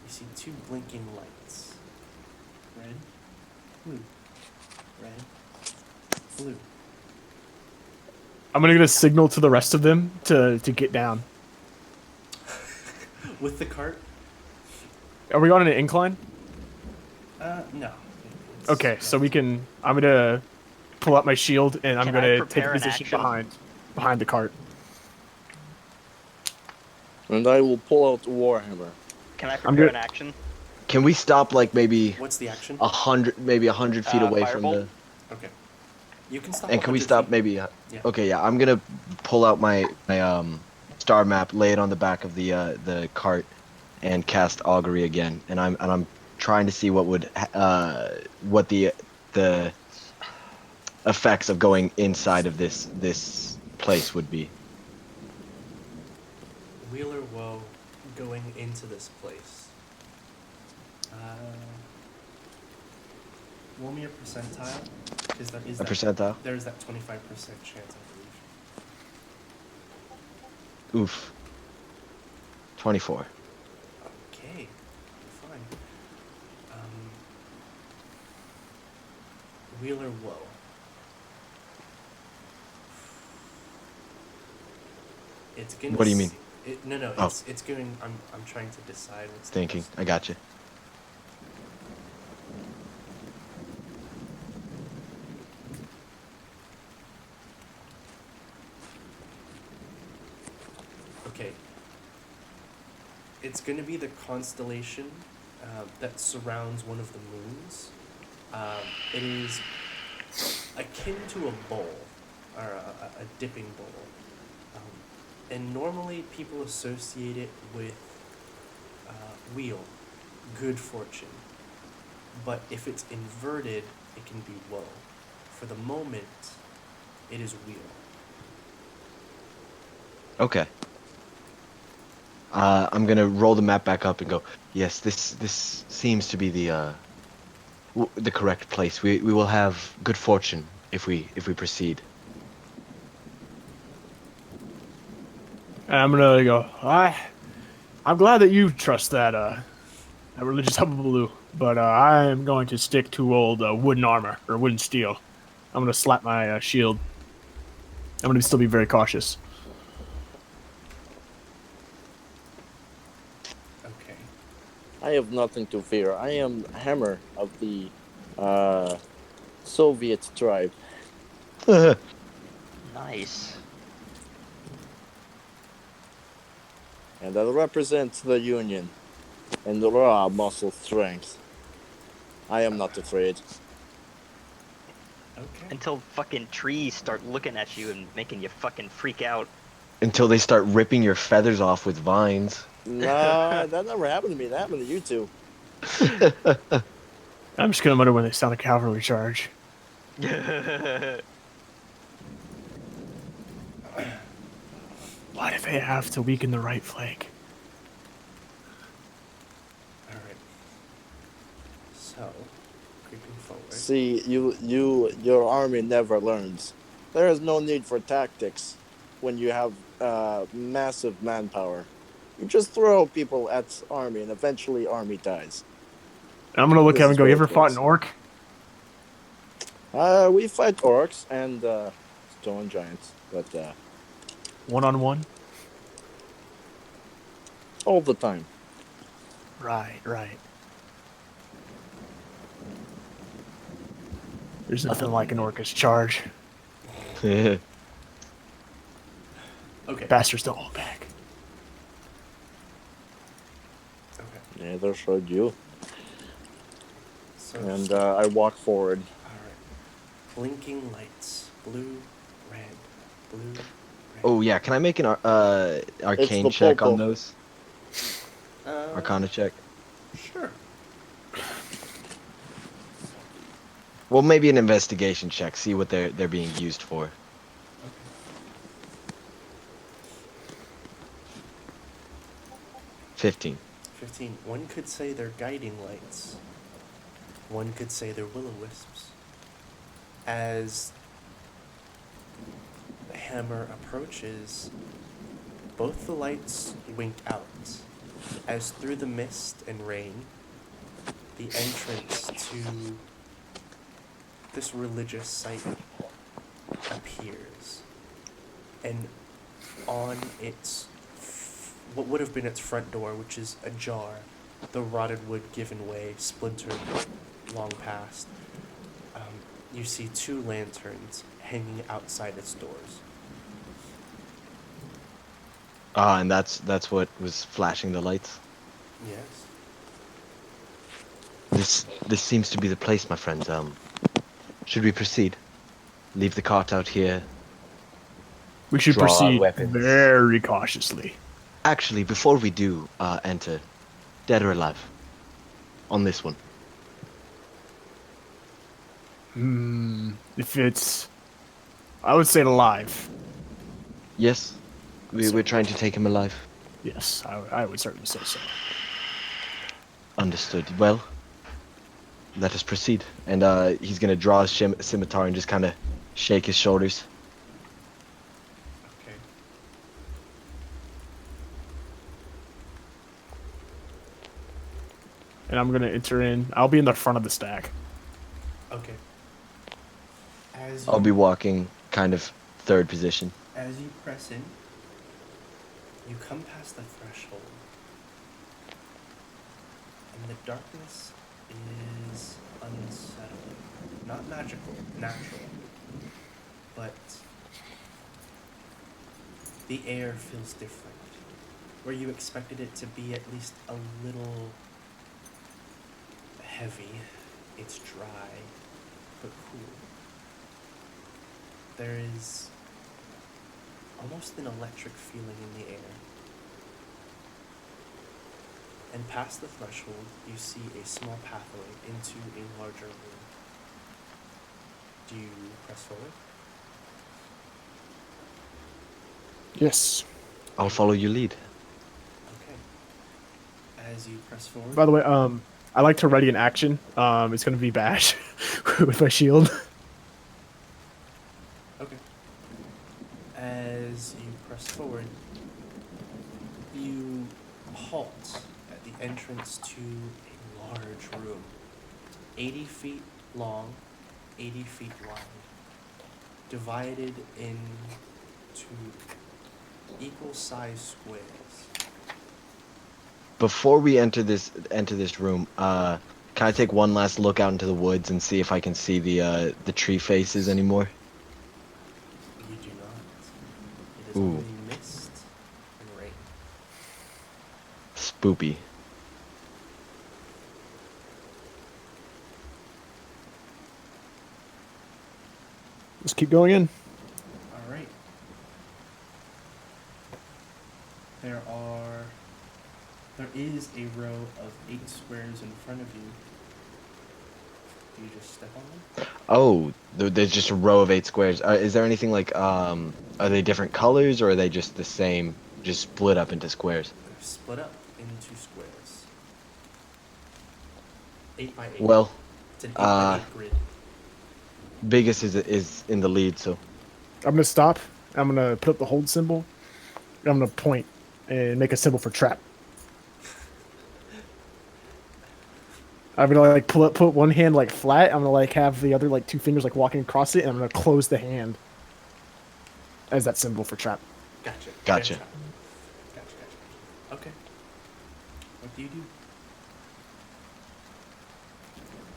you see two blinking lights. Red, blue. Red, blue. I'm gonna get a signal to the rest of them to get down. With the cart? Are we on an incline? No. It's- Okay, so we can. I'm gonna pull out my shield and I'm Can I gonna take prepare a an position action? behind the cart. And I will pull out Warhammer. Can I I'm prepare good. an action? Can we stop like maybe What's the action? 100 feet away from Firebolt? the? Okay. You can stop. And can we 100 stop feet. maybe? Yeah. Okay, yeah. I'm gonna pull out my star map, lay it on the back of the cart, and cast augury again. And I'm trying to see what the effects of going inside of this place would be. Wheeler Woe going into this place. Roll me a percentile, because that is A percentile? There's that 25% chance, I believe. Oof. 24. Okay, you're fine. Wheeler Woe. It's gonna. What do you mean? No. Oh. It's going. I'm trying to decide what's the Thinking. best. I got you. Okay. It's going to be the constellation that surrounds one of the moons. It is akin to a bowl, or a dipping bowl. And normally people associate it with wheel, good fortune. But if it's inverted, it can be woe. For the moment, it is wheel. Okay. I'm gonna roll the map back up and go. Yes, this seems to be the correct place. We will have good fortune if we proceed. And I'm gonna go. I'm glad that you trust that religious hullabaloo, but I am going to stick to old wooden armor or wooden steel. I'm gonna slap my shield. I'm gonna still be very cautious. Okay. I have nothing to fear. I am Hammer of the Soviet tribe. Nice. And I represent the Union and raw muscle strength. I am not afraid. Okay. Until fucking trees start looking at you and making you fucking freak out. Until they start ripping your feathers off with vines. Nah, that never happened to me. That happened to you two. I'm just gonna wonder when they sound a cavalry charge. Why do they have to weaken the right flank? All right. So, creeping forward. See, your army never learns. There is no need for tactics when you have massive manpower. You just throw people at army, and eventually army dies. And I'm gonna look This at him is and go, where you it ever fought goes. an orc? We fight orcs and stone giants, but One-on-one? all the time. Right. There's nothing like an orcish charge. Okay. Bastards don't hold back. Okay. Neither should you. So, And I walk forward. all right. Blinking lights. Blue, red, blue, red. Oh yeah, can I make an arcane the check on popo. those? Arcana check. Sure. Well, maybe an investigation check. See what they're being used for. Okay. 15. 15. One could say they're guiding lights. One could say they're will-o-wisps. As the hammer approaches, both the lights wink out, as through the mist and rain, the entrance to this religious site appears. And on its what would have been its front door, which is ajar, the rotted wood given way, splintered long past. You see two lanterns hanging outside its doors. Ah, and that's what was flashing the lights. Yes. This seems to be the place, my friends. Should we proceed? Leave the cart out here. We should Draw our proceed weapons. very cautiously. Actually, before we do enter, dead or alive, on this one. If it's... I would say alive. Yes, we're trying to take him alive. Yes, I would certainly say so. Understood. Well, let us proceed. And he's gonna draw his scimitar and just kind of shake his shoulders. Okay. And I'm gonna enter in. I'll be in the front of the stack. Okay. As I'll be walking kind of third position. As you press in, you come past the threshold, and the darkness is unsettling. Not magical, natural, but the air feels different. Where you expected it to be at least a little heavy, it's dry, but cool. There is almost an electric feeling in the air. And past the threshold, you see a small pathway into a larger room. Do you press forward? Yes. I'll follow your lead. Okay. As you press forward, By the way, I like to ready an action. It's gonna be bash with my shield. okay. As you press forward, you halt at the entrance to a large room, 80 feet long, 80 feet wide, divided in 2 equal-sized squares. Before we enter this room, can I take one last look out into the woods and see if I can see the tree faces anymore? You do not. It is Ooh. only mist and rain. Spoopy. Let's keep going in. All right. There is a row of 8 squares in front of you. Do you just step on them? Oh, there's just a row of 8 squares. Is there anything like are they different colors or are they just the same, just split up into squares? They're split up into squares. 8 by 8. Well, It's an 8 by 8 grid. biggest is in the lead, so I'm gonna stop. I'm gonna put up the hold symbol. I'm gonna point and make a symbol for trap. I'm gonna like put one hand like flat. I'm gonna like have the other like 2 fingers like walking across it, and I'm gonna close the hand as that symbol for trap. Gotcha. Gotcha. Gotcha. Okay. What do you do?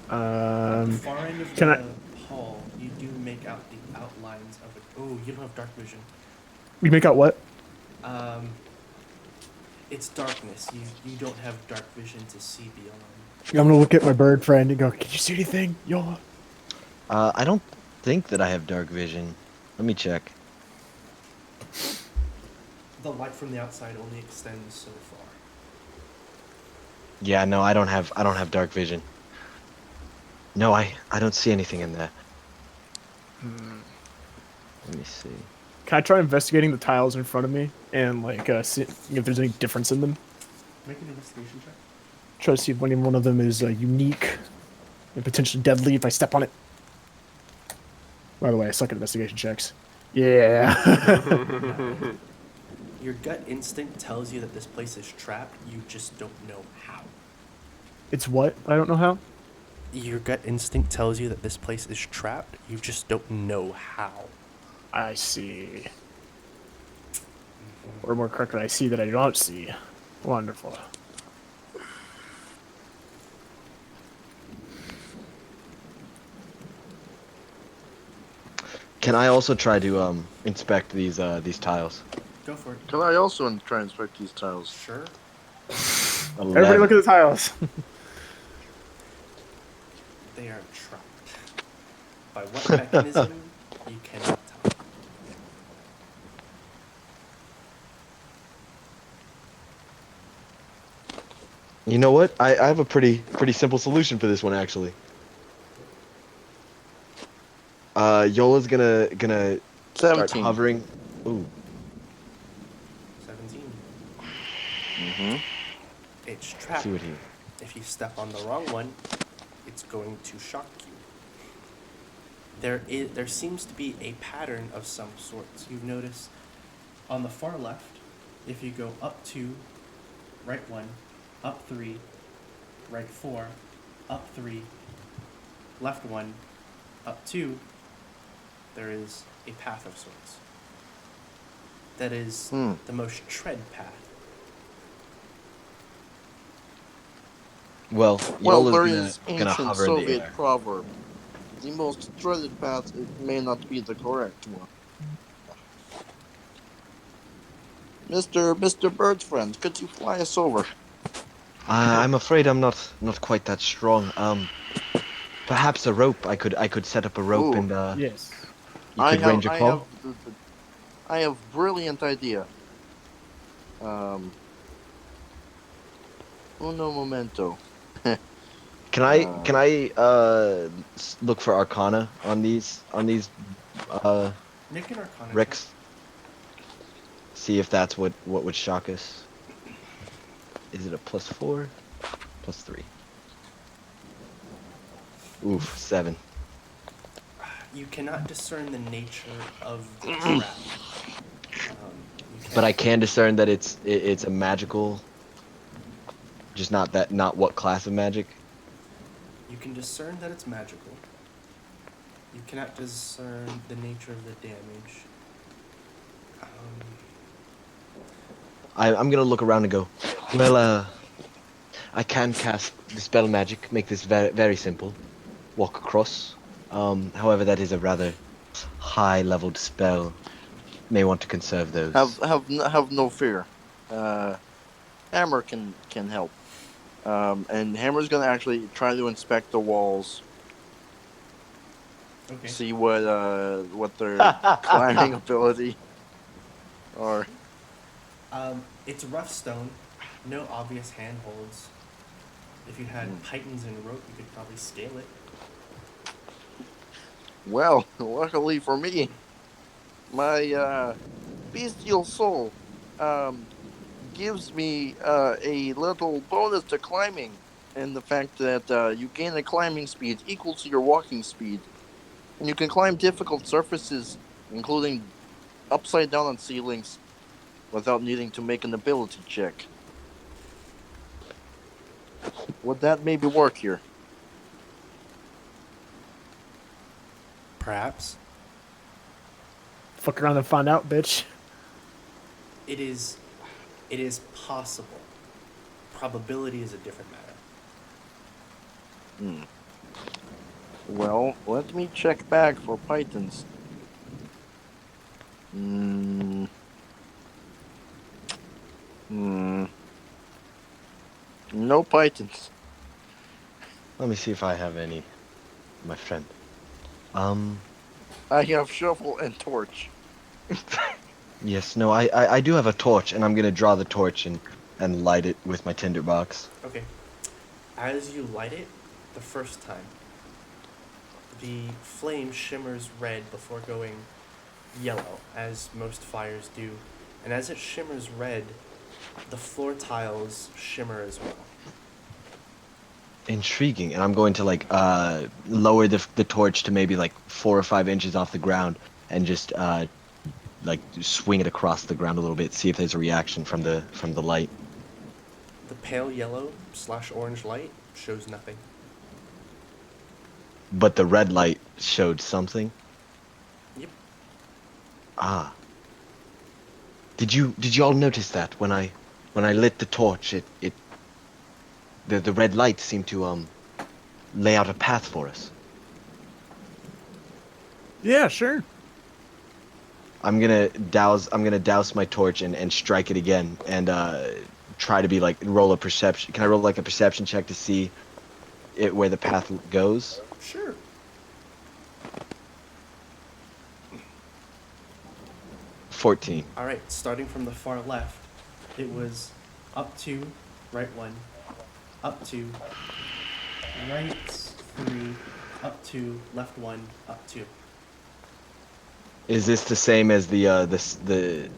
At the far end of can the I- hall, you do make out the outlines of it. Oh, you don't have dark vision. We make out what? It's darkness. You don't have dark vision to see beyond. I'm gonna look at my bird friend and go, "Can you see anything, Yola?" I don't think that I have dark vision. Let me check. The light from the outside only extends so far. Yeah, no, I don't have dark vision. No, I don't see anything in there. Let me see. Can I try investigating the tiles in front of me and like see if there's any difference in them? Make an investigation check. Try to see if any one of them is unique and potentially deadly if I step on it. By the way, I suck at investigation checks. Yeah. Your gut instinct tells you that this place is trapped. You just don't know how. It's what? I don't know how. Your gut instinct tells you that this place is trapped. You just don't know how. I see. Or more correctly, I see that I don't see. Wonderful. Can I also try to inspect these tiles? Go for it. Can I also try and inspect these tiles? Sure. 11. Everybody look at the tiles. They are trapped. By what mechanism, you cannot tell. You know what? I have a pretty simple solution for this one actually. Yola's gonna start 17. hovering. Ooh. 17. Mm-hmm. It's trapped. See what he. If you step on the wrong one, it's going to shock you. There seems to be a pattern of some sorts. You've noticed on the far left, if you go up 2, right 1, up 3, right 4, up 3, left 1, up 2, there is a path of sorts. That is the most tread path. Well, Well, there Yola's is gonna ancient hover in the Soviet air. proverb. The most dreaded path may not be the correct one. Mr. Bird's friend, could you fly us over? I'm afraid I'm not quite that strong. Perhaps a rope. I could set up a rope Ooh. and Yes. you could range a call. I have brilliant idea. Uno momento. Can I look for Arcana on these Nick and Arcana. Ricks? See if that's what would shock us. Is it a +4? +3. Oof, 7. You cannot discern the nature of the trap. But I can discern that it's a magical. Just not what class of magic. You can discern that it's magical. You cannot discern the nature of the damage. I'm gonna look around and go, well, I can cast Dispel Magic, make this very, very simple. Walk across. However, that is a rather high-leveled spell. May want to conserve those. Have no fear. Hammer can help. And Hammer's gonna actually try to inspect the walls, Okay. see what their climbing ability are. It's rough stone, no obvious handholds. If you had pythons and rope, you could probably scale it. Well, luckily for me, my bestial soul gives me a little bonus to climbing, and the fact that you gain a climbing speed equal to your walking speed, and you can climb difficult surfaces, including upside down on ceilings, without needing to make an ability check. Would that maybe work here? Perhaps. Fuck around and find out, bitch. It is possible. Probability is a different matter. Well, let me check back for pythons. No pythons. Let me see if I have any, my friend. I have shovel and torch. Yes, no, I do have a torch, and I'm gonna draw the torch and light it with my tinderbox. Okay. As you light it, the first time, the flame shimmers red before going yellow, as most fires do. And as it shimmers red, the floor tiles shimmer as well. Intriguing, and I'm going to like lower the torch to maybe like 4 or 5 inches off the ground, and just like swing it across the ground a little bit, see if there's a reaction from the light. The pale yellow/orange light shows nothing. But the red light showed something. Yep. Ah. Did you all notice that when I lit the torch, the red light seemed to lay out a path for us. Yeah, sure. I'm gonna douse my torch and strike it again, and try to be like roll a perception. Can I roll like a perception check to see where the path goes? Sure. $14. All right, starting from the far left, it was up 2, right 1, up 2, right 3, up 2, left 1, up 2. Is this the same as the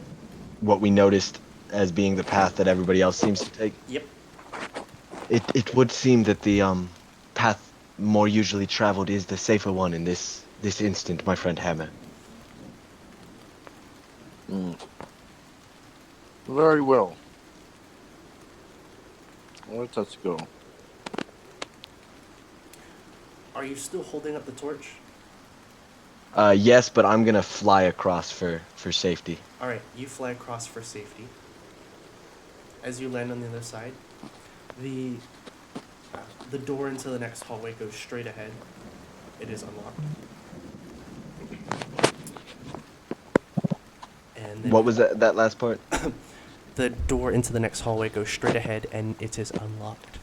what we noticed as being the path that everybody else seems to take? Yep. It would seem that the path more usually traveled is the safer one in this instant, my friend Hammer. Very well. Let us go. Are you still holding up the torch? Yes, but I'm gonna fly across for safety. All right, you fly across for safety. As you land on the other side, the door into the next hallway goes straight ahead. It is unlocked. And then What was that last part? the door into the next hallway goes straight ahead, and it is unlocked.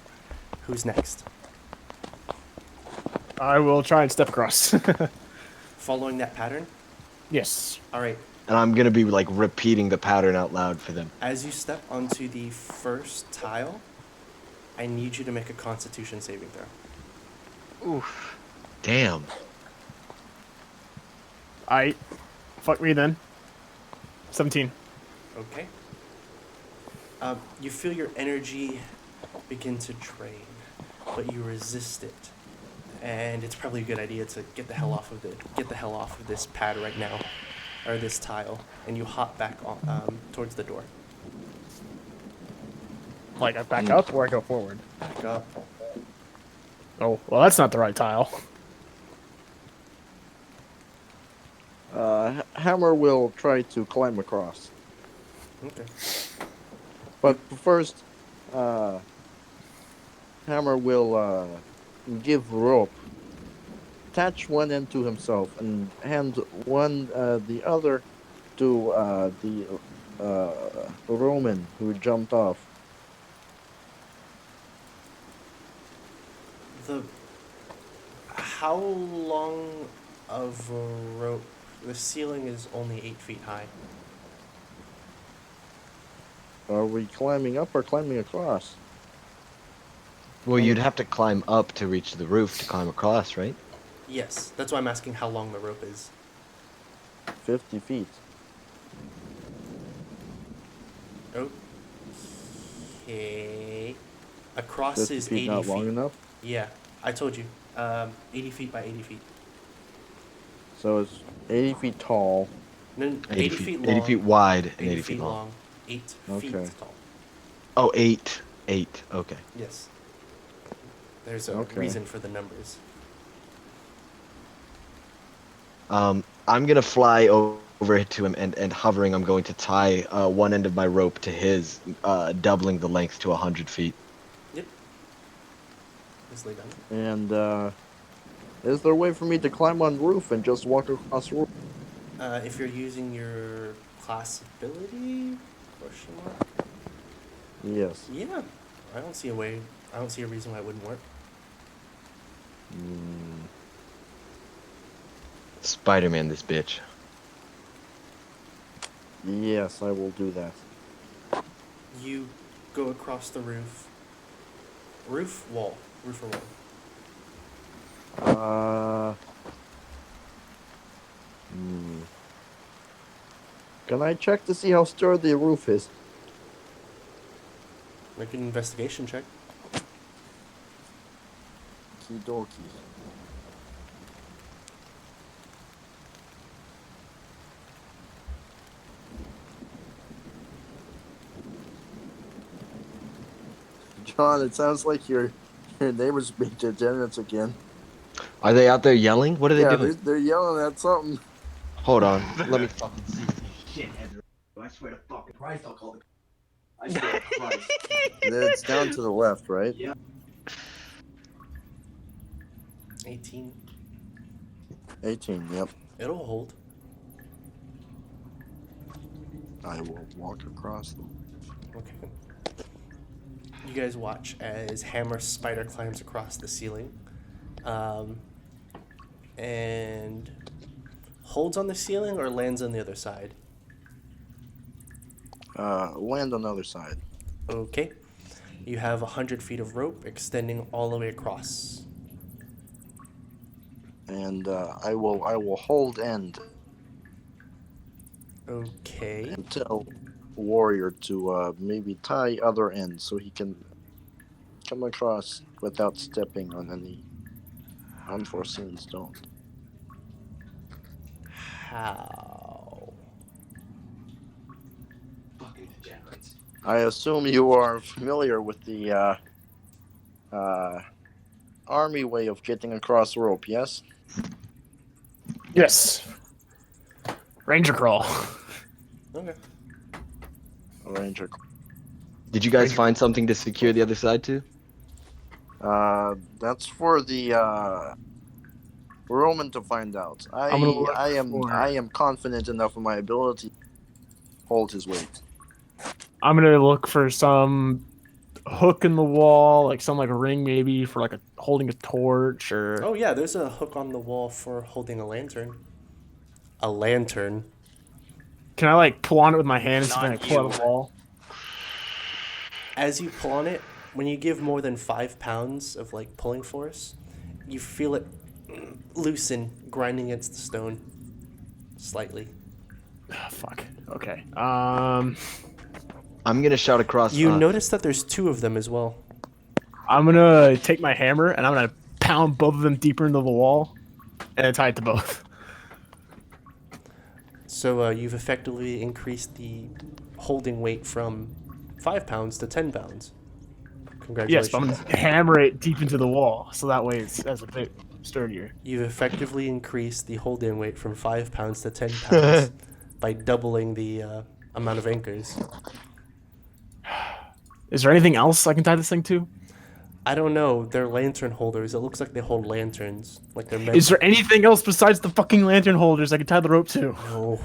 Who's next? I will try and step across. Following that pattern? Yes. All right. And I'm gonna be like repeating the pattern out loud for them. As you step onto the first tile, I need you to make a Constitution saving throw. Oof. Damn. Fuck me then. 17. Okay. You feel your energy begin to drain, but you resist it, and it's probably a good idea to get the hell off of this pad right now, or this tile, and you hop back on, towards the door. Like I back up or I go forward? Back up. Oh, well, that's not the right tile. Hammer will try to climb across. Okay. But first, Hammer will give rope, attach one end to himself, and hand the other to the Roman who jumped off. How long of a rope? The ceiling is only 8 feet high. Are we climbing up or climbing across? Well, you'd have to climb up to reach the roof to climb across, right? Yes, that's why I'm asking how long the rope is. 50 feet. Okay. Across 50 is feet 80 not feet. long enough? Yeah, I told you. 80 feet by 80 feet. So it's 80 feet tall. No, 80 feet long. 80 feet wide and 80 80 feet long. 8 feet Okay. tall. Oh, 8. 8. Okay. Yes. There's a Okay. reason for the numbers. I'm gonna fly over to him and hovering. I'm going to tie one end of my rope to his, doubling the length to 100 feet. Yep. Easily done. And is there a way for me to climb on roof and just walk across the roof? If you're using your class ability? Question mark? Yes. Yeah. I don't see a way. I don't see a reason why it wouldn't work. Spider-Man, this bitch. Yes, I will do that. You go across the roof. Roof, wall. Roof or wall? Can I check to see how sturdy the roof is? Make an investigation check. Okie John, it sounds like your neighbors being degenerates again. Are they out there yelling? What are they Yeah, doing? they're yelling at something. Hold on. Let me fucking see these shitheads. I swear to fucking Christ, I'll call the. I swear to Christ. It's down to the left, right? Yeah. 18. 18, yep. It'll hold. I will walk across them. Okay. You guys watch as Hammer Spider climbs across the ceiling. And holds on the ceiling or lands on the other side? Land on the other side. Okay. You have 100 feet of rope extending all the way across. And I will hold end Okay. and tell Warrior to maybe tie other end so he can come across without stepping on any unforeseen stone. How? Fucking degenerates. I assume you are familiar with the army way of getting across rope, yes? Yes. Ranger crawl. Okay. Ranger. Did you guys find something to secure the other side to? That's for the Roman to find out. I am confident enough in my ability to hold his weight. I'm gonna look for some hook in the wall, like some like a ring maybe for like holding a torch or. Oh yeah, there's a hook on the wall for holding a lantern. A lantern. Can I like pull on it with my hand and see if I Not can pull out you. the wall? As you pull on it, when you give more than 5 pounds of like pulling force, you feel it loosen, grinding against the stone slightly. Fuck. Okay. I'm gonna shout across. You notice that there's 2 of them as well. I'm gonna take my hammer and I'm gonna pound both of them deeper into the wall, and then tie it to both. So you've effectively increased the holding weight from 5 pounds to 10 pounds. Yes, Congratulations. but I'm gonna hammer it deep into the wall, so that way it's as a bit sturdier. You've effectively increased the hold-in weight from 5 pounds to 10 pounds by doubling the amount of anchors. Is there anything else I can tie this thing to? I don't know. They're lantern holders. It looks like they hold lanterns. Like they're meant. Is there anything else besides the fucking lantern holders I can tie the rope to? No.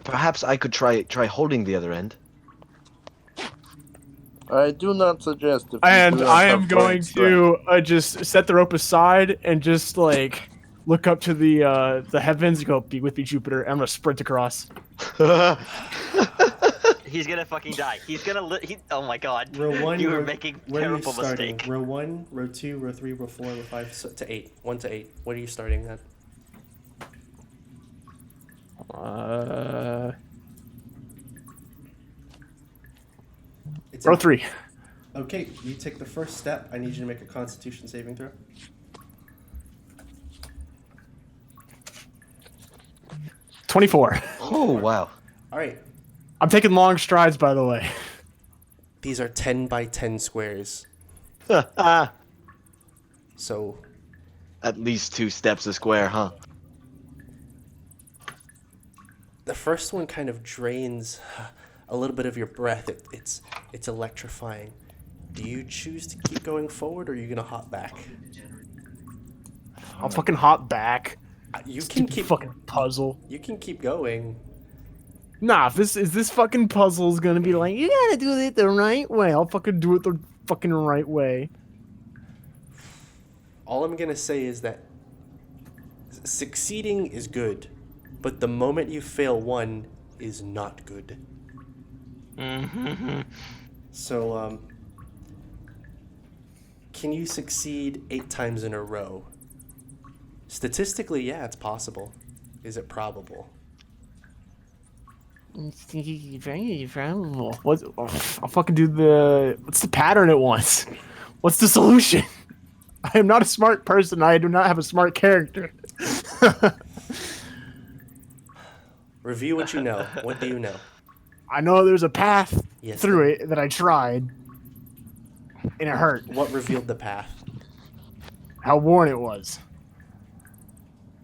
Perhaps I could try holding the other end. I do not suggest. If And you do not I have am going brain strength. to just set the rope aside and just like look up to the heavens and go, "Be with me, Jupiter." And I'm gonna sprint across. He's gonna fucking die. He's gonna oh my god. Row 1. You were making Where are you terrible starting? mistake. Row 1, row 2, row 3, row 4, row 5 to 8. 1 to 8. What are you starting at? It's Row 3. Okay, you take the first step. I need you to make a Constitution saving throw. 24. Oh wow. All right. I'm taking long strides, by the way. These are 10 by 10 squares. So At least 2 steps a square, huh? the first one kind of drains a little bit of your breath. It's electrifying. Do you choose to keep going forward, or are you gonna hop back? I'll fucking hop back. You can Stupid keep fucking puzzle. You can keep going. Nah, if this fucking puzzle is gonna be like, you gotta do it the right way. I'll fucking do it the fucking right way. All I'm gonna say is that succeeding is good, but the moment you fail one is not good. So, can you succeed 8 times in a row? Statistically, yeah, it's possible. Is it probable? Very probable. What? I'll fucking do the. What's the pattern it wants? What's the solution? I am not a smart person. I do not have a smart character. Review what you know. What do you know? I know there's a path Yes. through it that I tried, and it hurt. What revealed the path? How worn it was.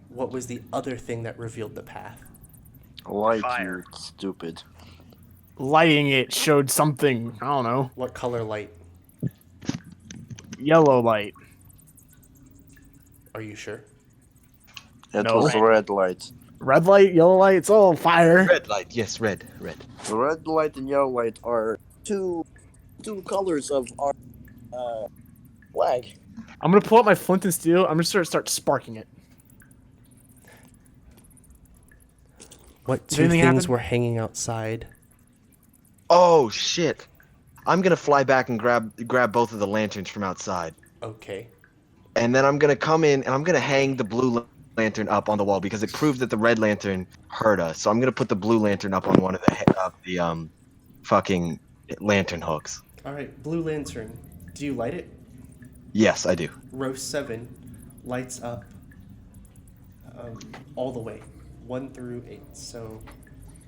What was the other thing that revealed the path? Light, Fire. you stupid. Lighting it showed something. I don't know. What color light? Yellow light. Are you sure? It No. was red light. Red light, yellow light. It's all fire. Red light. Yes, red. The red light and yellow light are two colors of our flag. I'm gonna pull out my flint and steel. I'm gonna start sparking it. What Did two anything things happen? were hanging outside? Oh shit. I'm gonna fly back and grab both of the lanterns from outside. Okay. And then I'm gonna come in and I'm gonna hang the blue lantern up on the wall because it proved that the red lantern hurt us. So I'm gonna put the blue lantern up on one of the fucking lantern hooks. All right. Blue lantern. Do you light it? Yes, I do. Row 7 lights up all the way, 1 through 8. So,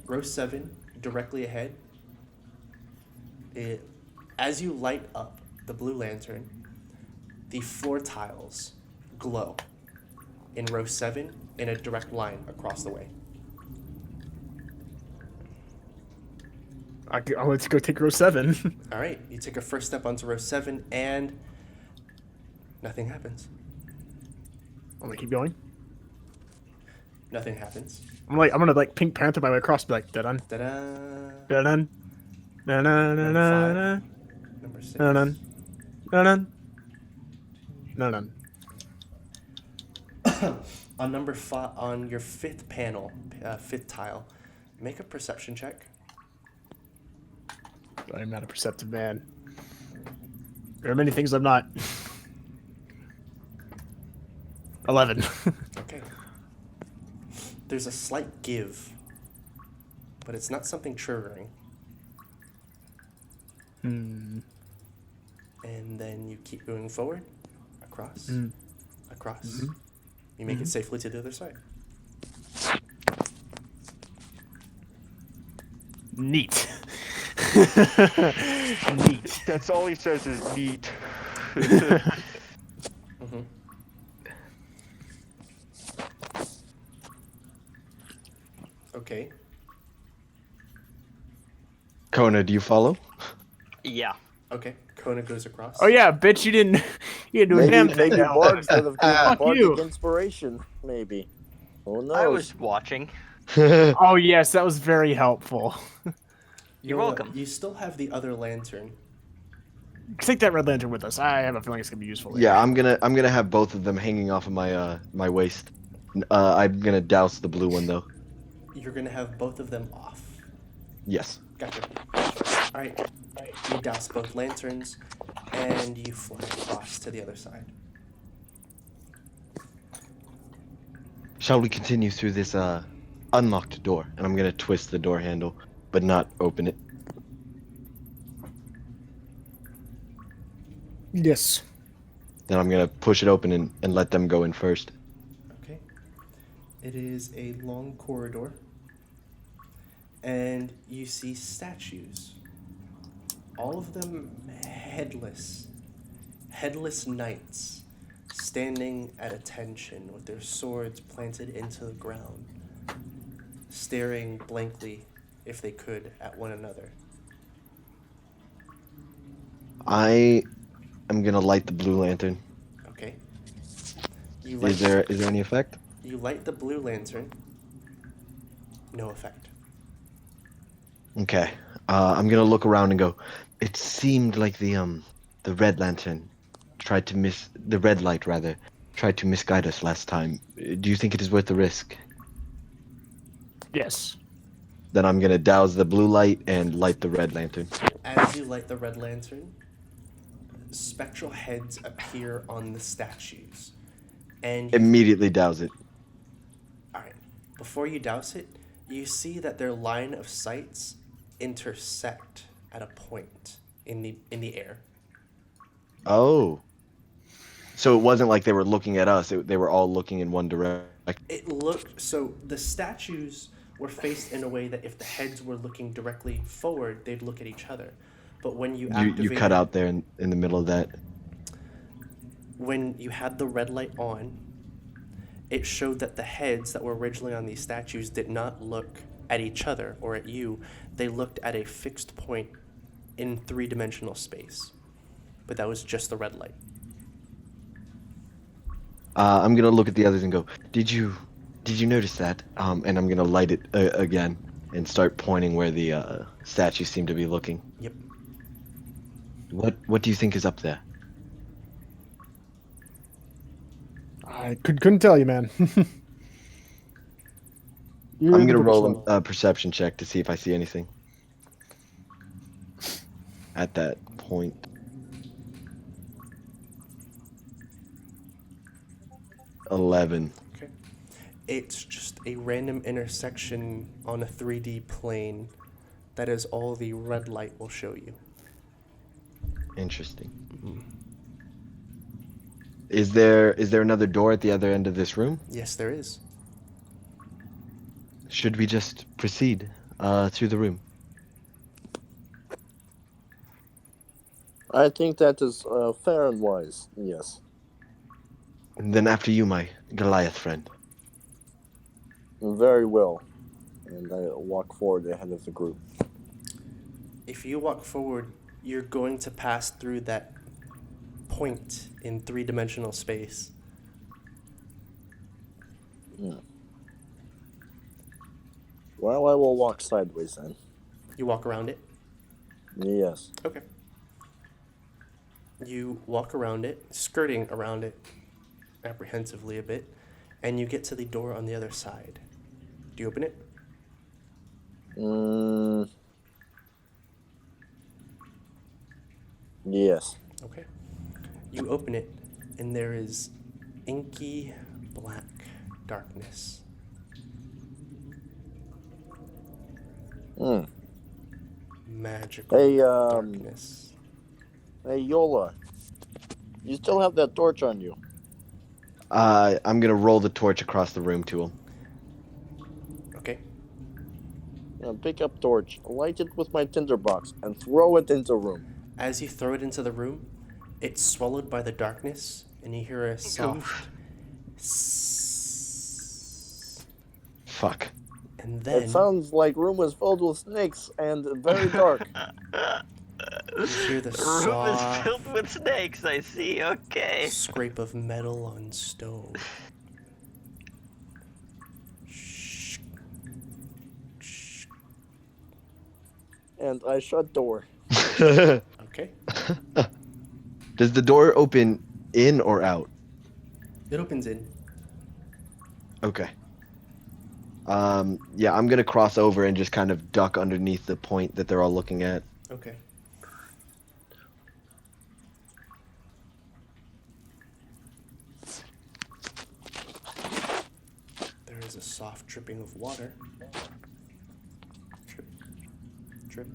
row 7 directly ahead. As you light up the blue lantern, the floor tiles glow in row 7 in a direct line across the way. I want to go take row 7. All right, you take a first step onto row 7 and nothing happens. I'm gonna keep going. Nothing happens. I'm gonna like Pink Panther my way across, be like, da-dun, Ta-da! da-dun, da-dun, da-dun, Number 6. da-dun, da-dun, da-dun. On number 5, on your 5th panel, 5th tile, make a perception check. I'm not a perceptive man. There are many things I'm not. 11. Okay. There's a slight give, but it's not something triggering. Hmm. And then you keep going forward, across, across. Mhm. You make it safely to the other side. Neat. Neat. That's all he says is neat. Mm-hmm. Okay. Kona, do you follow? Yeah. Okay. Kona goes across. Oh yeah, bitch, you didn't do a damn thing Maybe now. bards would have given Fuck bardic you. inspiration. Maybe. Who knows? I was watching. Oh yes, that was very helpful. You're welcome. You still have the other lantern. Take that red lantern with us. I have a feeling it's gonna be useful later. Yeah, I'm gonna have both of them hanging off of my my waist. I'm gonna douse the blue one though. You're gonna have both of them off. Yes. Gotcha. All right. You douse both lanterns, and you fly across to the other side. Shall we continue through this unlocked door? And I'm gonna twist the door handle, but not open it. Yes. Then I'm gonna push it open and let them go in first. Okay. It is a long corridor, and you see statues. All of them headless. Headless knights, standing at attention with their swords planted into the ground, staring blankly, if they could, at one another. I am gonna light the blue lantern. Okay. You Is there any effect? You light the blue lantern. No effect. Okay. I'm gonna look around and go. It seemed like the red lantern tried to the red light rather tried to misguide us last time. Do you think it is worth the risk? Yes. Then I'm gonna douse the blue light and light the red lantern. As you light the red lantern, spectral heads appear on the statues. And you, Immediately douse it. alright, before you douse it, you see that their line of sights intersect at a point in the air. Oh. So it wasn't like they were looking at us. They were all looking in one direction. It looked so the statues were faced in a way that if the heads were looking directly forward, they'd look at each other. But when you You cut out there in the middle of that. when you had the red light on, it showed that the heads that were originally on these statues did not look at each other or at you. They looked at a fixed point in three-dimensional space. But that was just the red light. I'm gonna look at the others and go. Did you notice that? And I'm gonna light it again and start pointing where the statues seem to be looking. Yep. What do you think is up there? I couldn't tell you, man. I'm gonna roll a perception check to see if I see anything. At that point. $11. Okay. It's just a random intersection on a 3D plane. That is all the red light will show you. Interesting. Is there another door at the other end of this room? Yes, there is. Should we just proceed through the room? I think that is fair and wise. Yes. And then after you, my Goliath friend. Very well. And I walk forward ahead of the group. If you walk forward, you're going to pass through that point in three-dimensional space. Well, I will walk sideways then. You walk around it. Yes. Okay. You walk around it, skirting around it apprehensively a bit, and you get to the door on the other side. Do you open it? Yes. Okay. You open it, and there is inky black darkness. Magical Hey, darkness. Hey, Yola. You still have that torch on you. I'm gonna roll the torch across the room to him. Okay. Pick up torch, light it with my tinderbox, and throw it into room. As you throw it into the room, it's swallowed by the darkness, and you hear a soft Fuck. and It then sounds like room was filled with snakes and very dark. you hear the The room is soft filled with snakes, I see, okay. scrape of metal on stone. Shh. Shh. And I shut door. Okay. Does the door open in or out? It opens in. Okay. Yeah, I'm gonna cross over and just kind of duck underneath the point that they're all looking at. Okay. There is a soft dripping of water. Drip, drip,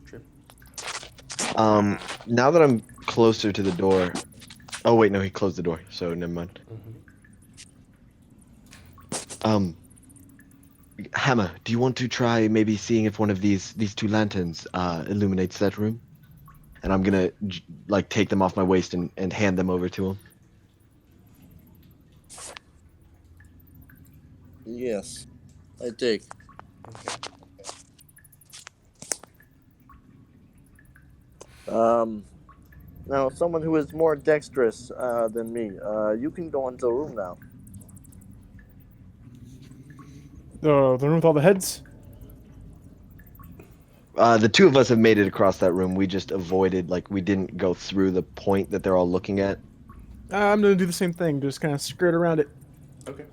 drip. Now that I'm closer to the door. Oh wait, no, he closed the door, so never mind. Hammer, do you want to try maybe seeing if one of these two lanterns illuminates that room? And I'm gonna like take them off my waist and hand them over to him. Yes, I take. Now someone who is more dexterous than me, you can go into the room now. The room with all the heads? The two of us have made it across that room. We just avoided, like, we didn't go through the point that they're all looking at. I'm gonna do the same thing, just kind of skirt around it. Okay.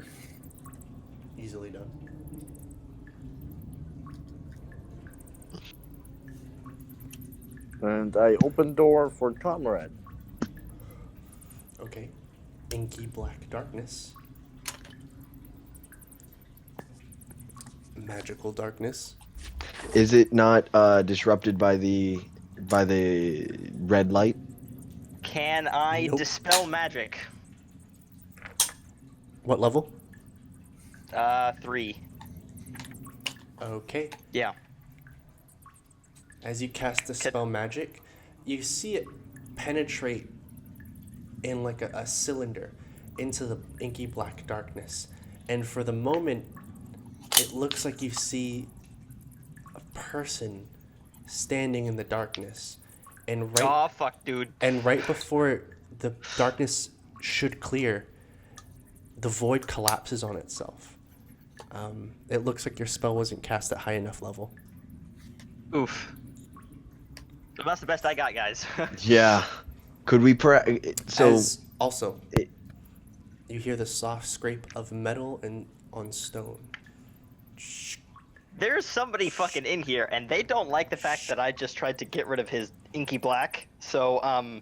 Easily done. And I open door for comrade. Okay. Inky black darkness. Magical darkness. Is it not disrupted by the red light? Can I Nope. dispel magic? What level? 3. Okay. Yeah. As you cast Dispel Magic, you see it penetrate in like a cylinder into the inky black darkness. And for the moment, it looks like you see a person standing in the darkness. And Aw, fuck, dude. right before the darkness should clear, the void collapses on itself. It looks like your spell wasn't cast at high enough level. Oof. Well, that's the best I got, guys. Yeah. Could we Also, you hear the soft scrape of metal and on stone. Shh. There's somebody fucking in here, and they don't like the fact that I just tried to get rid of his inky black. So,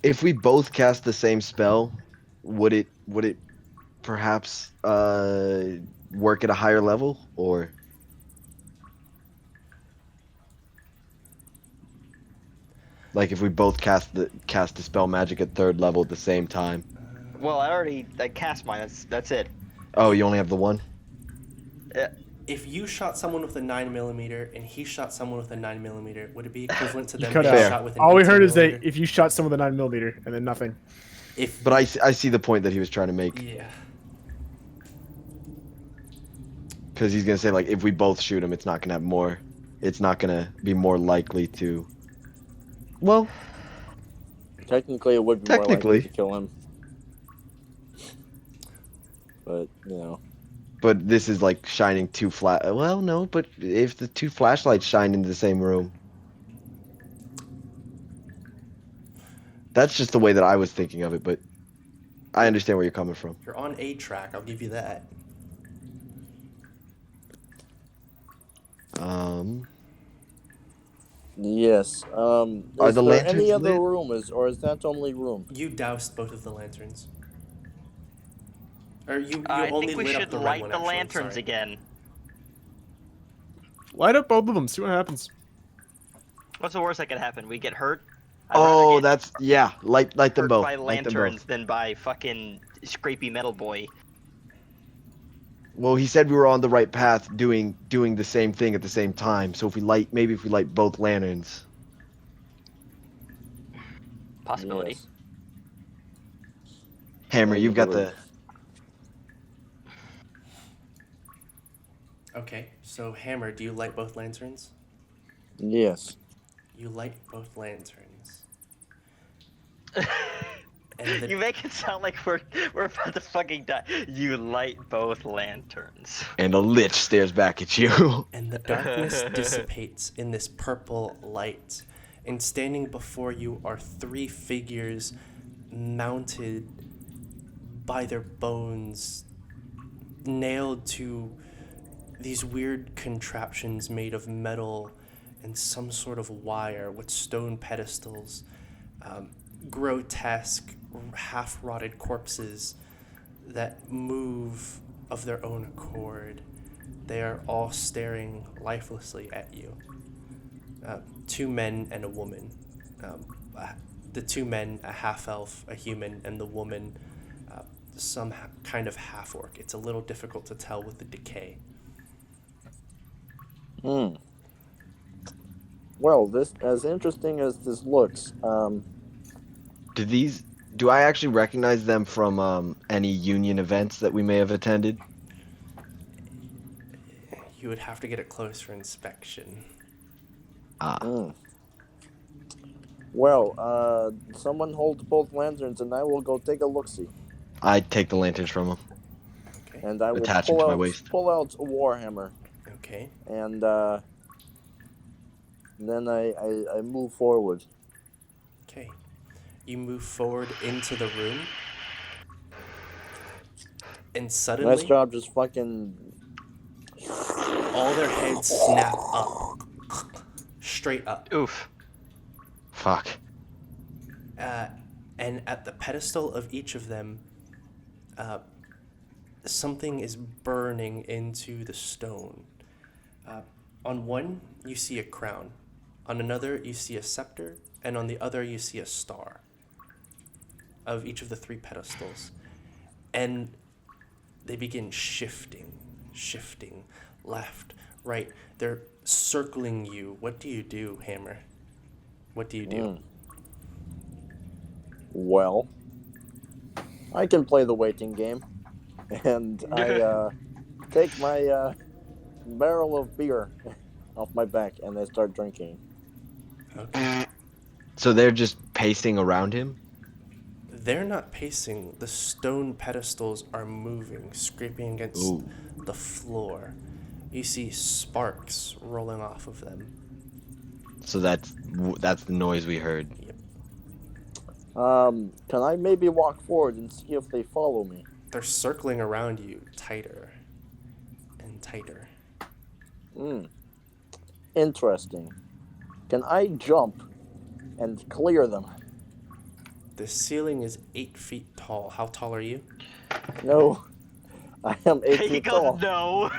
if we both cast the same spell, would it perhaps work at a higher level, or? Like if we both cast the spell magic at 3rd level at the same time. well, I cast mine. That's it. Oh, you only have the one? If you shot someone with a 9mm and he shot someone with a 9mm, would it be equivalent to them cut being out. shot with an All we heard is 18mm? that if you shot someone with a 9mm and then nothing. If But I see the point that he was trying to make. yeah. Because he's going to say, like, if we both shoot him, it's not going to have more. It's not going to be more likely to. Well, Technically, it would be more Technically. likely to kill him. But, you know. but this is like shining two Well, no, but if the two flashlights shine into the same room. That's just the way that I was thinking of it, but I understand where you're coming from. You're on a track, I'll give you that. Yes. Are Is the there lanterns any other lit? room, or is that only room? You doused both of the lanterns. Or you I only think we lit up should the red light one, the actually, lanterns sorry. again. Light up both of them. See what happens. What's the worst that could happen? We get hurt? I'd rather Oh, get that's yeah. Light them hurt both. by Light them lanterns both. than by fucking scrapey metal boy. Well, he said we were on the right path, doing the same thing at the same time. So if we light, maybe if we light both lanterns. possibility. Yes. Hammer, you've got the. Okay, so Hammer, do you light both lanterns? Yes. You light both lanterns. And You make it sound like we're about to fucking die. You light both lanterns. And a lich stares back at you. and the darkness dissipates in this purple light. And standing before you are three figures mounted by their bones, nailed to these weird contraptions made of metal and some sort of wire with stone pedestals, grotesque, half-rotted corpses that move of their own accord. They are all staring lifelessly at you. Two men and a woman. The two men, a half-elf, a human, and the woman, some kind of half-orc. It's a little difficult to tell with the decay. Well, this, as interesting as this looks, Do I actually recognize them from any union events that we may have attended? You would have to get a closer inspection. Well, someone hold both lanterns, and I will go take a look-see. I take the lanterns from them. Okay. And I will Attach them to my waist. pull out a warhammer, Okay. and then I move forward. Okay. You move forward into the room, and suddenly Nice job, just fucking. all their heads snap up, straight up. Oof. Fuck. And at the pedestal of each of them, something is burning into the stone. On one, you see a crown. On another, you see a scepter. And on the other, you see a star of each of the three pedestals. And they begin shifting, left, right. They're circling you. What do you do, Hammer? What do you do? Well, I can play the waiting game, and I take my barrel of beer off my back, and I start drinking. Okay. So they're just pacing around him? They're not pacing. The stone pedestals are moving, scraping against Ooh. the floor. You see sparks rolling off of them. So that's the noise we heard. Yep. Can I maybe walk forward and see if they follow me? They're circling around you tighter and tighter. Interesting. Can I jump and clear them? The ceiling is 8 feet tall. How tall are you? No, I am 8 He feet goes, tall. no.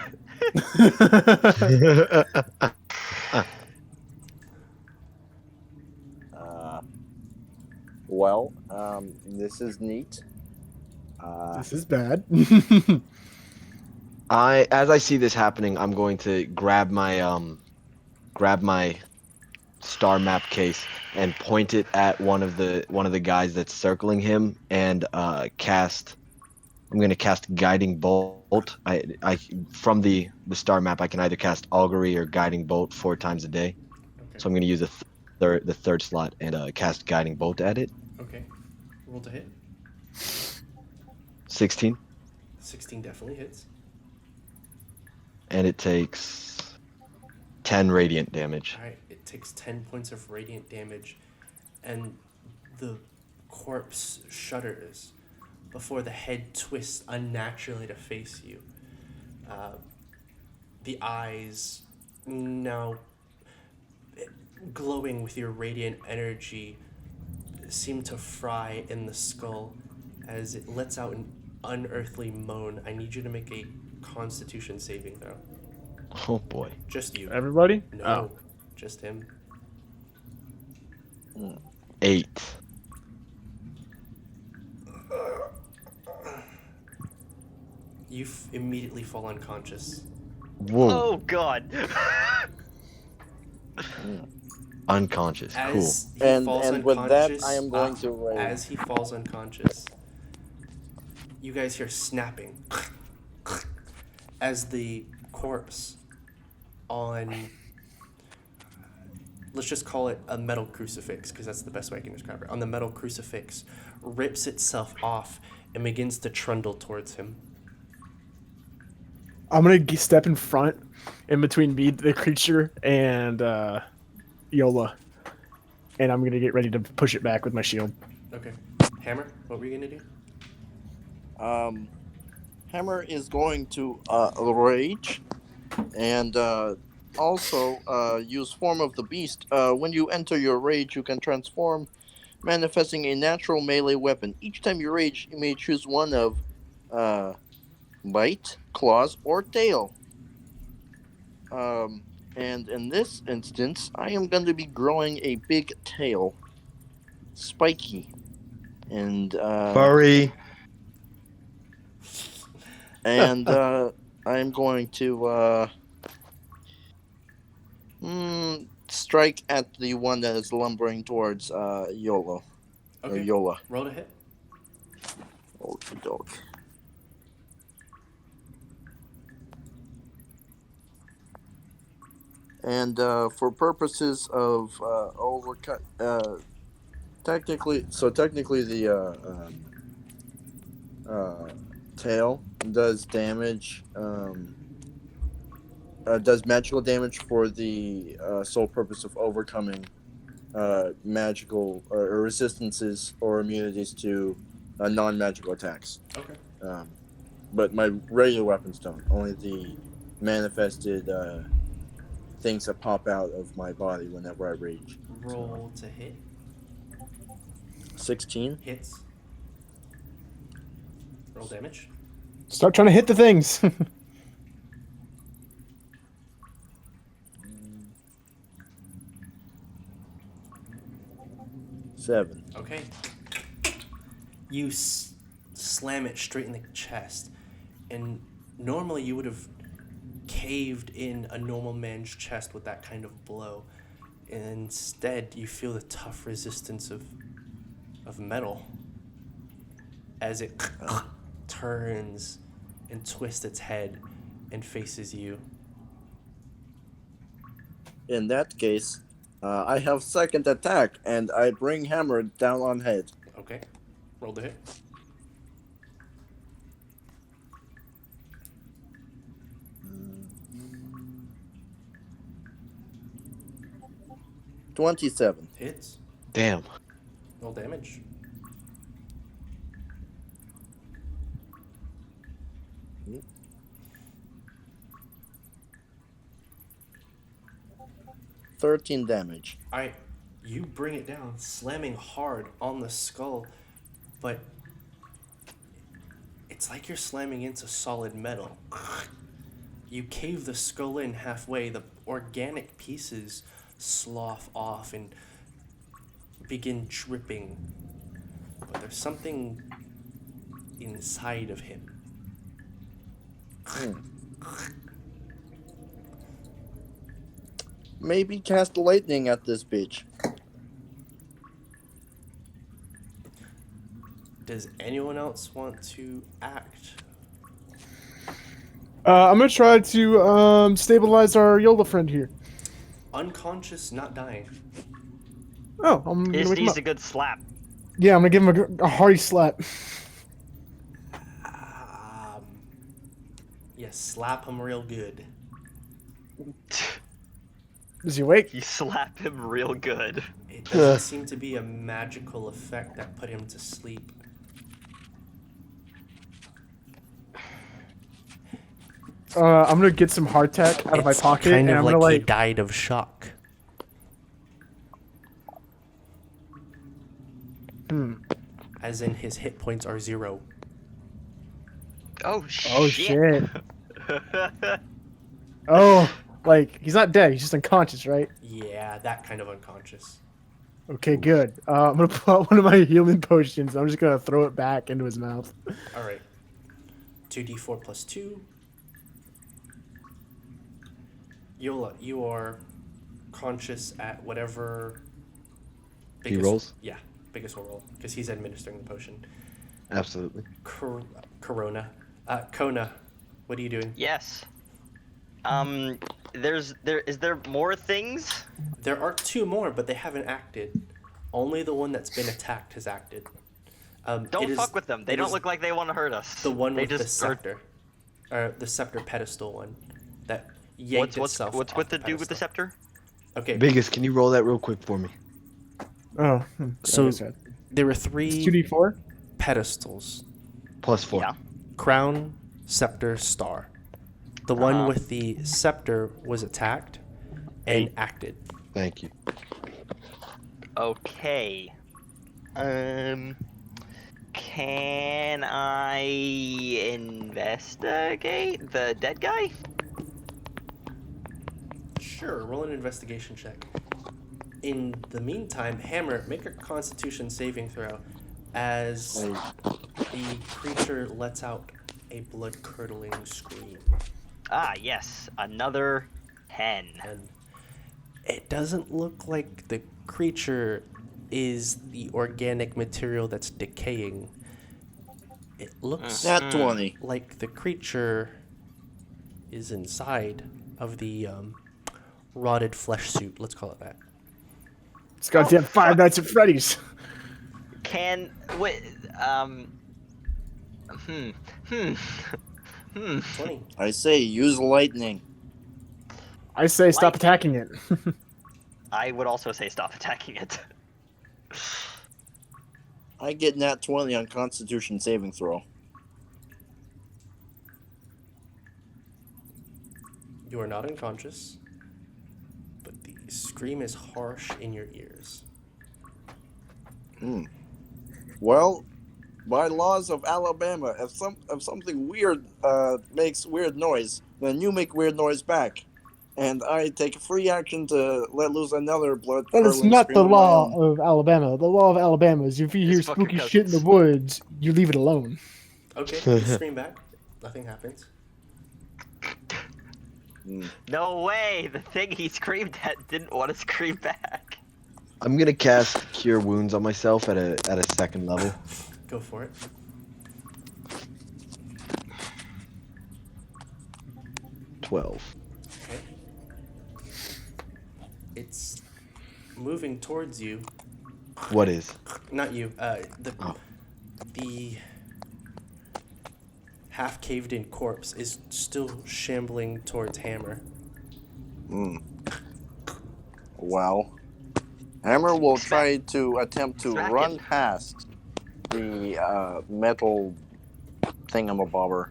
Well, this is neat. This is bad. As I see this happening, I'm going to grab my star map case and point it at one of the guys that's circling him and cast. I'm going to cast guiding bolt. I from the star map I can either cast augury or guiding bolt 4 times a day. Okay. So I'm going to use the third slot and cast guiding bolt at it. Okay. Roll to hit. 16, 16 definitely hits. and it takes 10 radiant damage. Alright, it takes 10 points of radiant damage, and the corpse shudders before the head twists unnaturally to face you. The eyes, now glowing with your radiant energy, seem to fry in the skull as it lets out an unearthly moan. I need you to make a Constitution saving throw. Oh boy. Just you. Everybody? No, just him. 8. You immediately fall unconscious. Whoa. Oh god. Unconscious. Cool. As he falls And with that, unconscious, I am going to rage. as he falls unconscious, you guys hear snapping as the corpse on, let's just call it a metal crucifix, because that's the best way I can describe it. On the metal crucifix, rips itself off and begins to trundle towards him. I'm gonna step in front, in between me, the creature, and Yola, and I'm gonna get ready to push it back with my shield. Okay. Hammer, what were you gonna do? Hammer is going to rage, and also use form of the beast. When you enter your rage, you can transform, manifesting a natural melee weapon. Each time you rage, you may choose one of bite, claws, or tail. And in this instance, I am going to be growing a big tail, spiky, and Furry. and I'm going to strike at the one that is lumbering towards Yolo. Or Okay. Yola. Roll to hit. Okie doke. And for purposes of overcut, technically the tail does damage, does magical damage for the sole purpose of overcoming magical or resistances or immunities to non-magical attacks. Okay. But my regular weapons don't. Only the manifested things that pop out of my body whenever I rage. Roll to hit. 16. Hits. Roll damage. Start trying to hit the things. 7. Okay. You slam it straight in the chest, and normally you would have caved in a normal man's chest with that kind of blow. Instead, you feel the tough resistance of metal as it turns and twists its head and faces you. In that case, I have second attack, and I bring hammer down on head. Okay. Roll the hit. Mm. 27. Hits. Damn. Roll damage. Mm. 13 damage. Alright, you bring it down, slamming hard on the skull, but it's like you're slamming into solid metal. You cave the skull in halfway, the organic pieces slough off and begin dripping. But there's something inside of him. Maybe cast lightning at this bitch. Does anyone else want to act? I'm gonna try to stabilize our Yola friend here. Unconscious, not dying. Oh, I'm gonna This wake him needs up. a good slap. Yeah, I'm gonna give him a hearty slap. Yeah, slap him real good. Is he awake? You slap him real good. It doesn't seem to be a magical effect that put him to sleep. I'm gonna get some hardtack out of my It's pocket, kind and of I'm like gonna he like. died of shock. As in his hit points are 0. Oh shit. Oh shit. Oh, like he's not dead. He's just unconscious, right? Yeah, that kind of unconscious. Okay, good. I'm gonna pull out one of my healing potions. I'm just gonna throw it back into his mouth. All right. 2d4 plus 2. Yola, you are conscious at whatever He rolls? Yeah, biggest will roll, because he's administering the potion. Absolutely. Corona. Kona, what are you doing? Yes. Is there more things? There are 2 more, but they haven't acted. Only the one that's been attacked has acted. Don't fuck with them. They don't look like they want to hurt us. The one they with the just are- scepter. Or the scepter pedestal one. That yanked itself What's off with the dude with the pedestal. scepter? Okay, Biggest, can you roll that real quick for me? Oh, So- I said. there were It's 3 2d4. pedestals. +4. Yeah. Crown, scepter, star. The one Uh-huh. with the scepter was attacked and acted. Thank you. Okay. Can I investigate the dead guy? Sure, roll an investigation check. In the meantime, Hammer, make a Constitution saving throw as the creature lets out a blood-curdling scream. Ah, yes, another 10. And it doesn't look like the creature is the organic material that's decaying. It looks Nat 20. like the creature is inside of the rotted flesh suit. Let's call it that. It's goddamn Five Nights at Freddy's. Wait, 20. I say use lightning. I say stop Lightning. attacking it. I would also say stop attacking it. I get nat 20 on Constitution saving throw. You are not unconscious, but the scream is harsh in your ears. Well, by laws of Alabama, if something weird makes weird noise, then you make weird noise back. And I take a free action to let loose another blood. That is not the law of Alabama. The law of Alabama is if you hear It's fucking spooky shit in the cousins. woods, you leave it alone. Okay, you scream back. Nothing happens. No way! The thing he screamed at didn't want to scream back. I'm gonna cast Cure Wounds on myself at a 2nd level. Go for it. $12. Okay. It's moving towards you. What is? Not you. The half caved in corpse is still shambling towards Hammer. Well, Hammer will try to attempt to Smack run it. past the metal thingamabobber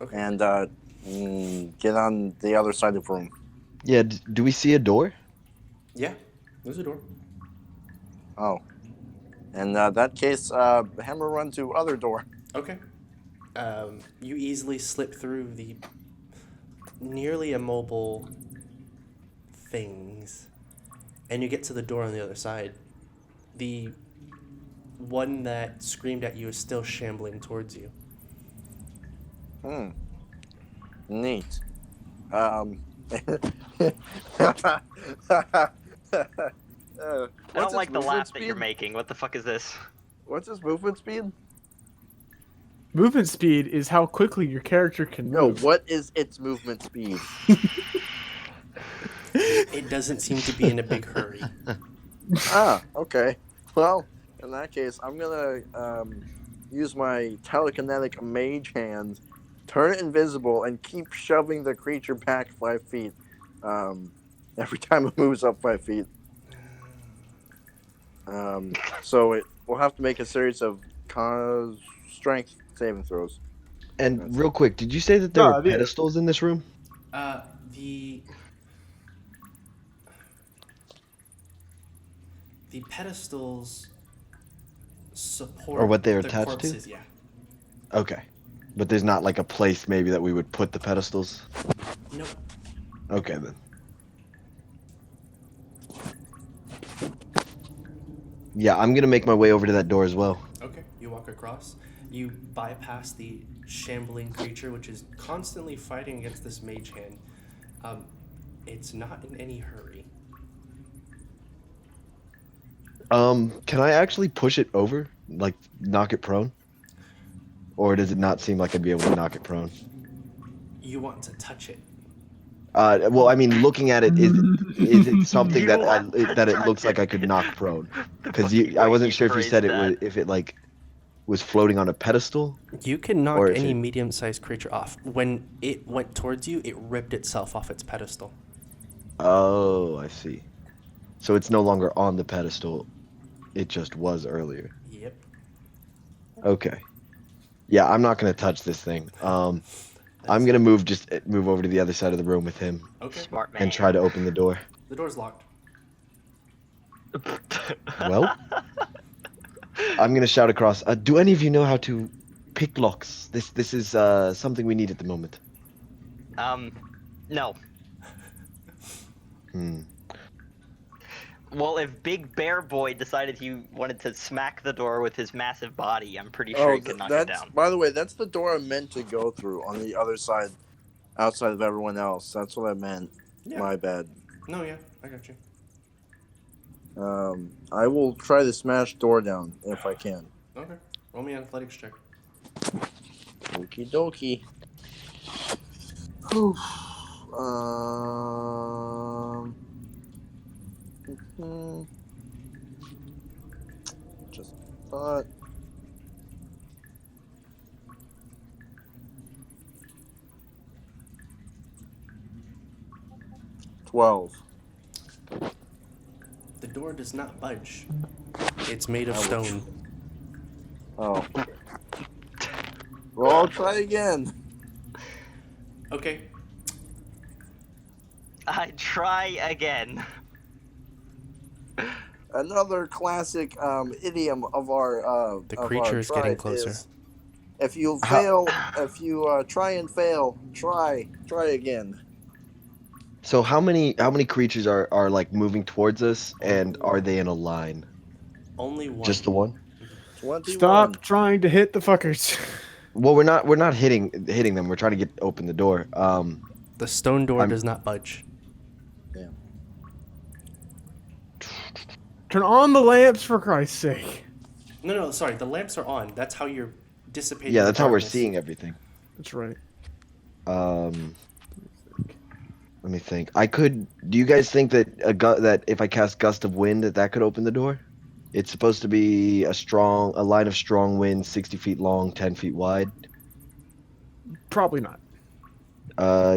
Okay. and get on the other side of the room. Yeah, do we see a door? Yeah, there's a door. Oh. In that case, Hammer run to other door. Okay. You easily slip through the nearly immobile things, and you get to the door on the other side. The one that screamed at you is still shambling towards you. Neat. I don't like the laugh that you're making. What the fuck is this? What's his movement speed? Movement speed is how quickly your character can No, move. what is its movement speed? It doesn't seem to be in a big hurry. Okay. Well, in that case, I'm gonna use my telekinetic mage hand, turn it invisible, and keep shoving the creature back 5 feet. Every time it moves up 5 feet. So it will have to make a series of strength saving throws. And real quick, did you say that there were pedestals in this room? The pedestals support Or what they're the attached to? corpses, yeah. Okay. But there's not like a place maybe that we would put the pedestals? Nope. Okay then. Yeah, I'm gonna make my way over to that door as well. Okay, you walk across. You bypass the shambling creature, which is constantly fighting against this mage hand. It's not in any hurry. Can I actually push it over, like knock it prone, or does it not seem like I'd be able to knock it prone? You want to touch it. Well, I mean, looking at it, is it something You that want to that it touch looks like it. I could knock prone? The Because fucking I way wasn't you sure if you phrased said it that. was if it like was floating on a pedestal. You can knock Or if any it- medium-sized creature off. When it went towards you, it ripped itself off its pedestal. Oh, I see. So it's no longer on the pedestal. It just was earlier. Yep. Okay. Yeah, I'm not gonna touch this thing. I'm That's- gonna move over to the other side of the room with him Okay. Smart man. and try to open the door. The door's locked. Well, I'm gonna shout across. Do any of you know how to pick locks? This is something we need at the moment. No. Hmm. Well, if Big Bear Boy decided he wanted to smack the door with his massive body, I'm pretty sure he could knock it that's down. by the way, that's the door I meant to go through on the other side, outside of everyone else. That's what I meant. Yeah. My bad. No, yeah, I got you. I will try to smash door down if I can. Okay. Roll me an athletics check. Okie dokie. Just thought. $12. The door does not budge. It's made of Ouch. stone. Oh. Well, I'll try again. Okay. I try again. Another classic idiom of our The of our creature is getting tribe closer. is, if you fail, if you try and fail, try again. So how many creatures are like moving towards us, and are they in a line? Only one. Just the one? 21. Stop trying to hit the fuckers. Well, we're not hitting them. We're trying to open the door. The stone door I'm- does not budge. Turn on the lamps for Christ's sake. No, sorry. The lamps are on. That's how you're dissipating. Yeah, the that's how we're darkness. seeing everything. That's right. Let me think. Do you guys think that that if I cast Gust of Wind, that could open the door? It's supposed to be a line of strong wind, 60 feet long, 10 feet wide. Probably not.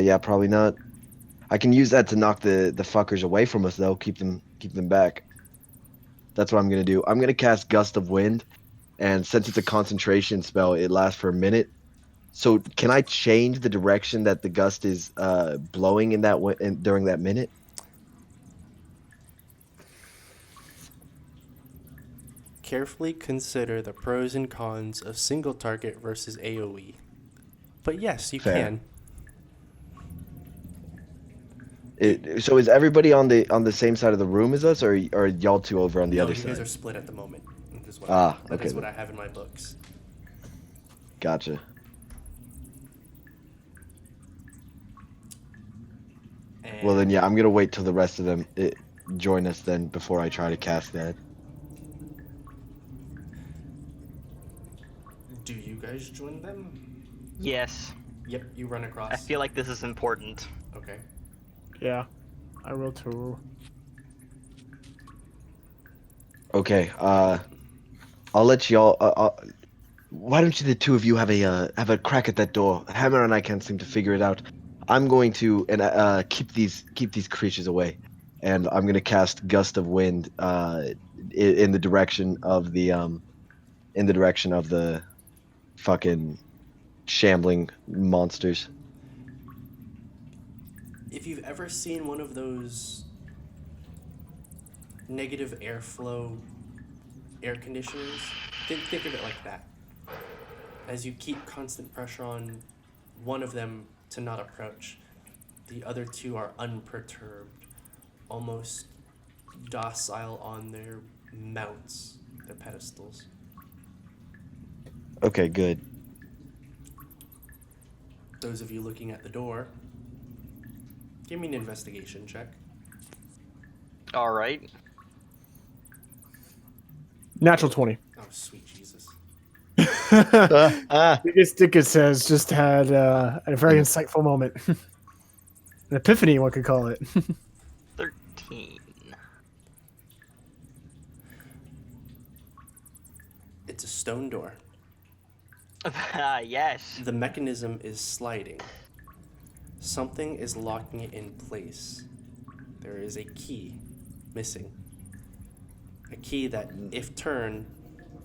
Yeah, probably not. I can use that to knock the fuckers away from us, though. Keep them back. That's what I'm gonna do. I'm gonna cast Gust of Wind, and since it's a concentration spell, it lasts for a minute. So can I change the direction that the gust is blowing in during that minute? Carefully consider the pros and cons of single target versus AoE. But yes, you Fair. can. So is everybody on the same side of the room as us, or are y'all two over on the No, other you guys side? are split at the moment. That is what, Ah, that okay is what then. I have in my books. Gotcha. And Well then, yeah, I'm gonna wait till the rest of them join us then before I try to cast that. do you guys join them? Yes. Yep, you run across. I feel like this is important. Okay. Yeah, I will too. Okay. I'll let y'all. Why don't you, the two of you, have a crack at that door? Hammer and I can't seem to figure it out. I'm going to keep these creatures away, and I'm gonna cast Gust of Wind in the direction of the fucking shambling monsters. If you've ever seen one of those negative airflow air conditioners, think of it like that. As you keep constant pressure on one of them to not approach, the other two are unperturbed, almost docile on their mounts, their pedestals. Okay, good. Those of you looking at the door, give me an investigation check. All right. Natural 20. Oh, sweet Jesus. Biggest Dickus has just had a very insightful moment. An epiphany, one could call it. 13. It's a stone door. Yes. The mechanism is sliding. Something is locking it in place. There is a key missing. A key that, if turned,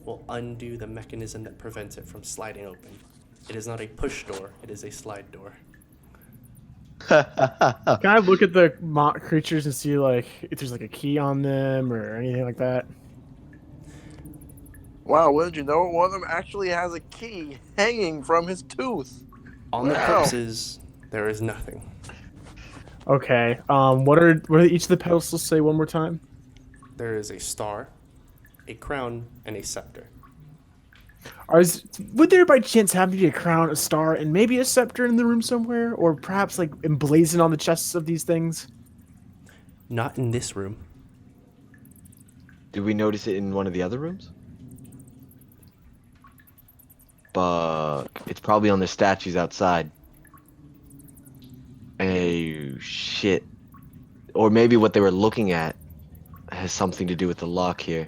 will undo the mechanism that prevents it from sliding open. It is not a push door, it is a slide door. Can I look at the mock creatures and see like if there's like a key on them or anything like that? Wow, what did you know? One of them actually has a key hanging from his tooth. On the Wow. corpses, there is nothing. Okay. What are each of the pedestals say one more time? There is a star, a crown, and a scepter. Would there by chance happen to be a crown, a star, and maybe a scepter in the room somewhere, or perhaps like emblazoned on the chests of these things? Not in this room. Did we notice it in one of the other rooms? But it's probably on the statues outside. Oh, shit. Or maybe what they were looking at has something to do with the lock here.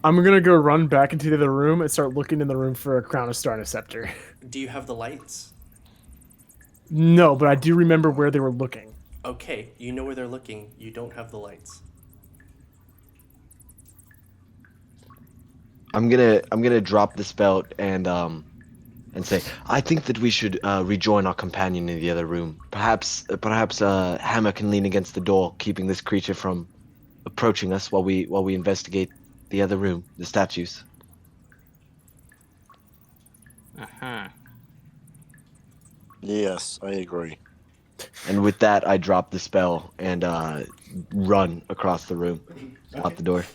I'm gonna go run back into the other room and start looking in the room for a crown, a star, and a scepter. Do you have the lights? No, but I do remember where they were looking. Okay, you know where they're looking. You don't have the lights. I'm gonna drop the spell and say I think that we should rejoin our companion in the other room. Perhaps Hammer can lean against the door, keeping this creature from approaching us while we investigate the other room, the statues. Uh-huh. Yes, I agree. And with that, I drop the spell and run across the room, out the door.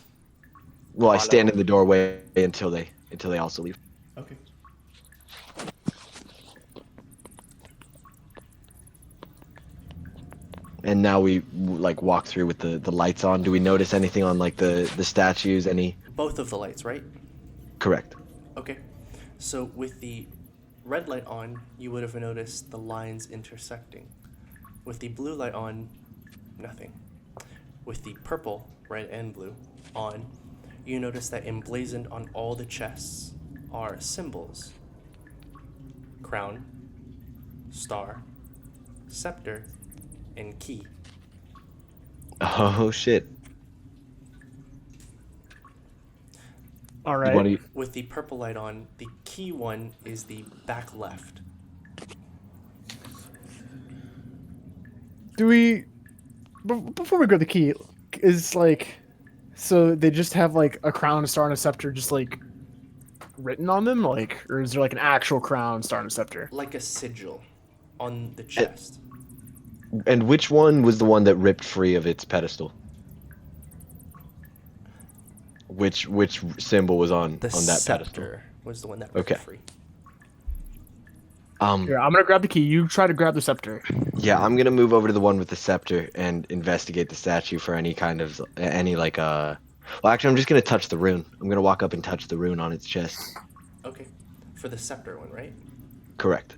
Well, I stand in the doorway until they also leave. Okay. And now we like walk through with the lights on. Do we notice anything on like the statues? Any? Both of the lights, right? Correct. Okay. So with the red light on, you would have noticed the lines intersecting. With the blue light on, nothing. With the purple, red, and blue on, you notice that emblazoned on all the chests are symbols. Crown, star, scepter, and key. Oh shit. All right. What do you? With the purple light on, the key one is the back left. Do we? Before we go to the key, is like, so they just have like a crown, a star, and a scepter, just like written on them, like, or is there like an actual crown, star, and a scepter? Like a sigil on the chest. And which one was the one that ripped free of its pedestal? Which symbol was on The that scepter pedestal? was the one that ripped Okay. free. Here, I'm gonna grab the key. You try to grab the scepter. Yeah, I'm gonna move over to the one with the scepter and investigate the statue for any kind of well, actually, I'm just gonna touch the rune. I'm gonna walk up and touch the rune on its chest. Okay. For the scepter one, right? Correct.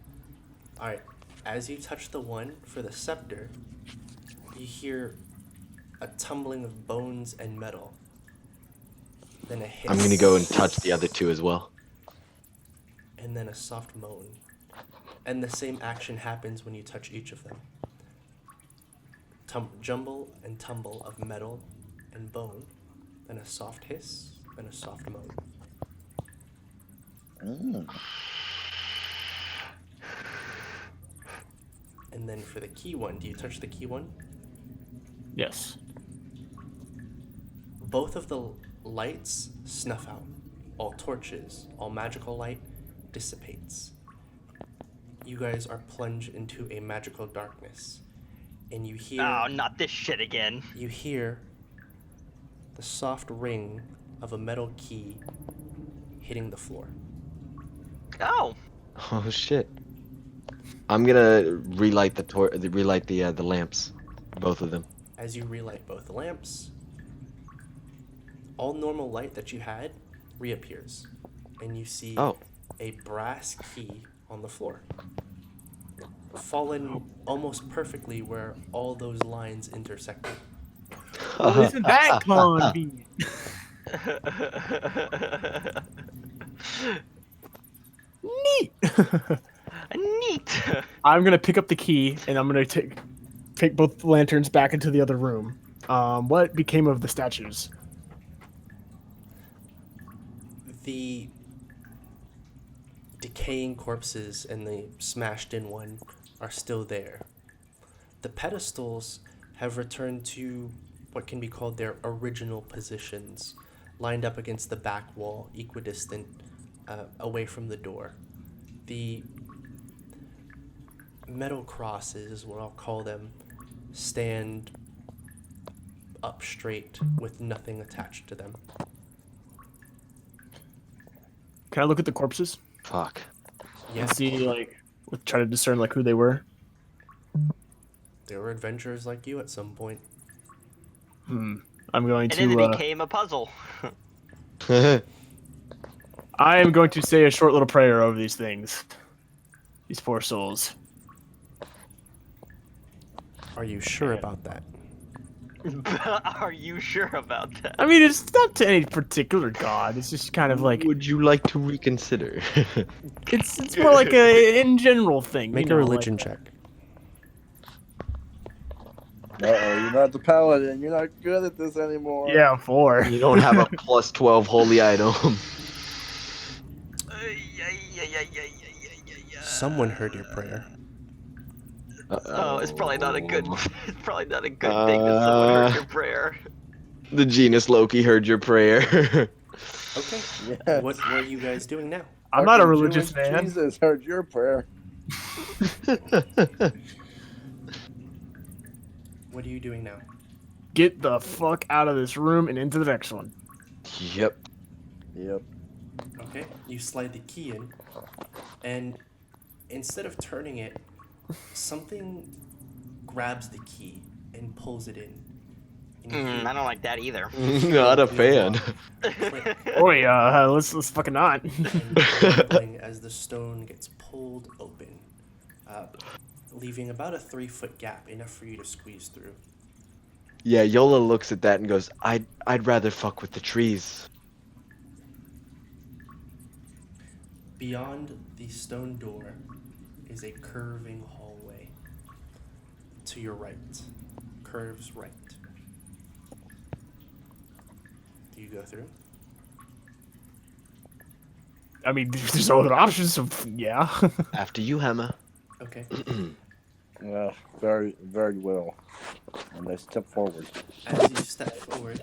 Alright. As you touch the one for the scepter, you hear a tumbling of bones and metal. Then a hiss. I'm gonna go and touch the other two as well. And then a soft moan. And the same action happens when you touch each of them. Jumble and tumble of metal and bone. Then a soft hiss, then a soft moan. And then for the key one, do you touch the key one? Yes. Both of the lights snuff out. All torches, all magical light dissipates. You guys are plunged into a magical darkness. And you hear... Oh, not this shit again. You hear the soft ring of a metal key hitting the floor. Oh. Oh shit. I'm gonna relight the lamps, both of them. As you relight both the lamps, all normal light that you had reappears, and you see Oh. a brass key on the floor, fallen almost perfectly where all those lines intersected. Well, isn't that convenient? Neat. Neat. I'm gonna pick up the key and I'm gonna take both lanterns back into the other room. What became of the statues? The decaying corpses and the smashed in one are still there. The pedestals have returned to what can be called their original positions, lined up against the back wall, equidistant, away from the door. The metal crosses, is what I'll call them, stand up straight with nothing attached to them. Can I look at the corpses Fuck. Yeah, and see, try to discern who they were? they were adventurers like you at some point. I'm going And then it to. became a puzzle. I am going to say a short little prayer over these things. These poor souls. Are you sure about that? Are you sure about that? I mean, it's not to any particular god. It's just kind of like Would you like to reconsider? it's more like a in general thing. Make you a know, religion like, check. Uh-oh, you're not the paladin. You're not good at this anymore. Yeah, 4. You don't have a plus 12 holy item. Someone heard your prayer. Oh, it's probably not a good. It's probably not a good thing that someone heard your prayer. The genus Loki heard your prayer. Okay. Yes. What are you guys doing now? I'm not a Fucking religious Jewish man. Jesus heard your prayer. What are you doing now? Get the fuck out of this room and into the next one. Yep. Yep. Okay. You slide the key in, and instead of turning it, something grabs the key and pulls it in. And you hear I don't like that either. Not a fan. click Oh yeah, let's fucking not. and rumbling as the stone gets pulled open, leaving about a 3-foot gap, enough for you to squeeze through. Yeah, Yola looks at that and goes, I'd rather fuck with the trees. Beyond the stone door is a curving hallway. To your right. Curves right. Do you go through? I mean, there's other options. So yeah. After you, Hammer. Okay. Yeah, very, very well. And I step forward. As you step forward,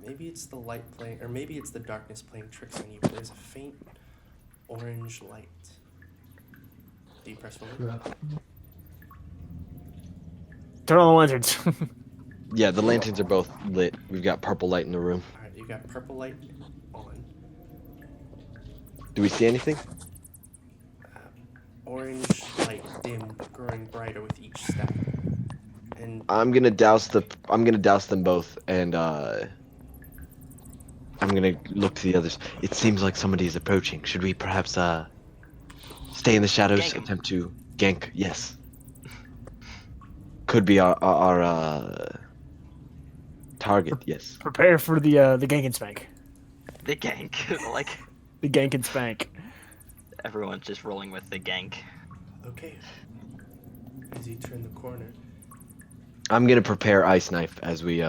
maybe it's the light playing, or maybe it's the darkness playing tricks on you, but there's a faint orange light. Do you press forward? Turn on the lanterns. Yeah, the lanterns are both lit. We've got purple light in the room. Alright, you got purple light on. Do we see anything? Orange light dim, but growing brighter with each step. And I'm gonna douse them both, and I'm gonna look to the others. It seems like somebody is approaching. Should we perhaps stay in the shadows, Gank 'em. attempt to gank? Yes. Could be our target. Yes. Prepare for the gank and spank. The gank. Like, The gank and spank. everyone's just rolling with the gank. okay. As you turn the corner, I'm gonna prepare ice knife as we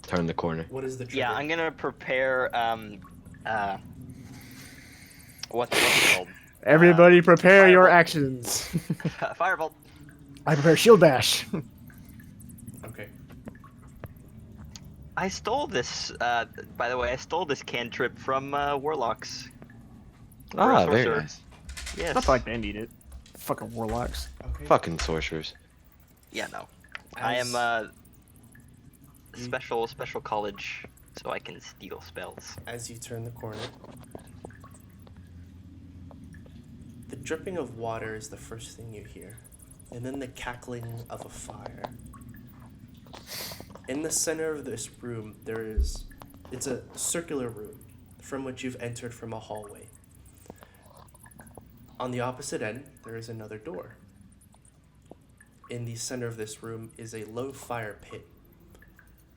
turn the corner. what is the trigger? Yeah, I'm gonna prepare, what's it called? Everybody prepare your Fireball. actions. Firebolt. I prepare shield dash. Okay. I stole this, by the way, I stole this cantrip from, Warlocks. Ah, Or very sorcerer. nice. Yes. Not like they need it. Fucking warlocks. Okay. Fucking sorcerers. Yeah, no. I am, you- special college, so I can steal spells. As you turn the corner, the dripping of water is the first thing you hear, and then the cackling of a fire. In the center of this room, there is It's a circular room from which you've entered from a hallway. On the opposite end, there is another door. In the center of this room is a low fire pit,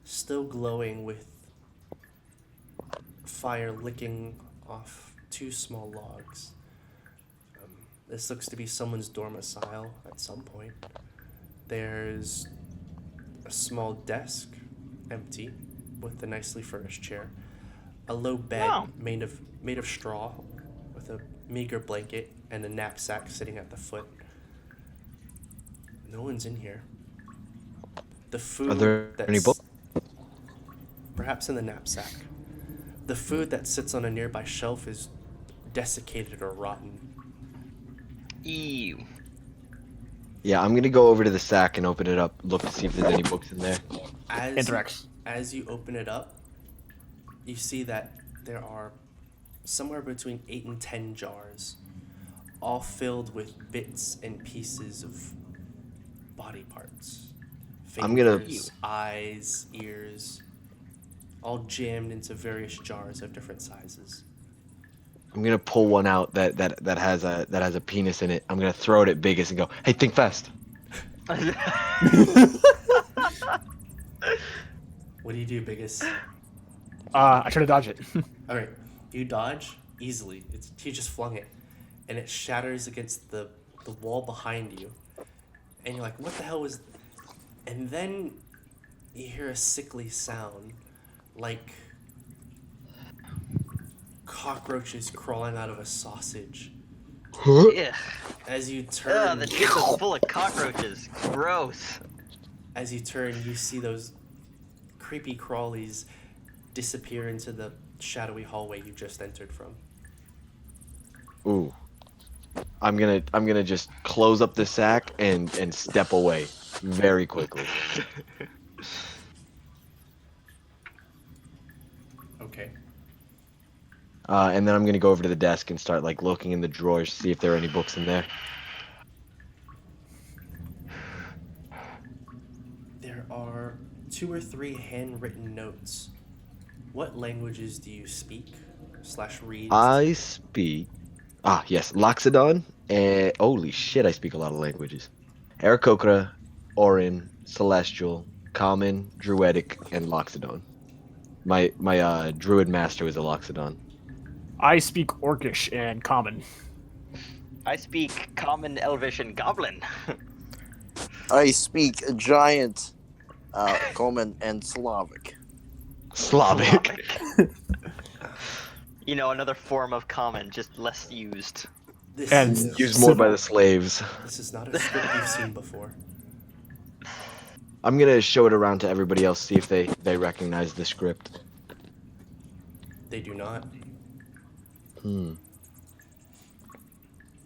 still glowing with fire licking off 2 small logs. This looks to be someone's domicile at some point. There's a small desk, empty, with a nicely furnished chair. A low bed Wow. made of straw, with a meager blanket and a knapsack sitting at the foot. No one's in here. The food Are there any books? perhaps in the knapsack. The food that sits on a nearby shelf is desiccated or rotten. Ew. Yeah, I'm gonna go over to the sack and open it up, look to see if there's any books in there. As you open it up, you see that there are somewhere between 8 and 10 jars, all filled with bits and pieces of body parts. I'm gonna- Fingers, eyes, ears, all jammed into various jars of different sizes. I'm gonna pull one out that has a penis in it. I'm gonna throw it at Biggest and go, "Hey, think fast." What do you do, Biggest? I try to dodge it. All right, you dodge easily. He just flung it, and it shatters against the wall behind you. And you're like, what the hell was... And then you hear a sickly sound, like cockroaches crawling out of a sausage. Yeah. As you turn, The ship is full of cockroaches. Gross. as you turn, you see those creepy crawlies disappear into the shadowy hallway you just entered from. Ooh. I'm gonna just close up the sack and step away very quickly. Okay. And then I'm gonna go over to the desk and start like looking in the drawers, see if there are any books in there. There are 2 or 3 handwritten notes. What languages do you speak / read? I speak. Yes, Loxodon. Holy shit, I speak a lot of languages. Aarakocra, Orin, Celestial, Common, Druidic, and Loxodon. My Druid master was a Loxodon. I speak Orcish and Common. I speak Common, Elvish, and Goblin. I speak giant, Common, and Slavic. Slavic. You know, another form of Common, just less used. This And is, Used more by the slaves. this is not a script you've seen before. I'm gonna show it around to everybody else, see if they recognize the script. They do not.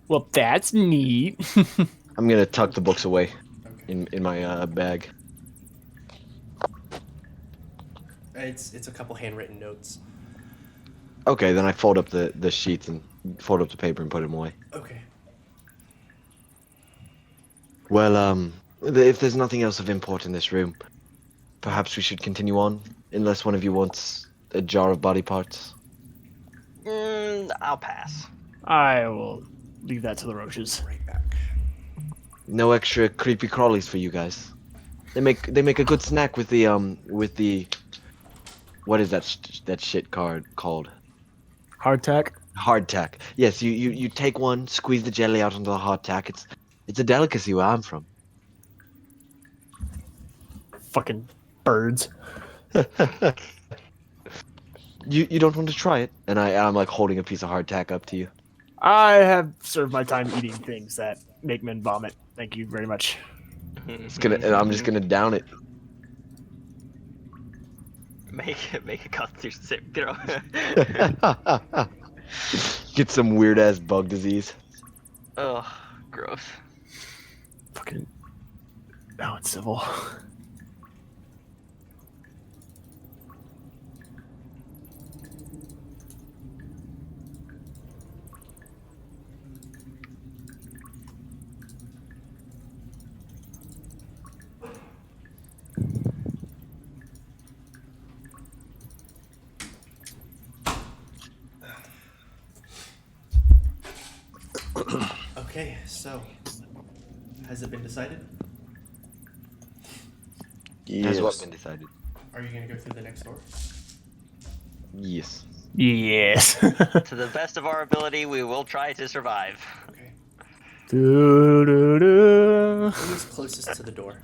Well, that's neat. I'm gonna tuck the books away Okay. in my bag. It's a couple handwritten notes. Okay, then I fold up the sheets and fold up the paper and put them away. Okay. Well, if there's nothing else of import in this room, perhaps we should continue on, unless one of you wants a jar of body parts. I'll pass. I will leave that to the roaches. Right back. No extra creepy crawlies for you guys. They make a good snack with the what is that shit card called? Hardtack. Hardtack. Yes, you take one, squeeze the jelly out onto the hardtack. It's a delicacy where I'm from. Fucking birds. You don't want to try it? And I'm like holding a piece of hardtack up to you. I have served my time eating things that make men vomit. Thank you very much. And I'm just gonna down it. Make a constitution saving throw. Get some weird ass bug disease. Oh, gross. Fucking. Now it's civil. Okay, so has it been decided? Has what Yes. been decided? Are you gonna go through the next door? Yes. Yes. To the best of our ability, we will try to survive. Okay. Doo-doo-doo. Who's closest to the door?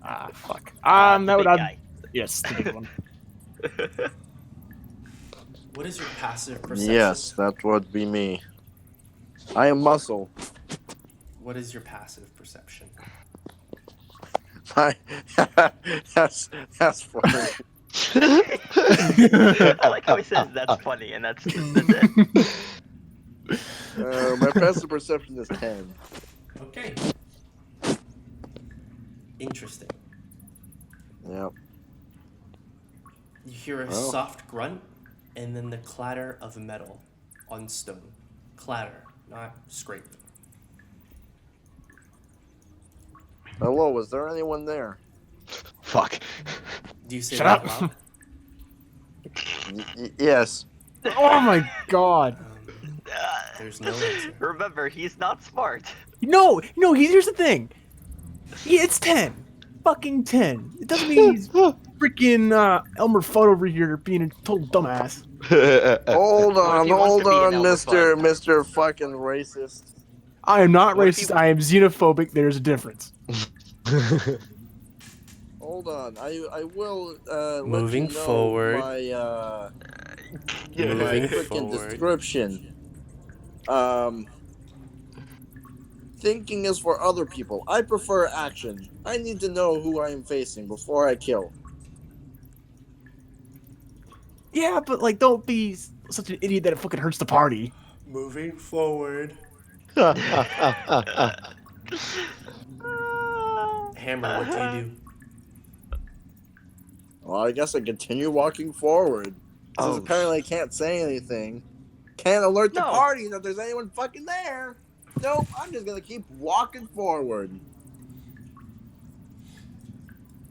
Ah, fuck. The that would big I. guy. Yes, the big one. What is your passive perception? Yes, that would be me. I am muscle. What is your passive perception? I, that's funny. I like how he says that's funny, and that's it. My passive perception is 10. Okay. Interesting. Yep. You hear a Oh. soft grunt and then the clatter of metal on stone. Clatter, not scrape. Hello, is there anyone there? Fuck. Do you say Shut that up. out loud? Yes. Oh my god. There's no answer. Remember, he's not smart. No, here's the thing. It's 10. Fucking 10. It doesn't mean he's freaking Elmer Fudd over here being a total dumbass. Hold What if on, he wants hold to be an on, Elmer Mr. fucking racist. I am not What if racist. I am xenophobic. There's a difference. Hold on, I will Moving let you know forward. my Moving freaking forward. description. Thinking is for other people. I prefer action. I need to know who I am facing before I kill. Yeah, but like, don't be such an idiot that it fucking hurts the party. Moving forward. Hammer, what do you do? Well, I guess I continue walking forward. Since apparently I can't say anything. Can't alert the No. party that there's anyone fucking there. Nope, I'm just gonna keep walking forward.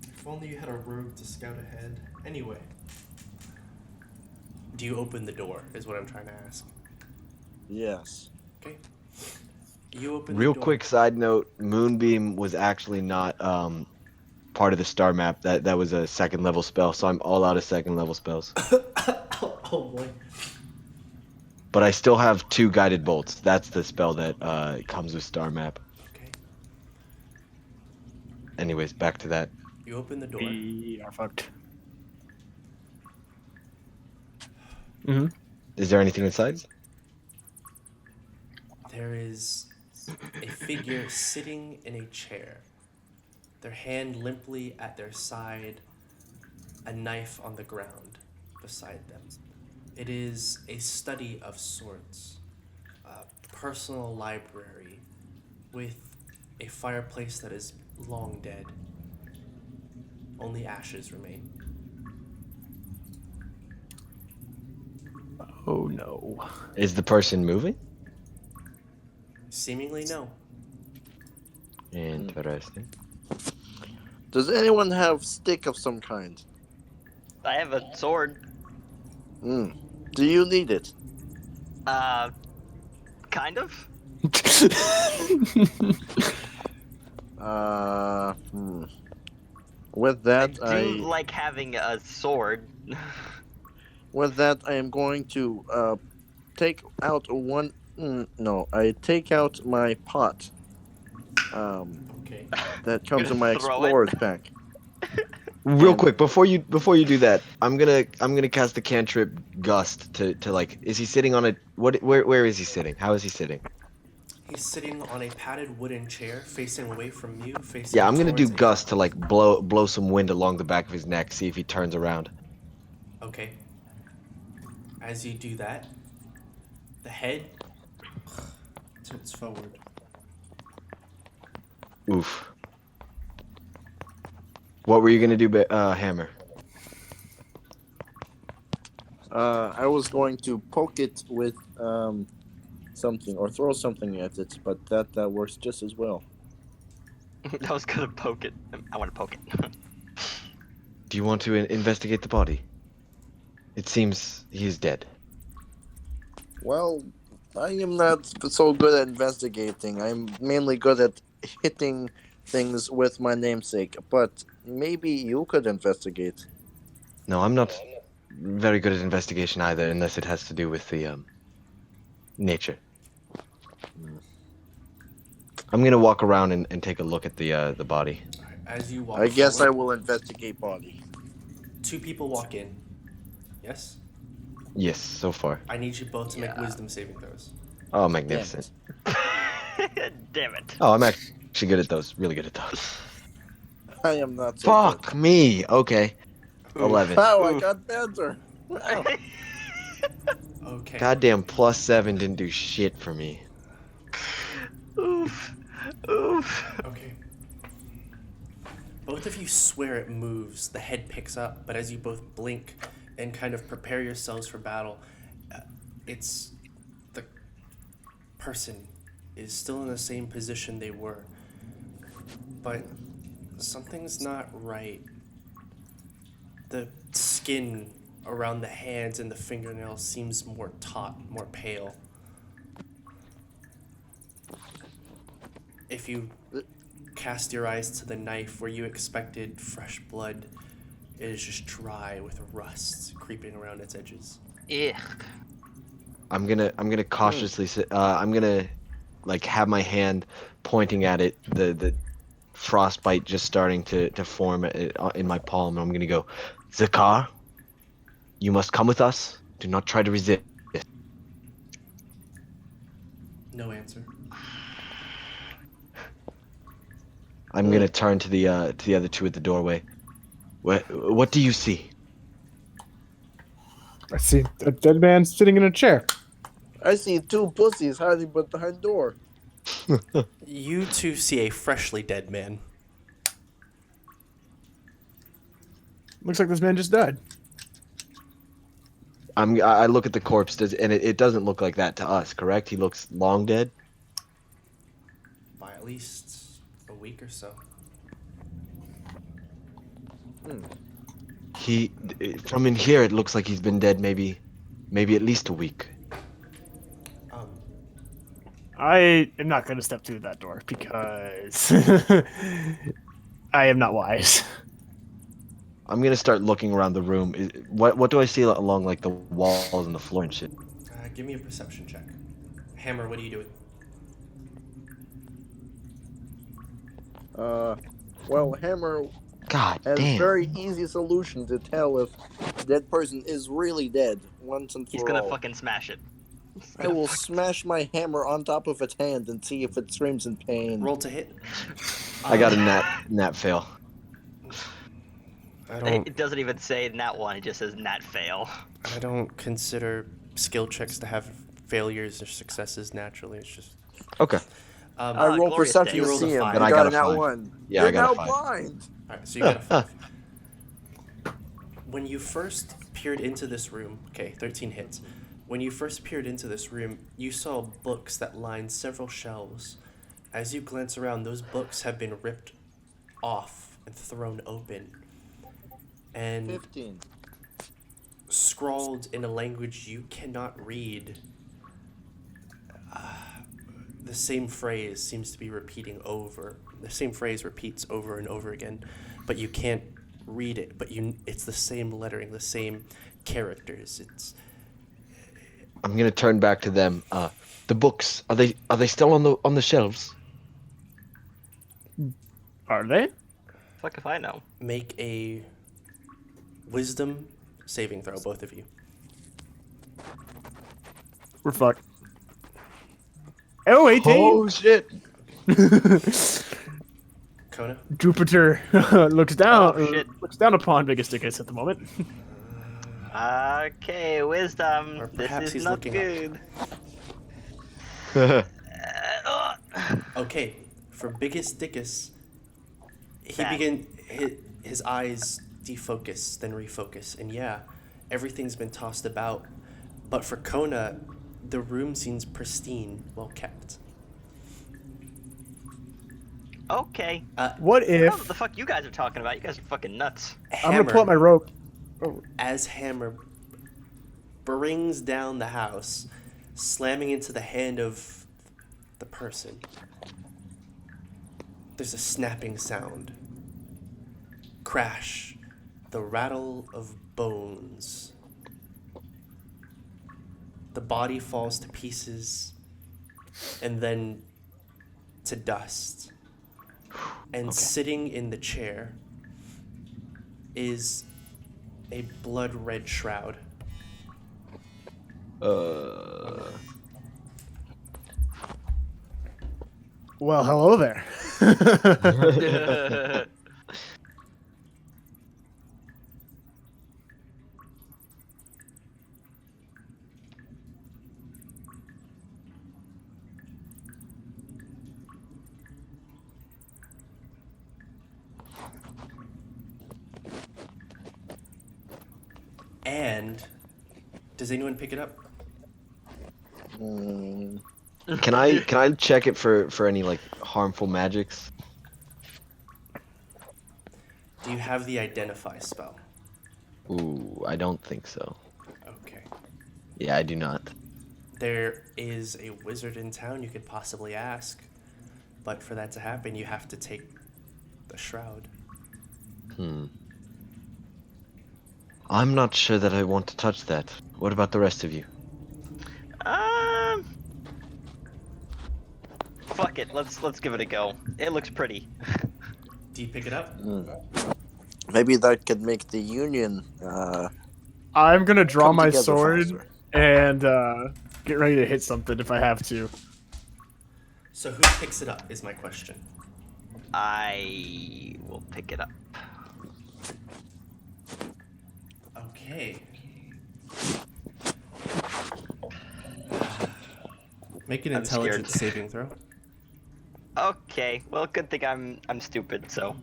If only you had a road to scout ahead. Anyway. Do you open the door, is what I'm trying to ask. Yes. Okay. You open Real the door. quick side note: Moonbeam was actually not part of the star map. That was a second level spell, so I'm all out of second level spells. Oh boy. But I still have 2 guided bolts. That's the spell that comes with star map. Okay. Anyways, back to that. You open the door. We are fucked. Is there anything inside? There is a figure sitting in a chair, their hand limply at their side, a knife on the ground beside them. It is a study of sorts, a personal library with a fireplace that is long dead. Only ashes remain. Oh no. Is the person moving? Seemingly no. Interesting. Does anyone have stick of some kind? I have a sword. Do you need it? Kind of. With I that, do like having a sword. With that, I am going to take out one. No, I take out my pot. Okay. That comes Gonna in my throw it? explorer's pack. Real And- quick, before you do that, I'm gonna cast the cantrip gust to like. Is he sitting on a what? Where is he sitting? How is he sitting? He's sitting on a padded wooden chair, facing away from you, facing Yeah, I'm gonna do towards a gust to fire. like blow some wind along the back of his neck. See if he turns around. Okay. As you do that, the head tilts forward. Oof. What were you gonna do, Hammer? I was going to poke it with something or throw something at it, but that works just as well. I was gonna poke it. I want to poke it. Do you want to investigate the body? It seems he is dead. Well, I am not so good at investigating. I'm mainly good at hitting things with my namesake. But maybe you could investigate. No, I'm not very good at investigation either, unless it has to do with the nature. I'm gonna walk around and take a look at the body. As you walk I guess I forward, will investigate body. 2 people walk in. Yes? Yes, so far. I need you both to make wisdom saving throws. Oh, Damn magnificent. it. Damn it. Oh, I'm actually good at those. Really good at those. I am not so Fuck me. Okay. 11. good. Wow, I got better. Wow. Okay. Goddamn +7 didn't do shit for me. Oof. Oof. Okay. Both of you swear it moves. The head picks up, but as you both blink and kind of prepare yourselves for battle, it's the person is still in the same position they were. But something's not right. The skin around the hands and the fingernails seems more taut, more pale. If you cast your eyes to the knife where you expected fresh blood, it is just dry with rust creeping around its edges. Ugh. I'm gonna cautiously I'm gonna like have my hand pointing at it, the frostbite just starting to form in my palm, and I'm gonna go, Zakar, you must come with us. Do not try to resist. No answer. I'm gonna turn to the other two at the doorway. What do you see? I see a dead man sitting in a chair. I see 2 pussies hiding behind door. You two see a freshly dead man. Looks like this man just died. I look at the corpse, and it doesn't look like that to us, correct? He looks long dead. By at least a week or so. From in here, it looks like he's been dead maybe at least a week. I am not going to step through that door because I am not wise. I'm gonna start looking around the room. What do I see along like the walls and the floor and shit? Give me a perception check. Hammer, what are you doing? Well, Hammer God has damn. very easy solution to tell if that person is really dead once and for He's gonna all. fucking smash it. I will smash my hammer on top of its hand and see if it screams in pain. Roll to hit. I got a nat fail. It doesn't even say nat 1, it just says nat fail. I don't consider skill checks to have failures or successes naturally. It's just Okay. I roll glorious perception day. to You rolled a see him. five. And I I got got a that 5. one. Yeah, You're I got now a 5. blind. all right. So you got a 5. When you first peered into this room, okay, 13 hits. When you first peered into this room, you saw books that lined several shelves. As you glance around, those books have been ripped off and thrown open. And 15. scrawled in a language you cannot read, the same phrase seems to be repeating over. The same phrase repeats over and over again, but you can't read it. But it's the same lettering, the same characters. I'm gonna turn back to them. The books, are they still on the shelves? Are they? Fuck if I know. Make a wisdom saving throw, both of you. We're fucked. Oh, 18! Oh shit! Kona? Jupiter looks down Oh, shit. looks down upon Biggest Dickus at the moment. Okay, wisdom. Or This perhaps is he's not looking up. good. Okay, for Biggest Dickus, he Bad. began his eyes defocus, then refocus, and yeah, everything's been tossed about. But for Kona, the room seems pristine, well kept. Okay. What I don't know if what the fuck you guys are talking about. You guys are fucking nuts. I'm gonna pull out my rope? As Hammer brings down the house, slamming into the hand of the person. There's a snapping sound. Crash. The rattle of bones. The body falls to pieces and then to dust. And sitting in the chair is a blood red shroud. Well, hello there. And does anyone pick it up? Can I check it for any like harmful magics? Do you have the identify spell? Ooh, I don't think so. Okay. Yeah, I do not. There is a wizard in town you could possibly ask, but for that to happen, you have to take the shroud. I'm not sure that I want to touch that. What about the rest of you? Fuck it. Let's give it a go. It looks pretty. Do you pick it up? Maybe that could make the union. I'm gonna draw Come my together sword faster. and get ready to hit something if I have to. So who picks it up is my question. I will pick it up. Okay. Make an I'm intelligence scared. saving throw. Okay. Well, good thing I'm stupid. So.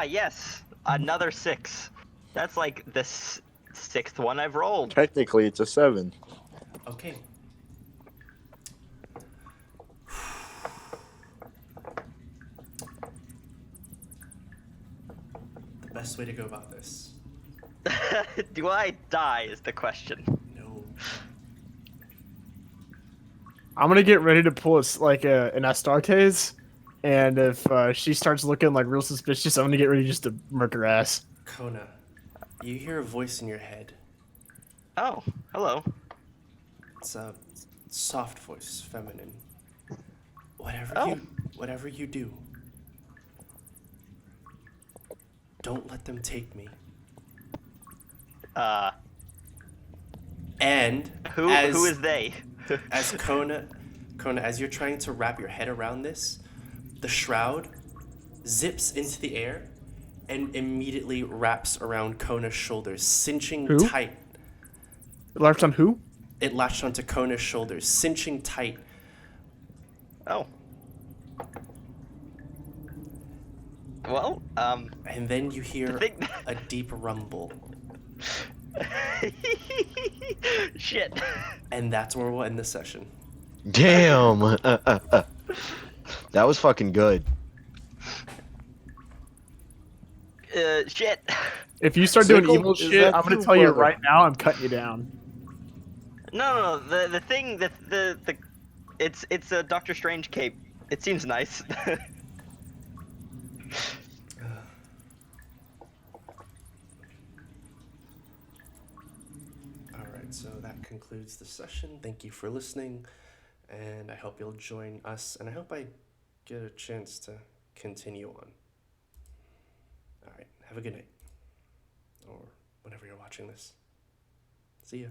Yes, another 6. That's like the sixth one I've rolled. Technically, it's a 7. Okay. The best way to go about this. Do I die is the question. No. I'm gonna get ready to pull an Astartes, and if she starts looking like real suspicious, I'm gonna get ready just to murk her ass. Kona, you hear a voice in your head. Oh, hello. It's a soft voice, feminine. Oh. Whatever you do, don't let them take me. And Who is they? as Kona, as you're trying to wrap your head around this, the shroud zips into the air and immediately wraps around Kona's shoulders, cinching Who? tight. Left on who? It latched onto Kona's shoulders, cinching tight. Oh. Well, And then you hear thing- a deep rumble. Shit. And that's where we'll end the session. Damn! That was fucking good. Shit. If you start doing Sickle, evil is shit, that I'm gonna you, tell you brother? right now, I'm cutting you down. No. The thing that the it's a Doctor Strange cape. It seems nice. Alright, so that concludes the session. Thank you for listening, and I hope you'll join us, and I hope I get a chance to continue on. Alright, have a good night. Or whenever you're watching this. See ya.